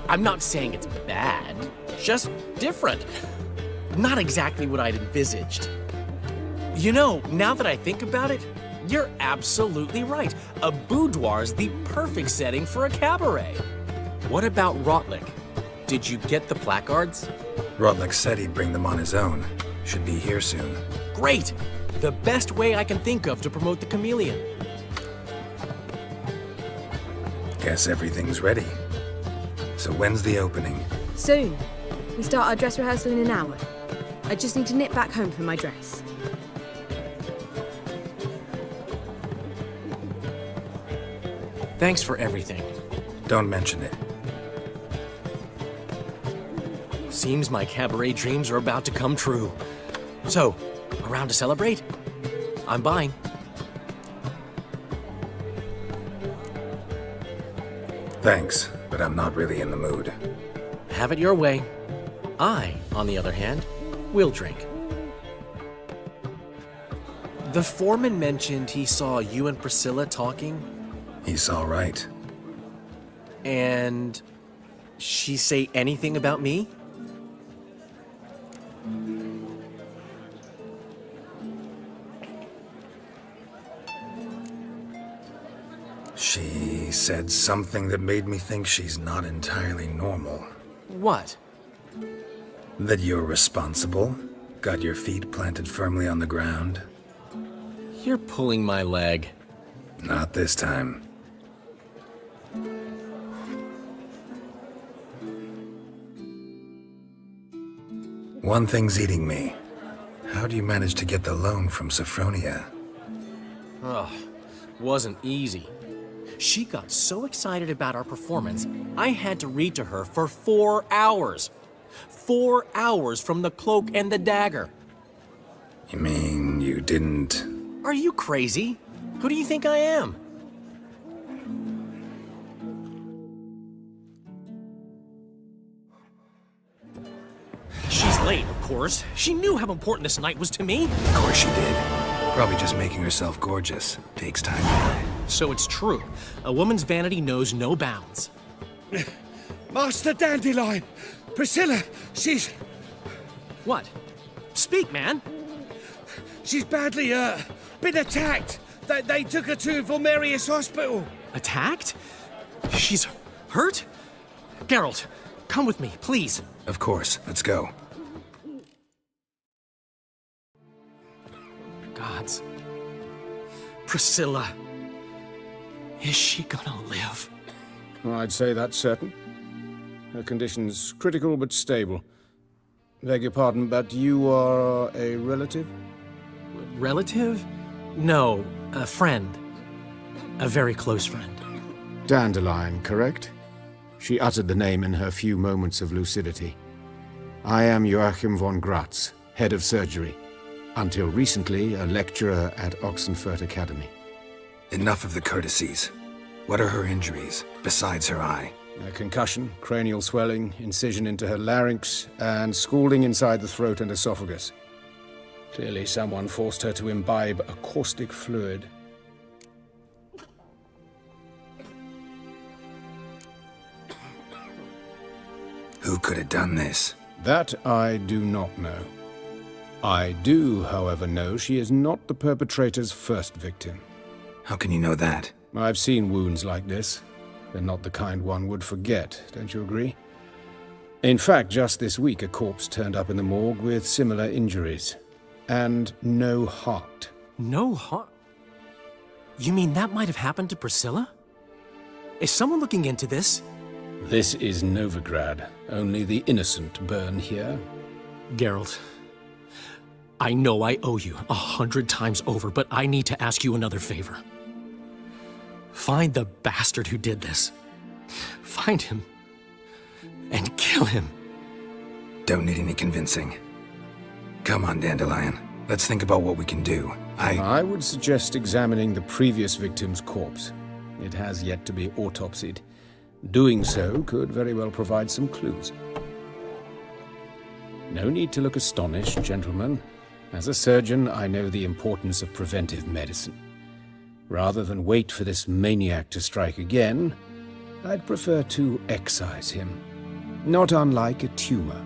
Speaker 20: I'm not saying it's bad, just different. Not exactly what I'd envisaged. You know, now that I think about it, you're absolutely right. A boudoir's the perfect setting for a cabaret. What about Rotlick? Did you get the placards?
Speaker 1: Rotlick said he'd bring them on his own. Should be here soon.
Speaker 20: Great! The best way I can think of to promote the chameleon.
Speaker 1: Guess everything's ready. So when's the opening?
Speaker 2: Soon. We start our dress rehearsal in an hour. I just need to nip back home for my dress.
Speaker 20: Thanks for everything.
Speaker 1: Don't mention it.
Speaker 20: Seems my cabaret dreams are about to come true. So, around to celebrate? I'm buying.
Speaker 1: Thanks, but I'm not really in the mood.
Speaker 20: Have it your way. I, on the other hand, will drink. The foreman mentioned he saw you and Priscilla talking.
Speaker 1: He's all right.
Speaker 20: And she say anything about me?
Speaker 1: She said something that made me think she's not entirely normal.
Speaker 20: What?
Speaker 1: That you're responsible, got your feet planted firmly on the ground.
Speaker 20: You're pulling my leg.
Speaker 1: Not this time. One thing's eating me. How do you manage to get the loan from Sophronia?
Speaker 20: Ugh, wasn't easy. She got so excited about our performance, I had to read to her for 4 hours. 4 hours from the Cloak and the Dagger.
Speaker 1: You mean you didn't...
Speaker 20: Are you crazy? Who do you think I am? She's late, of course. She knew how important this night was to me.
Speaker 1: Of course she did. Probably just making herself gorgeous. Takes time, you know.
Speaker 20: So it's true. A woman's vanity knows no bounds.
Speaker 17: Master Dandelion! Priscilla, she's...
Speaker 20: What? Speak, man.
Speaker 17: She's badly, been attacked. They took her to Vulmerius Hospital.
Speaker 20: Attacked? She's hurt? Geralt, come with me, please.
Speaker 1: Of course. Let's go.
Speaker 20: Gods. Priscilla. Is she gonna live?
Speaker 14: I'd say that's certain. Her condition's critical but stable. Beg your pardon, but you are a relative?
Speaker 20: Relative? No, a friend. A very close friend.
Speaker 14: Dandelion, correct? She uttered the name in her few moments of lucidity. I am Joachim von Gratz, head of surgery. Until recently, a lecturer at Oxenfurt Academy.
Speaker 1: Enough of the courtesies. What are her injuries, besides her eye?
Speaker 14: A concussion, cranial swelling, incision into her larynx, and scalding inside the throat and esophagus. Clearly someone forced her to imbibe a caustic fluid.
Speaker 1: Who could have done this?
Speaker 14: That I do not know. I do, however, know she is not the perpetrator's first victim.
Speaker 1: How can you know that?
Speaker 14: I've seen wounds like this. They're not the kind one would forget, don't you agree? In fact, just this week a corpse turned up in the morgue with similar injuries. And no heart.
Speaker 20: No heart? You mean that might have happened to Priscilla? Is someone looking into this?
Speaker 14: This is Novigrad. Only the innocent burn here.
Speaker 20: Geralt, I know I owe you 100 times over, but I need to ask you another favor. Find the bastard who did this. Find him. And kill him.
Speaker 1: Don't need any convincing. Come on, Dandelion. Let's think about what we can do.
Speaker 14: I would suggest examining the previous victim's corpse. It has yet to be autopsied. Doing so could very well provide some clues. No need to look astonished, gentlemen. As a surgeon, I know the importance of preventive medicine. Rather than wait for this maniac to strike again, I'd prefer to excise him. Not unlike a tumor.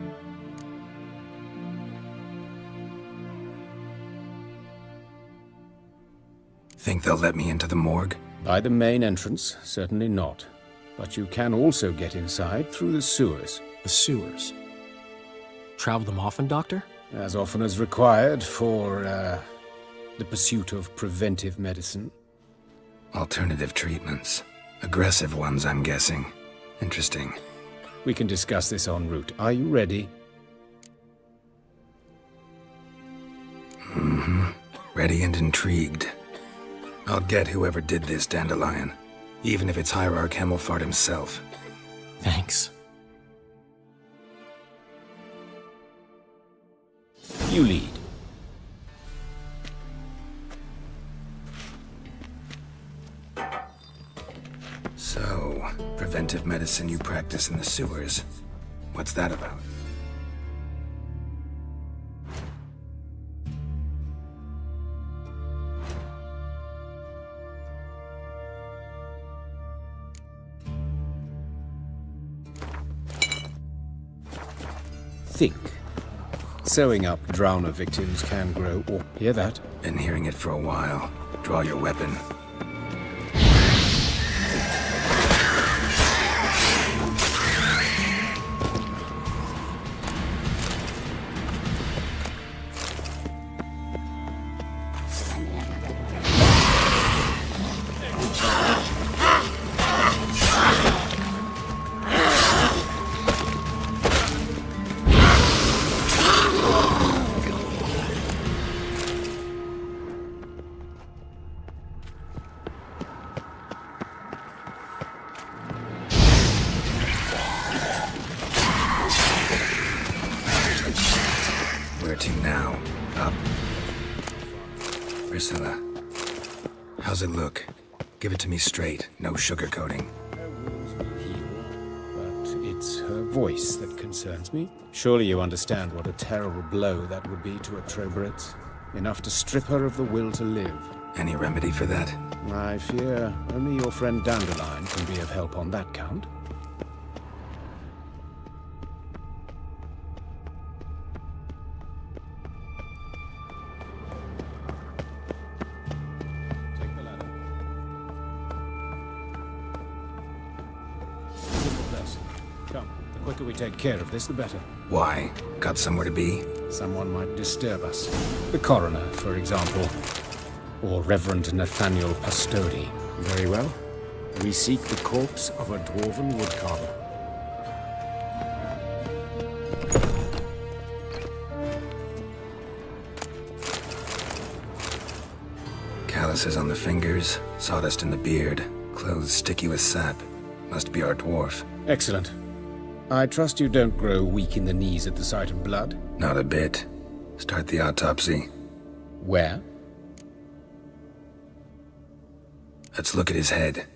Speaker 1: Think they'll let me into the morgue?
Speaker 14: By the main entrance, certainly not. But you can also get inside through the sewers.
Speaker 20: The sewers? Travel them often, Doctor?
Speaker 14: As often as required for, the pursuit of preventive medicine.
Speaker 1: Alternative treatments. Aggressive ones, I'm guessing. Interesting.
Speaker 14: We can discuss this en route. Are you ready?
Speaker 1: Mm-hmm. Ready and intrigued. I'll get whoever did this, Dandelion. Even if it's Hierarch Hemmelfart himself.
Speaker 20: Thanks.
Speaker 14: You lead.
Speaker 1: So, preventive medicine you practice in the sewers. What's that about?
Speaker 14: Think. Sewing up drowner victims can grow or hear that?
Speaker 1: Been hearing it for a while. Draw your weapon. Where to now? Up. Priscilla. How's it look? Give it to me straight, no sugarcoating.
Speaker 14: Her wounds will heal, but it's her voice that concerns me. Surely you understand what a terrible blow that would be to a Troberet. Enough to strip her of the will to live.
Speaker 1: Any remedy for that?
Speaker 14: I fear only your friend Dandelion can be of help on that count. The quicker we take care of this, the better.
Speaker 1: Why? Got somewhere to be?
Speaker 14: Someone might disturb us. The coroner, for example. Or Reverend Nathaniel Pastodi. Very well. We seek the corpse of a dwarven woodcarver.
Speaker 1: Calluses on the fingers, sawdust in the beard, clothes sticky with sap. Must be our dwarf.
Speaker 14: Excellent. I trust you don't grow weak in the knees at the sight of blood?
Speaker 1: Not a bit. Start the autopsy.
Speaker 14: Where?
Speaker 1: Let's look at his head.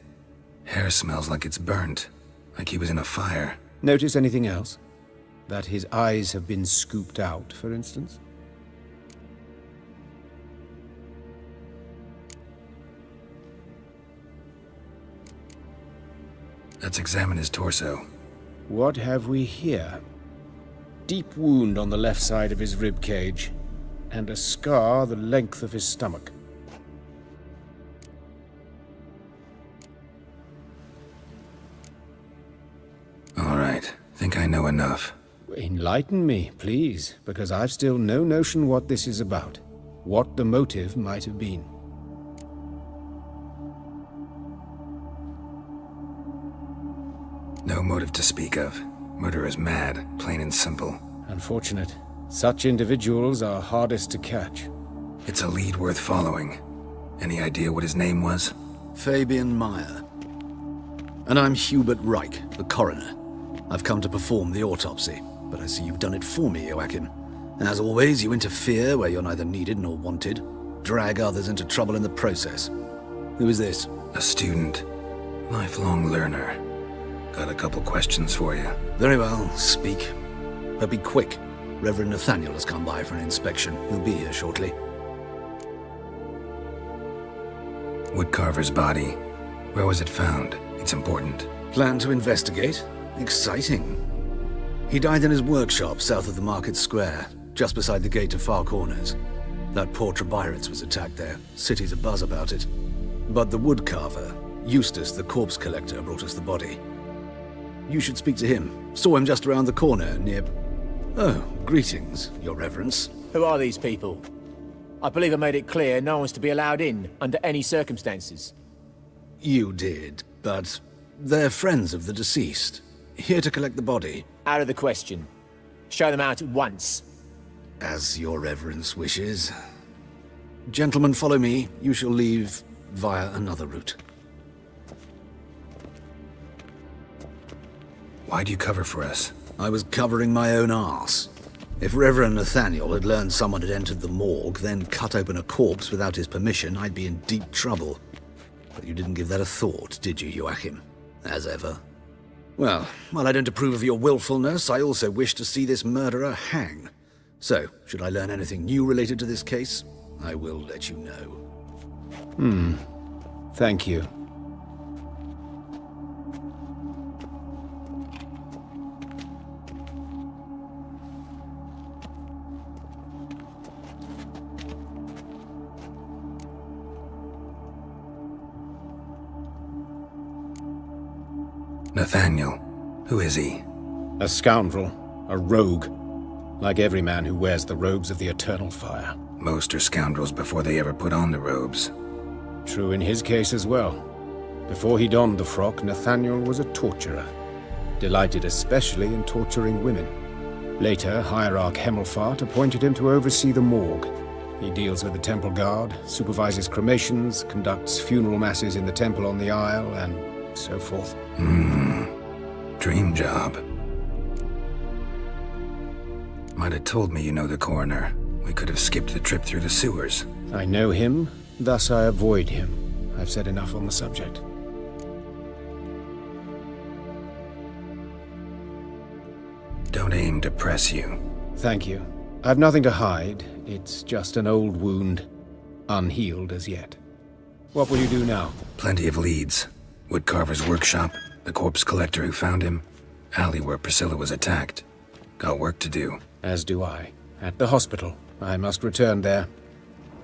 Speaker 1: Hair smells like it's burnt, like he was in a fire.
Speaker 14: Notice anything else? That his eyes have been scooped out, for instance?
Speaker 1: Let's examine his torso.
Speaker 14: What have we here? Deep wound on the left side of his rib cage, and a scar the length of his stomach.
Speaker 1: All right, think I know enough.
Speaker 14: Enlighten me, please, because I've still no notion what this is about. What the motive might have been.
Speaker 1: No motive to speak of. Murderer's mad, plain and simple.
Speaker 14: Unfortunate. Such individuals are hardest to catch.
Speaker 1: It's a lead worth following. Any idea what his name was?
Speaker 3: Fabian Meyer. And I'm Hubert Reich, the coroner. I've come to perform the autopsy, but I see you've done it for me, Joachim. As always, you interfere where you're neither needed nor wanted. Drag others into trouble in the process. Who is this?
Speaker 1: A student. Lifelong learner. Got a couple questions for you.
Speaker 3: Very well, speak. But be quick. Reverend Nathaniel has come by for an inspection. He'll be here shortly.
Speaker 1: Woodcarver's body. Where was it found? It's important.
Speaker 3: Plan to investigate? Exciting. He died in his workshop south of the market square, just beside the gate to Far Corners. That poor Trebyritz was attacked there. City's abuzz about it. But the woodcarver, Eustace the corpse collector, brought us the body. You should speak to him. Saw him just around the corner near... Oh, greetings, your reverence.
Speaker 12: Who are these people? I believe I made it clear no one's to be allowed in, under any circumstances.
Speaker 3: You did, but they're friends of the deceased. Here to collect the body.
Speaker 12: Out of the question. Show them out at once.
Speaker 3: As your reverence wishes. Gentlemen, follow me. You shall leave via another route.
Speaker 1: Why'd you cover for us?
Speaker 3: I was covering my own arse. If Reverend Nathaniel had learned someone had entered the morgue, then cut open a corpse without his permission, I'd be in deep trouble. But you didn't give that a thought, did you, Joachim? As ever. Well, while I don't approve of your willfulness, I also wish to see this murderer hang. So, should I learn anything new related to this case, I will let you know.
Speaker 14: Thank you.
Speaker 1: Nathaniel. Who is he?
Speaker 14: A scoundrel. A rogue. Like every man who wears the robes of the Eternal Fire.
Speaker 1: Most are scoundrels before they ever put on the robes.
Speaker 14: True in his case as well. Before he donned the frock, Nathaniel was a torturer. Delighted especially in torturing women. Later, Hierarch Hemmelfart appointed him to oversee the morgue. He deals with the temple guard, supervises cremations, conducts funeral masses in the temple on the Isle, and so forth.
Speaker 1: Dream job. Might have told me you know the coroner. We could have skipped the trip through the sewers.
Speaker 14: I know him, thus I avoid him. I've said enough on the subject.
Speaker 1: Don't aim to press you.
Speaker 14: Thank you. I've nothing to hide. It's just an old wound, unhealed as yet. What will you do now?
Speaker 1: Plenty of leads. Woodcarver's workshop, the corpse collector who found him, alley where Priscilla was attacked. Got work to do.
Speaker 14: As do I. At the hospital. I must return there.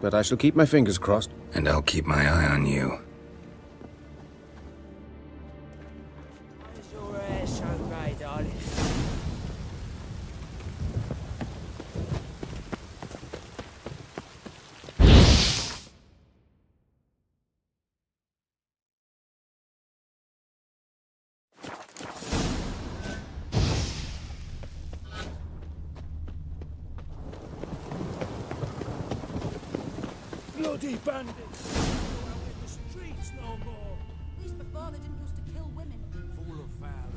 Speaker 14: But I shall keep my fingers crossed.
Speaker 1: And I'll keep my eye on you.
Speaker 5: bloody bandits! Go out in the streets no more!
Speaker 15: At least before they didn't used to kill women.
Speaker 5: Full of foul.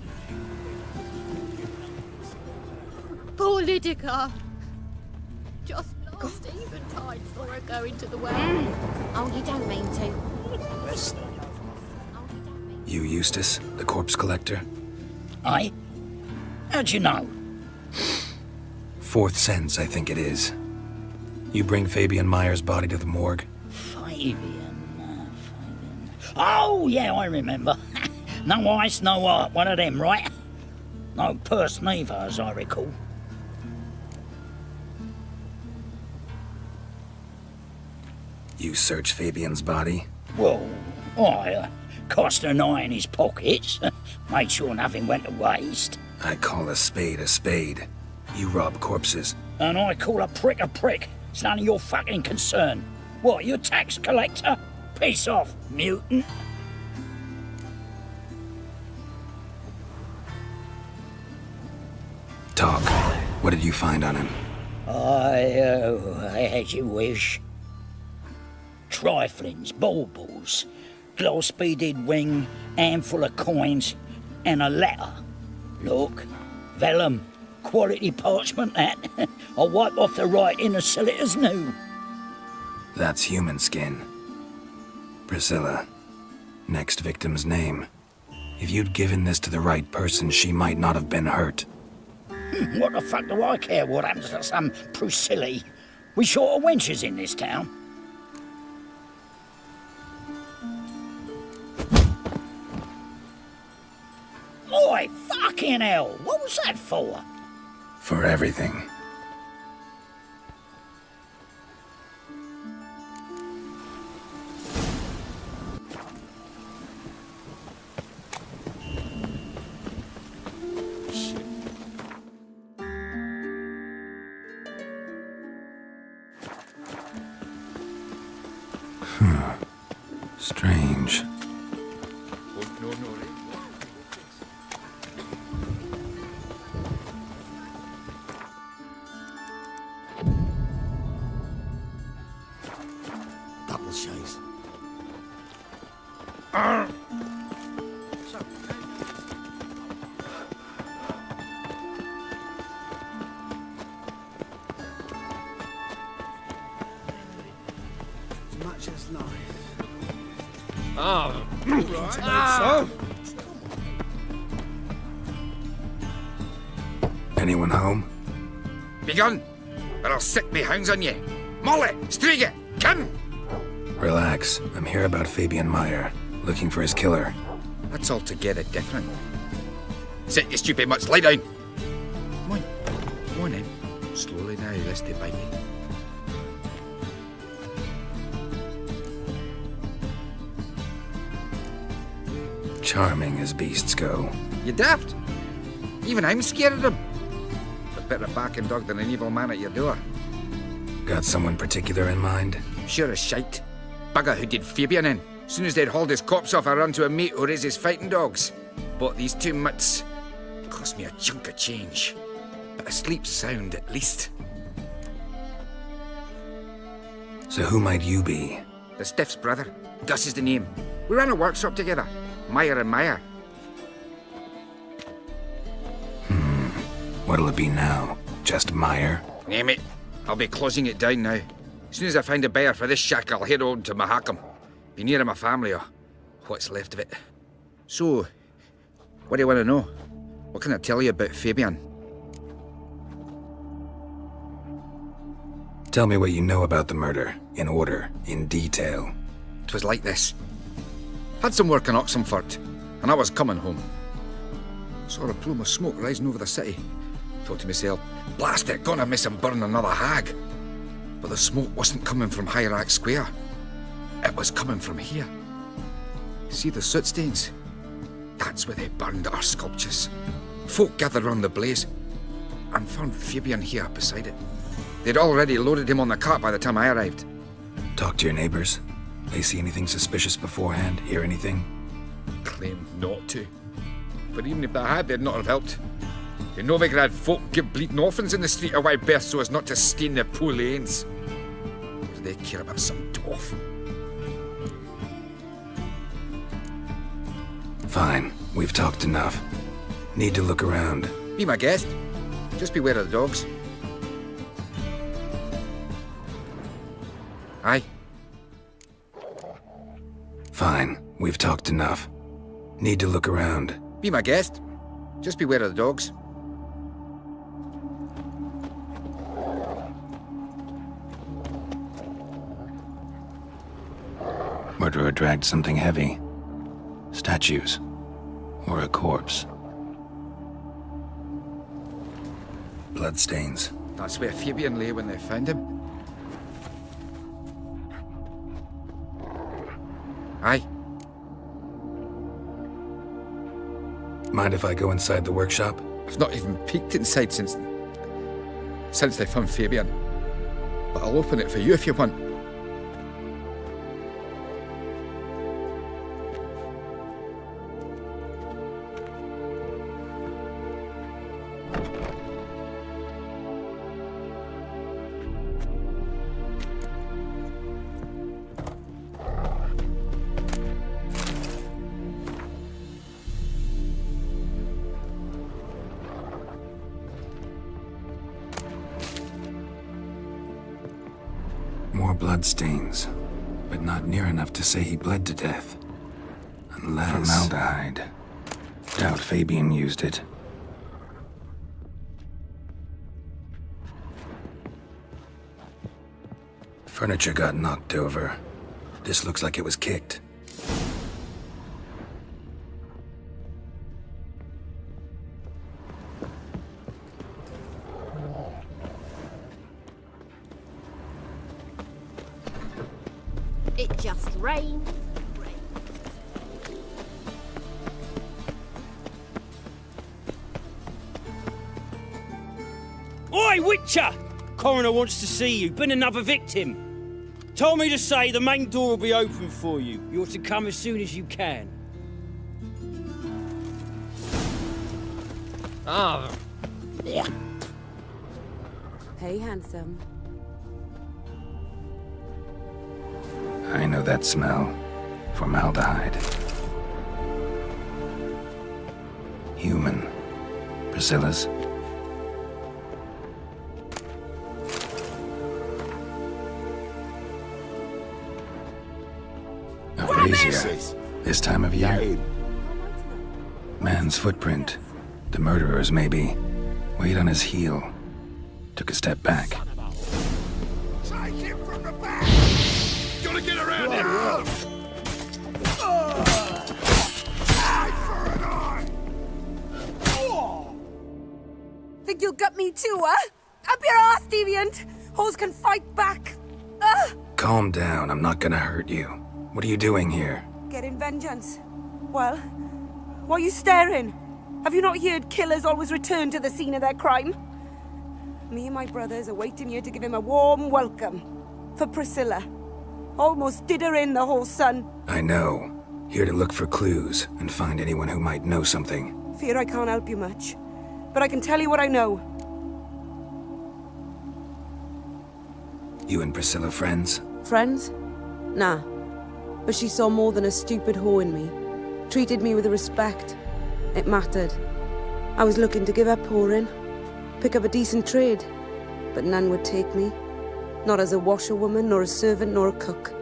Speaker 11: Poor Lydica. Just lost eventide for her going to the well. Oh, you don't mean to.
Speaker 1: You, Eustace, the corpse collector?
Speaker 22: Aye? How'd you know?
Speaker 1: Fourth sense, I think it is. You bring Fabian Meyer's body to the morgue?
Speaker 22: Fabian. Oh, yeah, I remember. No eyes, no heart, one of them, right? No purse neither, as I recall.
Speaker 1: You searched Fabian's body?
Speaker 22: Well, I cast an eye in his pockets, made sure nothing went to waste.
Speaker 1: I call a spade a spade. You rob corpses.
Speaker 22: And I call a prick a prick. It's none of your fucking concern. What, you a tax collector? Piss off, mutant.
Speaker 1: Talk. What did you find on him?
Speaker 22: As you wish. Triflings, baubles, glass-beaded ring, handful of coins, and a letter. Look, vellum, quality parchment that. I'll wipe off the writing and sell it as new.
Speaker 1: That's human skin. Priscilla. Next victim's name. If you'd given this to the right person, she might not have been hurt.
Speaker 22: What the fuck do I care what happens to some Priscilla? We short of wenches in this town. Oi, fucking hell! What was that for?
Speaker 1: For everything. Strange.
Speaker 3: Double chase.
Speaker 5: As much as life.
Speaker 19: Oh,
Speaker 5: right.
Speaker 1: Anyone home?
Speaker 16: Begone, or I'll set me hounds on you. Molly, Striga, come!
Speaker 1: Relax. I'm here about Fabian Meyer, looking for his killer.
Speaker 16: That's altogether different. Sit, you stupid mutts, lie down. Come on then. Slowly now, lest they bite you.
Speaker 1: Charming as beasts go.
Speaker 16: You daft? Even I'm scared of them. A better barking dog than an evil man at your door.
Speaker 1: Got someone particular in mind?
Speaker 16: Sure as shite. Bugger who did Fabian in. Soon as they'd hauled his corpse off, I run to a mate who raises fighting dogs. Bought these two mutts. Cost me a chunk of change. But I sleep sound at least.
Speaker 1: So who might you be?
Speaker 16: The Stiff's brother. Gus is the name. We ran a workshop together. Meyer and Meyer.
Speaker 1: What'll it be now? Just Meyer?
Speaker 16: Name it. I'll be closing it down now. As soon as I find a buyer for this shack, I'll head on to Mahakam. Be near my family, or what's left of it. So, what do you want to know? What can I tell you about Fabian?
Speaker 1: Tell me what you know about the murder, in order, in detail.
Speaker 16: 'Twas like this. Had some work in Oxenford, and I was coming home. Saw a plume of smoke rising over the city. Thought to myself, blast it, gonna miss him burn another hag. But the smoke wasn't coming from Hierarch Square. It was coming from here. See the soot stains? That's where they burned our sculptures. Folk gathered round the blaze and found Fabian here beside it. They'd already loaded him on the cart by the time I arrived.
Speaker 1: Talk to your neighbors. They see anything suspicious beforehand? Hear anything?
Speaker 16: Claimed not to. But even if they had, they'd not have helped. They know they could have folk give bleeding orphans in the street a wide berth so as not to stain their poor lanes. What do they care about some dog?
Speaker 22: off.
Speaker 1: Fine. We've talked enough. Need to look around.
Speaker 16: Be my guest. Just beware of the dogs. Aye.
Speaker 1: Fine. We've talked enough. Need to look around.
Speaker 16: Be my guest. Just beware of the dogs.
Speaker 1: Murderer dragged something heavy. Statues. Or a corpse. Bloodstains.
Speaker 16: That's where Fabian lay when they found him. Aye.
Speaker 1: Mind if I go inside the workshop?
Speaker 16: I've not even peeked inside since they found Fabian. But I'll open it for you if you want.
Speaker 1: More bloodstains, but not near enough to say he bled to death. Unless... Formaldehyde. Doubt Fabian used it. Furniture got knocked over. This looks like it was kicked.
Speaker 11: It just rained.
Speaker 4: Oi, Witcher! Coroner wants to see you. Been another victim. Told me to say the main door will be open for you. You ought to come as soon as you can.
Speaker 12: Ah.
Speaker 2: Yeah. Hey, handsome.
Speaker 1: I know that smell. Formaldehyde. Human. Priscilla's. A brazier. This time of year. Man's footprint. The murderer's, maybe. Weight on his heel. Took a step back.
Speaker 10: Take him from the back! Gotta get around him! Eye for an eye!
Speaker 2: Think you'll gut me too, huh? Up your ass, deviant! Hoes can fight back!
Speaker 1: Calm down, I'm not gonna hurt you. What are you doing here?
Speaker 2: Getting vengeance. Well, why are you staring? Have you not heard killers always return to the scene of their crime? Me and my brothers are waiting here to give him a warm welcome. For Priscilla. Almost did her in, the whole son.
Speaker 1: I know. Here to look for clues and find anyone who might know something.
Speaker 2: Fear I can't help you much. But I can tell you what I know.
Speaker 1: You and Priscilla friends?
Speaker 2: Friends? Nah. But she saw more than a stupid whore in me. Treated me with respect. It mattered. I was looking to give her pouring. Pick up a decent trade. But none would take me. Not as a washerwoman, nor a servant, nor a cook.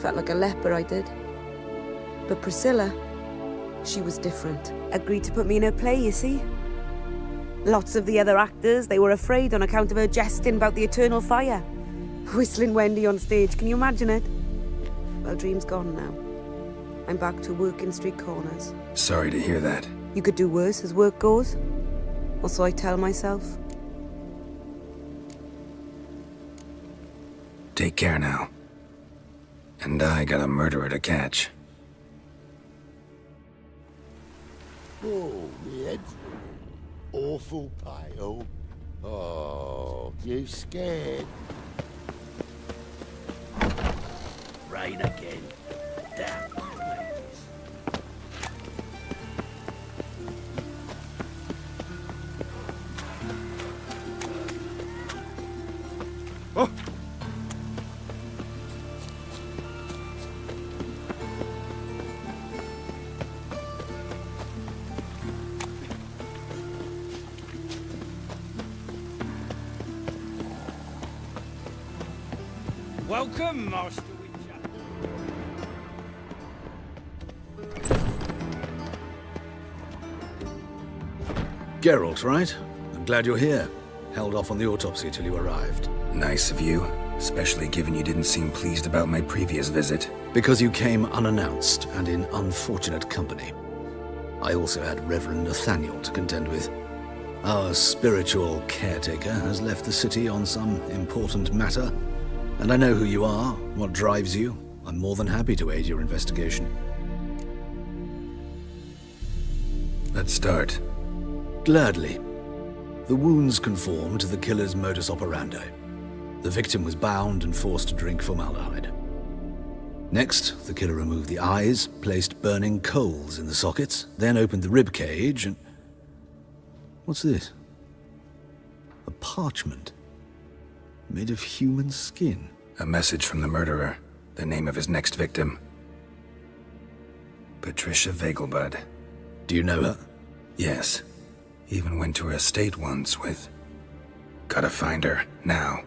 Speaker 2: Felt like a leper, I did. But Priscilla, she was different. Agreed to put me in her play, you see. Lots of the other actors, they were afraid on account of her jesting about the eternal fire. Whistling Wendy on stage, can you imagine it? Well, dream's gone now. I'm back to working street corners.
Speaker 1: Sorry to hear that.
Speaker 2: You could do worse as work goes. Or so I tell myself.
Speaker 1: Take care now. And I got a murderer to catch.
Speaker 10: Oh, weird. Awful pale. Oh, you scared? Rain again. Damn.
Speaker 4: Welcome, Master Witcher.
Speaker 3: Geralt, right? I'm glad you're here. Held off on the autopsy till you arrived.
Speaker 1: Nice of you, especially given you didn't seem pleased about my previous visit.
Speaker 3: Because you came unannounced and in unfortunate company. I also had Reverend Nathaniel to contend with. Our spiritual caretaker has left the city on some important matter, and I know who you are, what drives you. I'm more than happy to aid your investigation.
Speaker 1: Let's start.
Speaker 3: Gladly. The wounds conform to the killer's modus operandi. The victim was bound and forced to drink formaldehyde. Next, the killer removed the eyes, placed burning coals in the sockets, then opened the rib cage and... What's this? A parchment. Made of human skin.
Speaker 1: A message from the murderer. The name of his next victim. Patricia Vegelbud.
Speaker 3: Do you know her?
Speaker 1: Yes. Even went to her estate once with... Gotta find her, now.